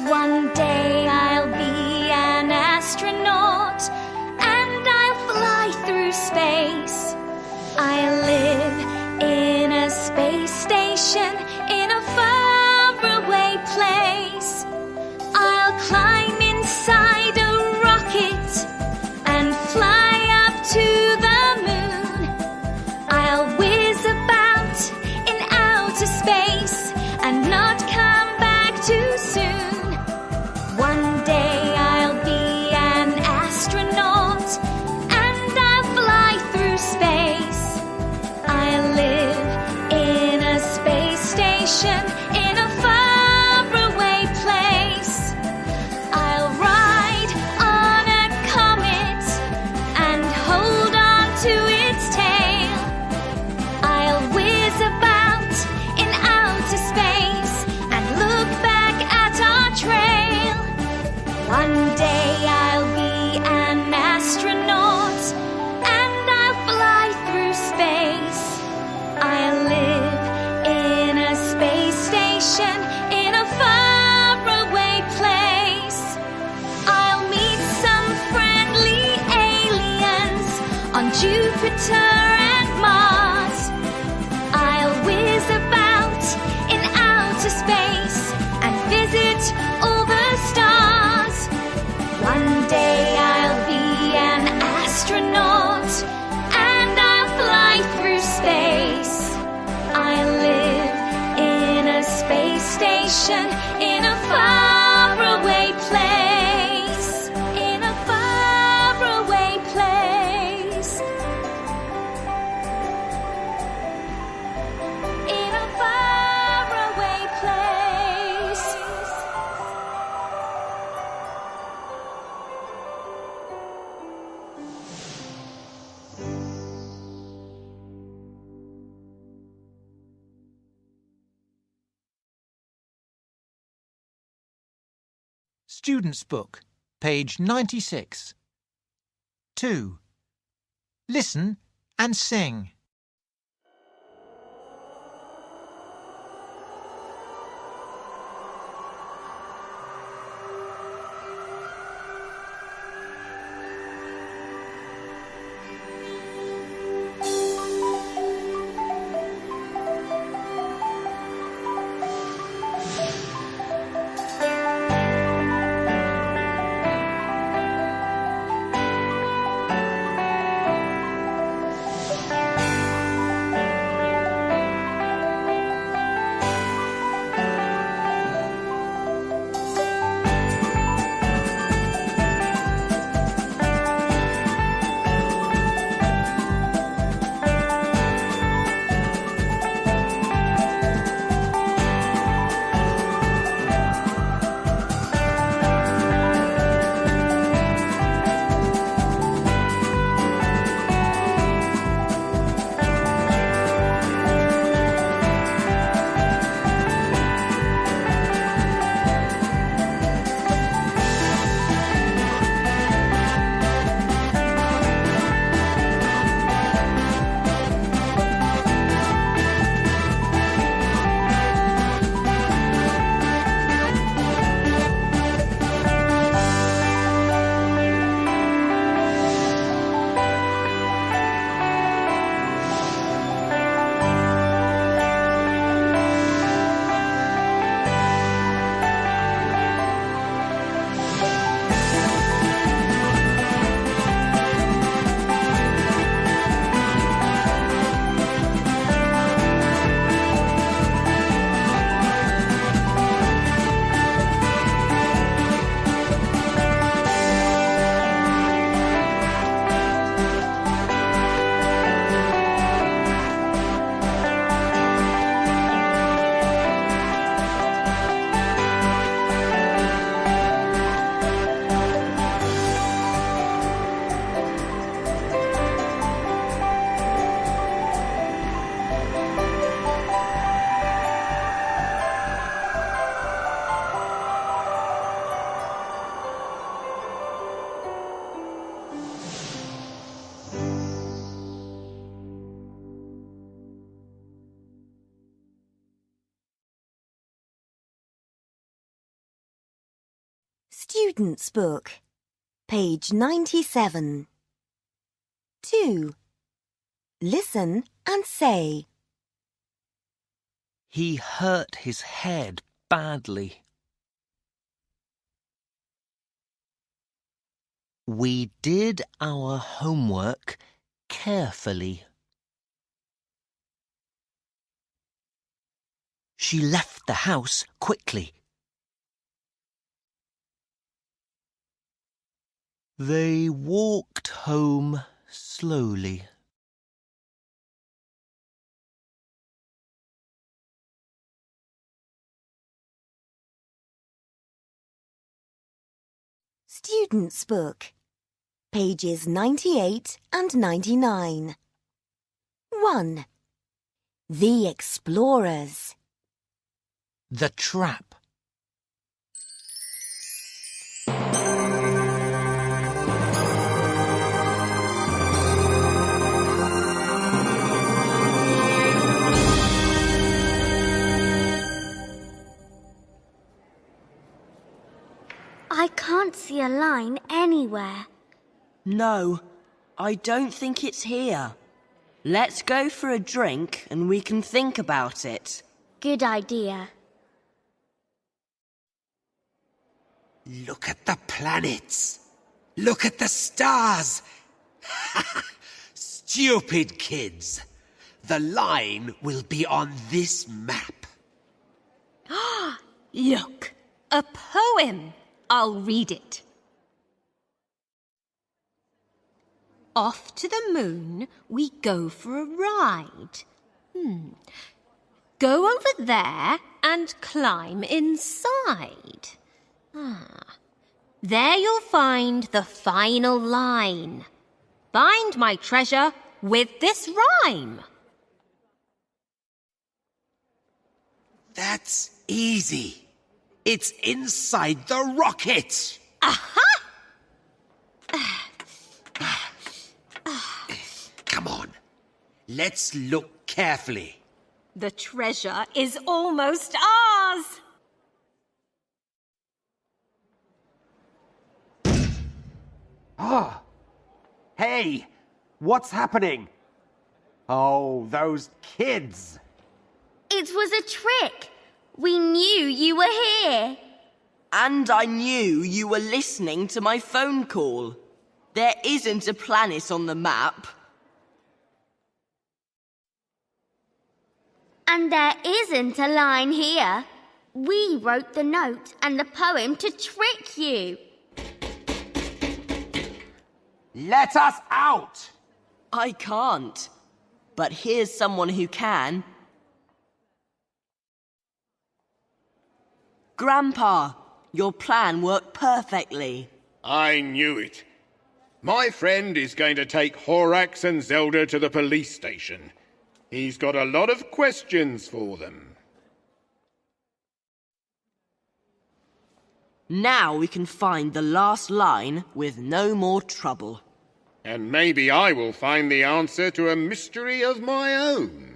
One day I'll be an astronaut and I'll fly through space. I'll live in a space station in a faraway place. I'll climb inside a rocket and fly up to the moon. I'll whiz about in outer space and not come back too soon. One day I'll be an astronaut and I'll fly through space. I'll live in a space station in a faraway place. I'll ride on a comet and hold on to its tail. I'll whiz about in outer space and look back at our trail. One day I'll be an astronaut and I'll fly through space. I'll live in a space station in a faraway place. I'll meet some friendly aliens on Jupiter and Mars. I'll whiz about in outer space and visit all the stars. One day I'll be an astronaut and I'll fly through space. I'll live in a space station in a faraway place. In a faraway place. In a faraway place. Student's Book, page 96. 2. Listen and sing. Student's Book, page 97. 2. Listen and say. He hurt his head badly. We did our homework carefully. She left the house quickly. They walked home slowly. Student's Book, pages 98 and 99. 1. The Explorers. The Trap. I can't see a line anywhere. No, I don't think it's here. Let's go for a drink and we can think about it. Good idea. Look at the planets. Look at the stars. Stupid kids. The line will be on this map. Look, a poem. I'll read it. Off to the moon we go for a ride. Go over there and climb inside. There you'll find the final line. Find my treasure with this rhyme. That's easy. It's inside the rocket. Aha! Come on. Let's look carefully. The treasure is almost ours. Hey, what's happening? Oh, those kids. It was a trick. We knew you were here. And I knew you were listening to my phone call. There isn't a planet on the map. And there isn't a line here. We wrote the note and the poem to trick you. Let us out! I can't. But here's someone who can. Grandpa, your plan worked perfectly. I knew it. My friend is going to take Horax and Zelda to the police station. He's got a lot of questions for them. Now we can find the last line with no more trouble. And maybe I will find the answer to a mystery of my own.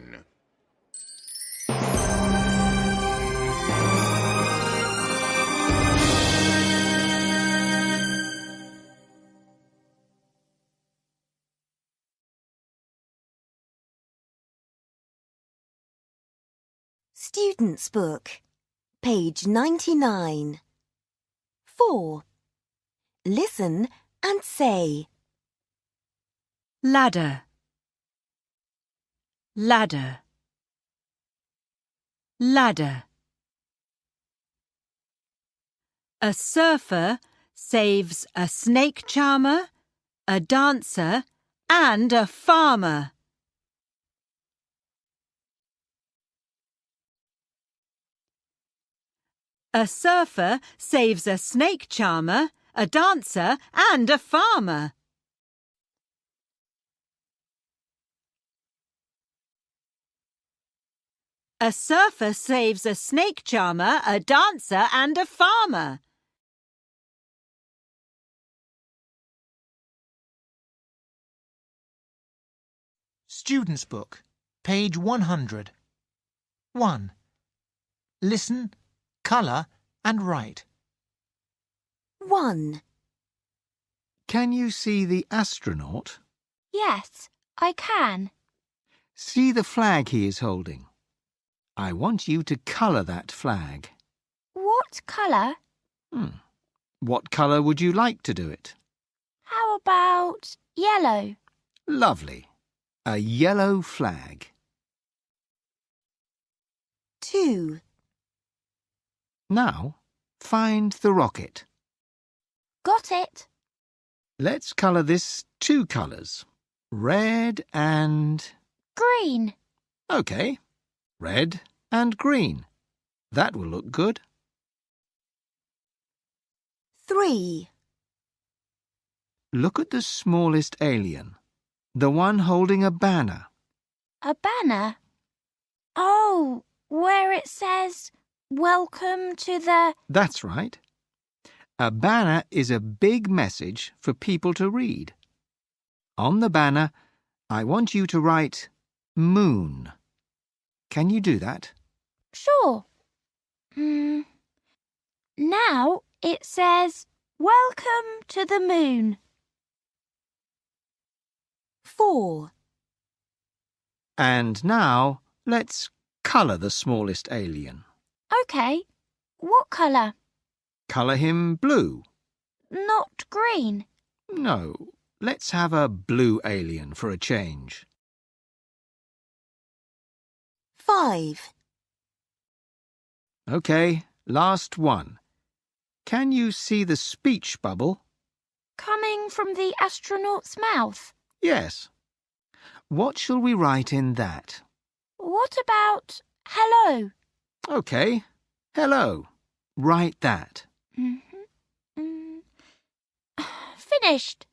Student's Book, page 99. 4. Listen and say. Ladder, ladder, ladder. A surfer saves a snake charmer, a dancer, and a farmer. A surfer saves a snake charmer, a dancer, and a farmer. A surfer saves a snake charmer, a dancer, and a farmer. Student's Book, page 100. 1. Listen, colour and write. 1. Can you see the astronaut? Yes, I can. See the flag he is holding. I want you to colour that flag. What colour? What colour would you like to do it? How about yellow? Lovely. A yellow flag. 2. Now, find the rocket. Got it. Let's colour this 2 colours. Red and... Green. OK. Red and green. That will look good. 3. Look at the smallest alien. The one holding a banner. A banner? Oh, where it says, "Welcome to the..." That's right. A banner is a big message for people to read. On the banner, I want you to write moon. Can you do that? Sure. Now it says, "Welcome to the moon." 4. And now, let's colour the smallest alien. OK. What colour? Colour him blue. Not green. No, let's have a blue alien for a change. 5. OK, last one. Can you see the speech bubble? Coming from the astronaut's mouth. Yes. What shall we write in that? What about hello? OK, hello. Write that. Finished.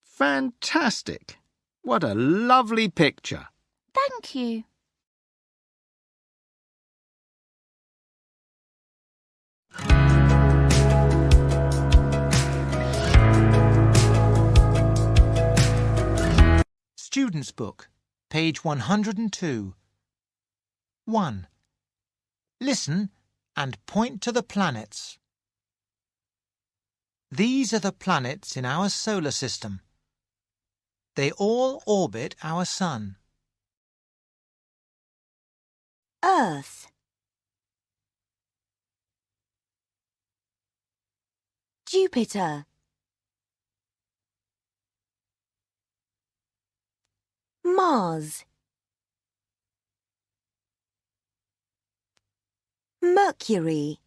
Fantastic. What a lovely picture. Thank you. Student's Book, page 102. 1. Listen and point to the planets. These are the planets in our solar system. They all orbit our sun. Earth. Jupiter. Mars. Mercury.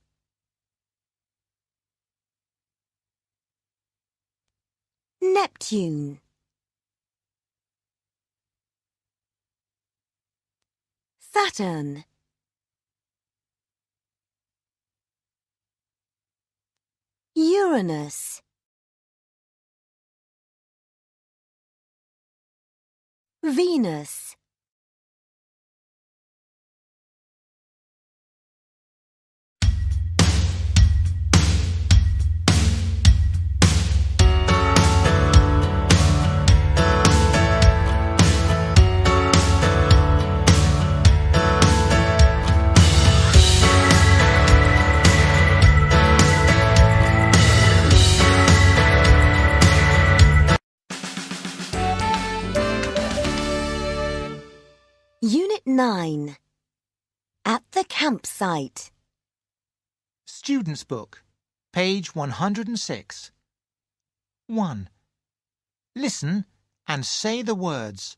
Neptune. Saturn. Uranus. Venus. Unit 9. At the campsite. Student's Book, page 106. 1. Listen and say the words.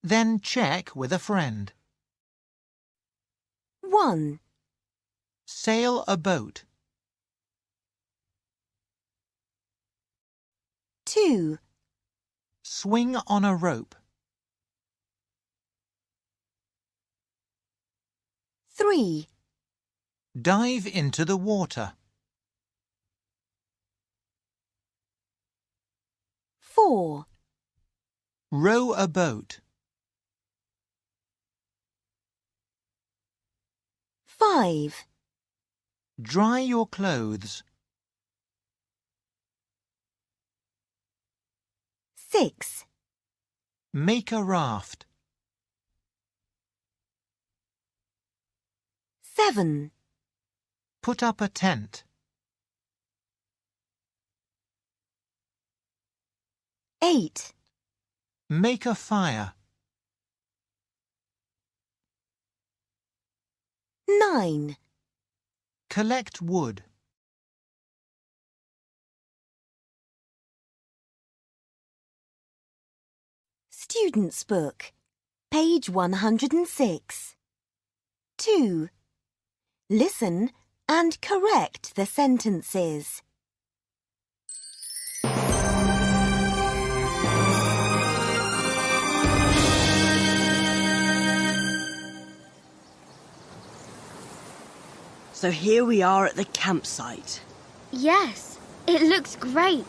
Then check with a friend. 1. Sail a boat. 2. Swing on a rope. 3. Dive into the water. 4. Row a boat. 5. Dry your clothes. 6. Make a raft. 7. Put up a tent. 8. Make a fire. 9. Collect wood. Student's Book, page 106. 2. Listen and correct the sentences. So here we are at the campsite. Yes, it looks great.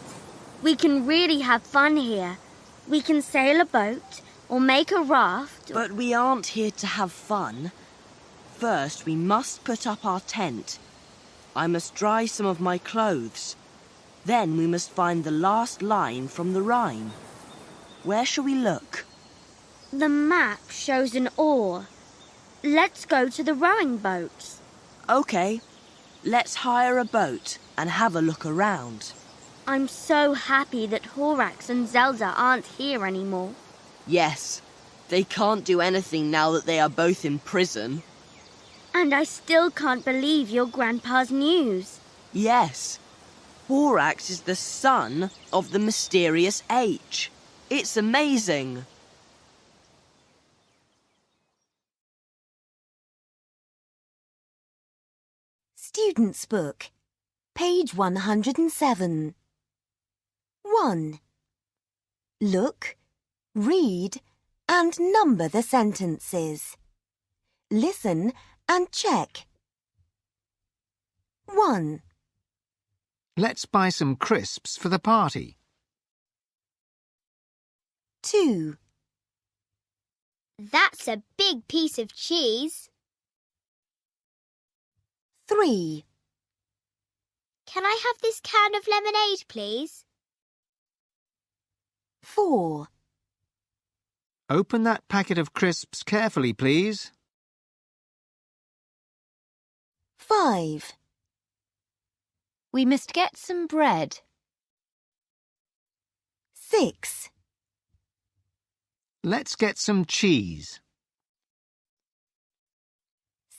We can really have fun here. We can sail a boat or make a raft. But we aren't here to have fun. First, we must put up our tent. I must dry some of my clothes. Then we must find the last line from the rhyme. Where shall we look? The map shows an oar. Let's go to the rowing boats. OK, let's hire a boat and have a look around. I'm so happy that Horax and Zelda aren't here anymore. Yes, they can't do anything now that they are both in prison. And I still can't believe your grandpa's news. Yes, Horax is the son of the mysterious H. It's amazing. Student's Book, page 107. 1. Look, read, and number the sentences. Listen and check. 1. Let's buy some crisps for the party. 2. That's a big piece of cheese. 3. Can I have this can of lemonade, please? 4. Open that packet of crisps carefully, please. 5. We must get some bread. 6. Let's get some cheese.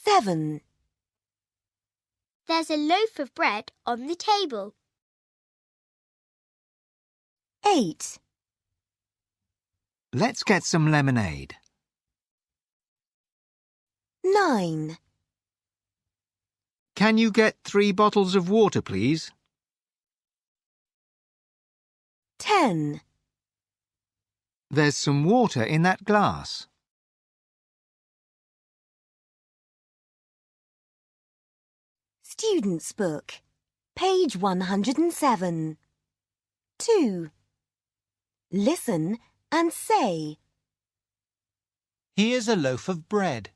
7. There's a loaf of bread on the table. 8. Let's get some lemonade. 9. Can you get 3 bottles of water, please? 10. There's some water in that glass. Student's Book, page 107. 2. Listen and say. Here's a loaf of bread.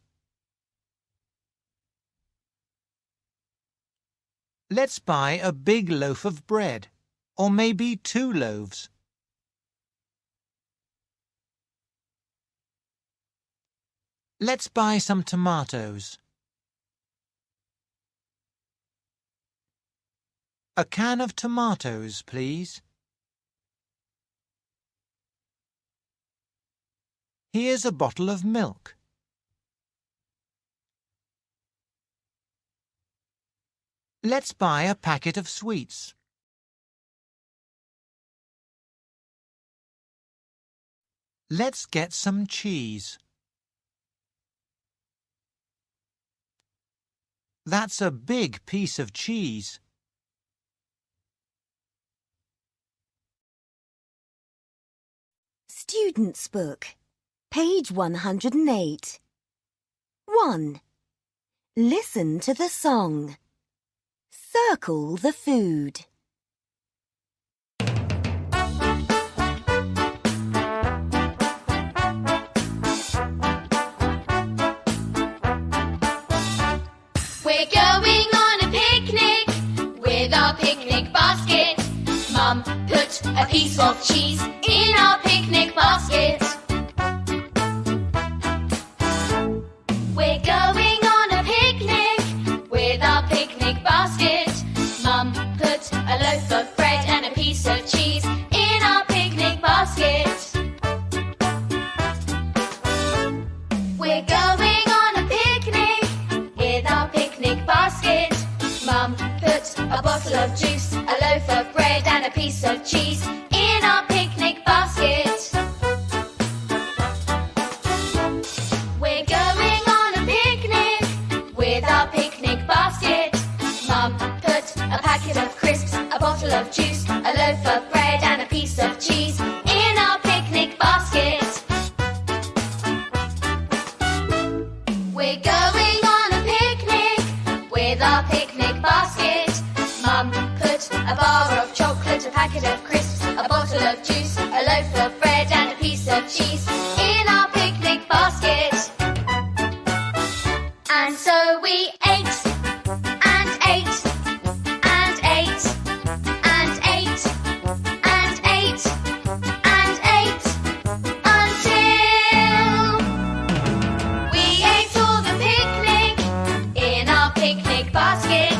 Let's buy a big loaf of bread, or maybe 2 loaves. Let's buy some tomatoes. A can of tomatoes, please. Here's a bottle of milk. Let's buy a packet of sweets. Let's get some cheese. That's a big piece of cheese. Student's Book, page 108. 1. Listen to the song. Circle the food. We're going on a picnic with our picnic basket. Mum put a piece of cheese in our picnic basket. We're going on a picnic with our picnic basket. Mum put a loaf of bread and a piece of cheese in our picnic basket. bottle of juice, a loaf of bread and a piece of cheese in our picnic basket. We're going on a picnic with our picnic basket. Mum put a packet of crisps, a bottle of juice, a loaf of bread and a piece of cheese in our picnic basket. We're going on a picnic with our picnic basket. Mum put a bar of chocolate, a packet of crisps, a bottle of juice, a loaf of bread and a piece of cheese in our picnic basket. And so we ate and ate and ate and ate and ate and ate until we ate all the picnic in our picnic basket.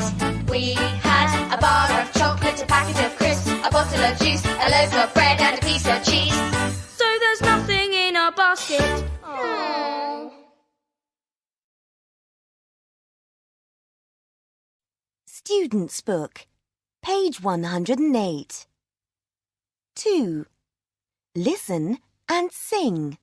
We had a bar of chocolate, a packet of crisps, a bottle of juice, a loaf of bread and a piece of cheese. So there's nothing in our basket. Aww. Student's Book, page 108. 2. Listen and sing.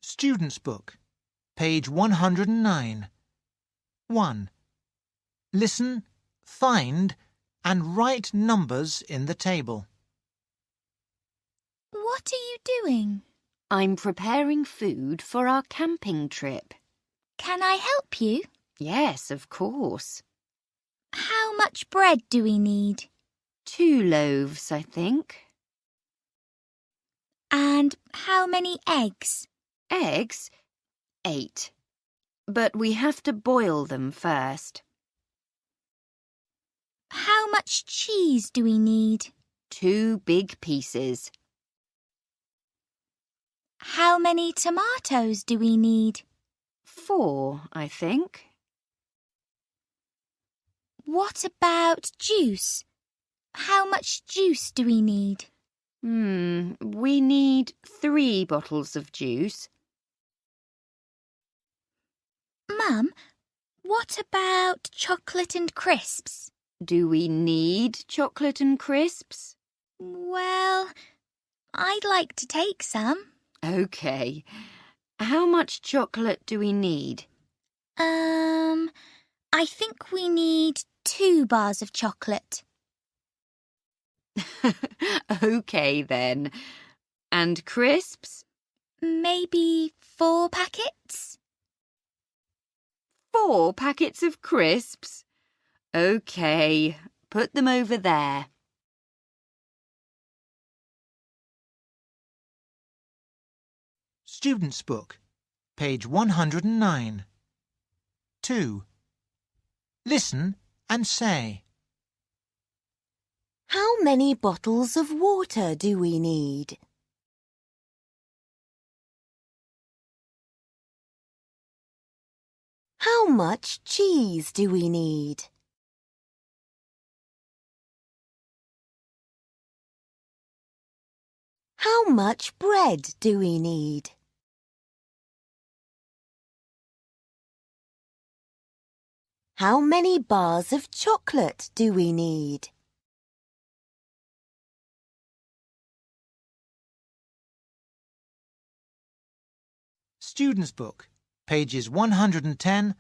Student's Book, page 109. 1. Listen, find, and write numbers in the table. What are you doing? I'm preparing food for our camping trip. Can I help you? Yes, of course. How much bread do we need? 2 loaves, I think. And how many eggs? Eggs? 8. But we have to boil them first. How much cheese do we need? 2 big pieces. How many tomatoes do we need? 4, I think. What about juice? How much juice do we need? We need 3 bottles of juice. Mum, what about chocolate and crisps? Do we need chocolate and crisps? Well, I'd like to take some. OK. How much chocolate do we need? I think we need 2 bars of chocolate. OK then. And crisps? Maybe 4 packets? 4 packets of crisps? OK, put them over there. Student's Book, page 109. 2. Listen and say. How many bottles of water do we need? How much cheese do we need? How much bread do we need? How many bars of chocolate do we need? Student's Book, pages 110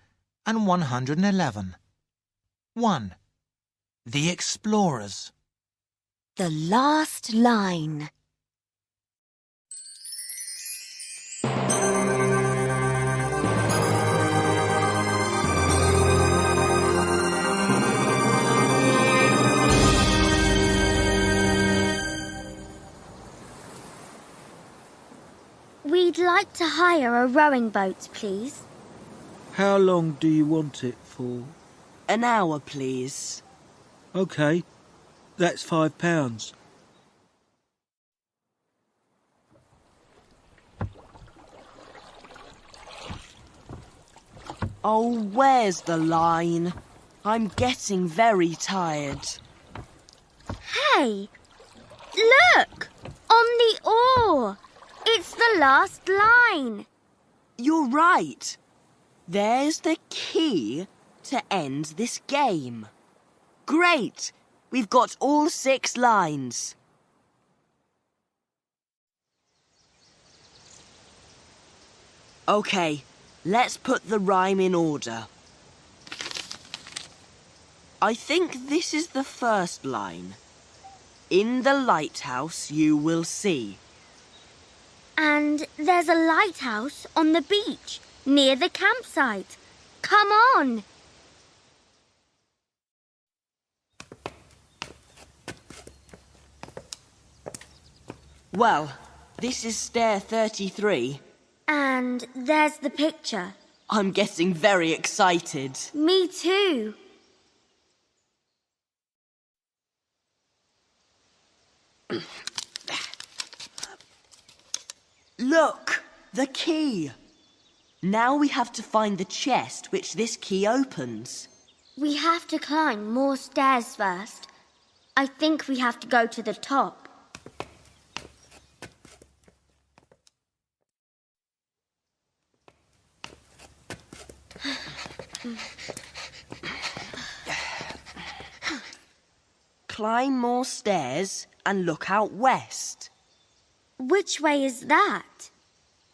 and 111. 1. The Explorers. The last line. We'd like to hire a rowing boat, please. How long do you want it for? An hour, please. OK, that's £5. Oh, where's the line? I'm getting very tired. Hey! Look! On the oar! It's the last line. You're right. There's the key to end this game. Great! We've got all 6 lines. OK, let's put the rhyme in order. I think this is the first line. In the lighthouse you will see. And there's a lighthouse on the beach, near the campsite. Come on! Well, this is stair 33. And there's the picture. I'm getting very excited. Me too. Look! The key! Now we have to find the chest which this key opens. We have to climb more stairs first. I think we have to go to the top. Climb more stairs and look out west. Which way is that?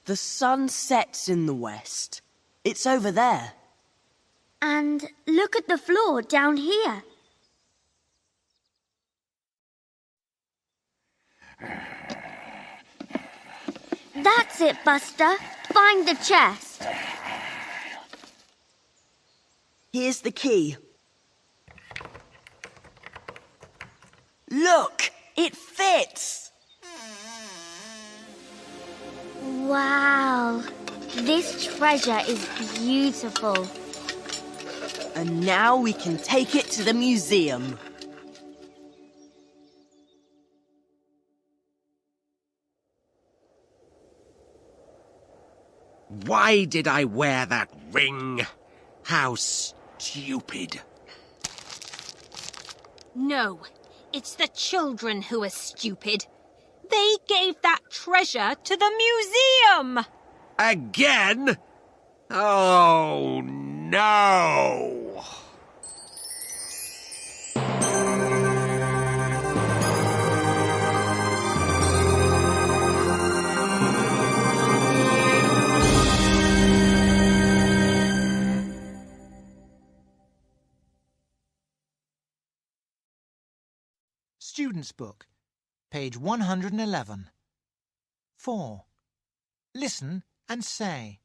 The sun sets in the west. It's over there. And look at the floor down here. That's it, Buster. Find the chest. Here's the key. Look! It fits! Wow! This treasure is beautiful. And now we can take it to the museum. Why did I wear that ring? How stupid. No, it's the children who are stupid. They gave that treasure to the museum! Again? Oh, no! Student's Book, page 111. 4. Listen and say.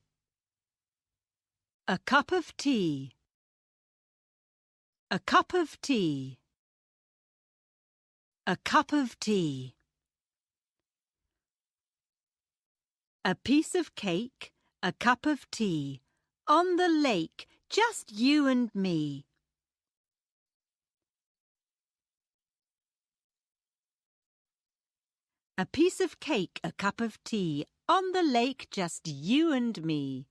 A cup of tea. A cup of tea. A cup of tea. A piece of cake, a cup of tea, on the lake, just you and me. A piece of cake, a cup of tea, on the lake, just you and me.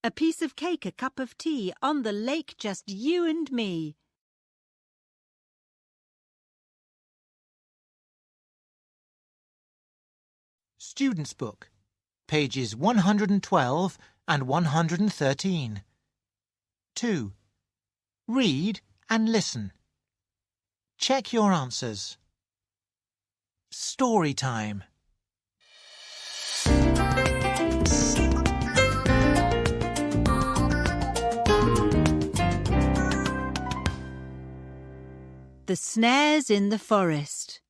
A piece of cake, a cup of tea, on the lake, just you and me. Student's Book, pages 112 and 113. 2. Read and listen. Check your answers. Story time. The snares in the forest.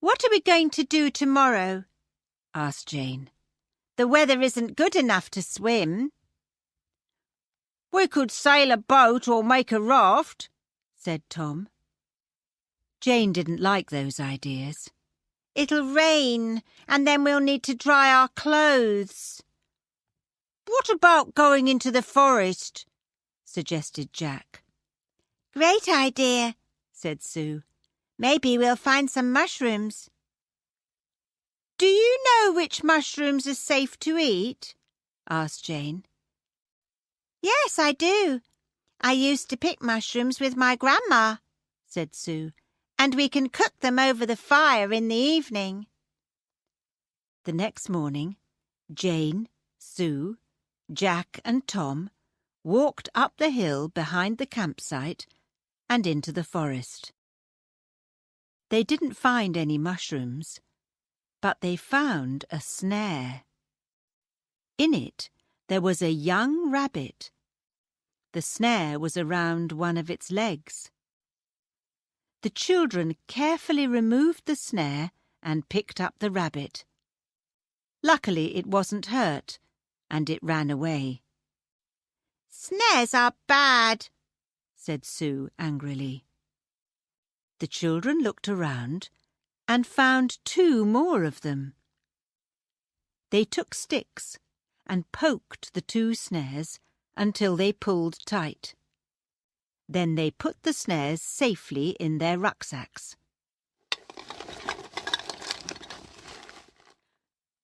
"What are we going to do tomorrow?" asked Jane. "The weather isn't good enough to swim." "We could sail a boat or make a raft," said Tom. Jane didn't like those ideas. "It'll rain, and then we'll need to dry our clothes." "What about going into the forest?" suggested Jack. "Great idea," said Sue. "Maybe we'll find some mushrooms." "Do you know which mushrooms are safe to eat?" asked Jane. "Yes, I do. I used to pick mushrooms with my grandma," said Sue, "and we can cook them over the fire in the evening." The next morning, Jane, Sue, Jack and Tom walked up the hill behind the campsite and into the forest. They didn't find any mushrooms, but they found a snare. In it there was a young rabbit. The snare was around one of its legs. The children carefully removed the snare and picked up the rabbit. Luckily it wasn't hurt, and it ran away. "Snares are bad," said Sue angrily. The children looked around and found 2 more of them. They took sticks and poked the 2 snares until they pulled tight. Then they put the snares safely in their rucksacks.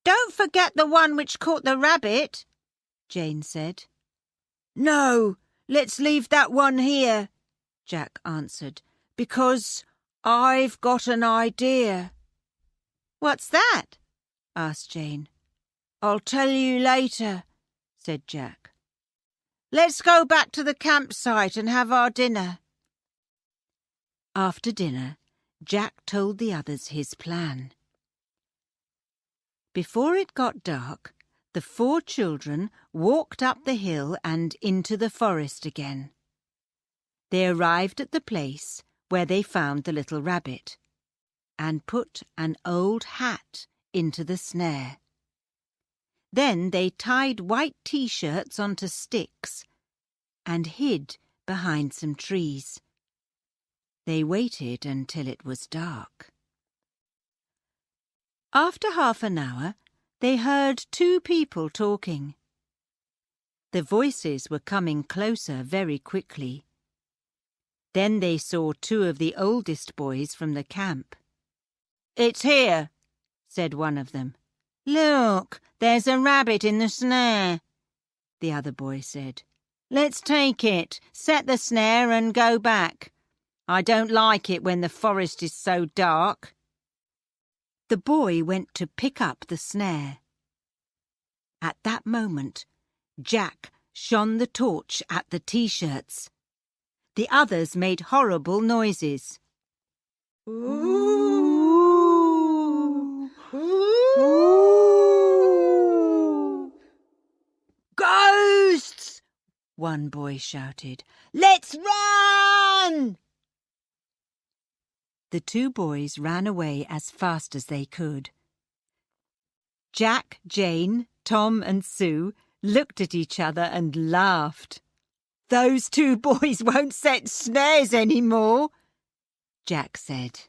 "Don't forget the one which caught the rabbit," Jane said. "No, let's leave that one here," Jack answered, "because I've got an idea." "What's that?" asked Jane. "I'll tell you later," said Jack. "Let's go back to the campsite and have our dinner." After dinner, Jack told the others his plan. Before it got dark, the 4 children walked up the hill and into the forest again. They arrived at the place where they found the little rabbit and put an old hat into the snare. Then they tied white T-shirts onto sticks and hid behind some trees. They waited until it was dark. After half an hour, they heard 2 people talking. The voices were coming closer very quickly. Then they saw 2 of the oldest boys from the camp. "It's here," said one of them. "Look, there's a rabbit in the snare," the other boy said. "Let's take it, set the snare and go back. I don't like it when the forest is so dark." The boy went to pick up the snare. At that moment, Jack shone the torch at the T-shirts. The others made horrible noises. Ooh! Ooh! "Ghosts!" one boy shouted. "Let's run!" The 2 boys ran away as fast as they could. Jack, Jane, Tom and Sue looked at each other and laughed. "Those 2 boys won't set snares anymore," Jack said.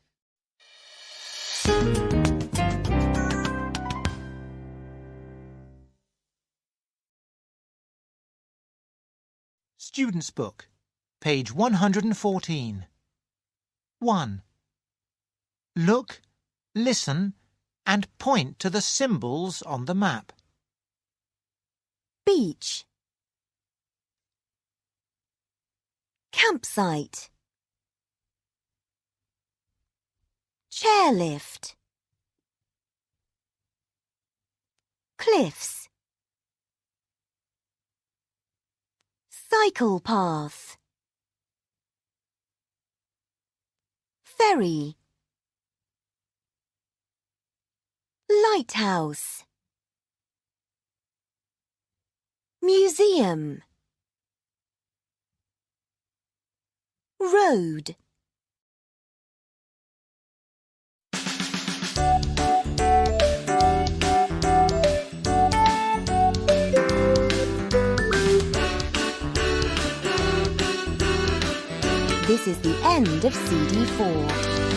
Student's Book, page 114. 1. Look, listen, and point to the symbols on the map. Beach. Campsite. Chairlift. Cliffs. Cycle path. Ferry. Lighthouse. Museum. Road. This is the end of CD 4.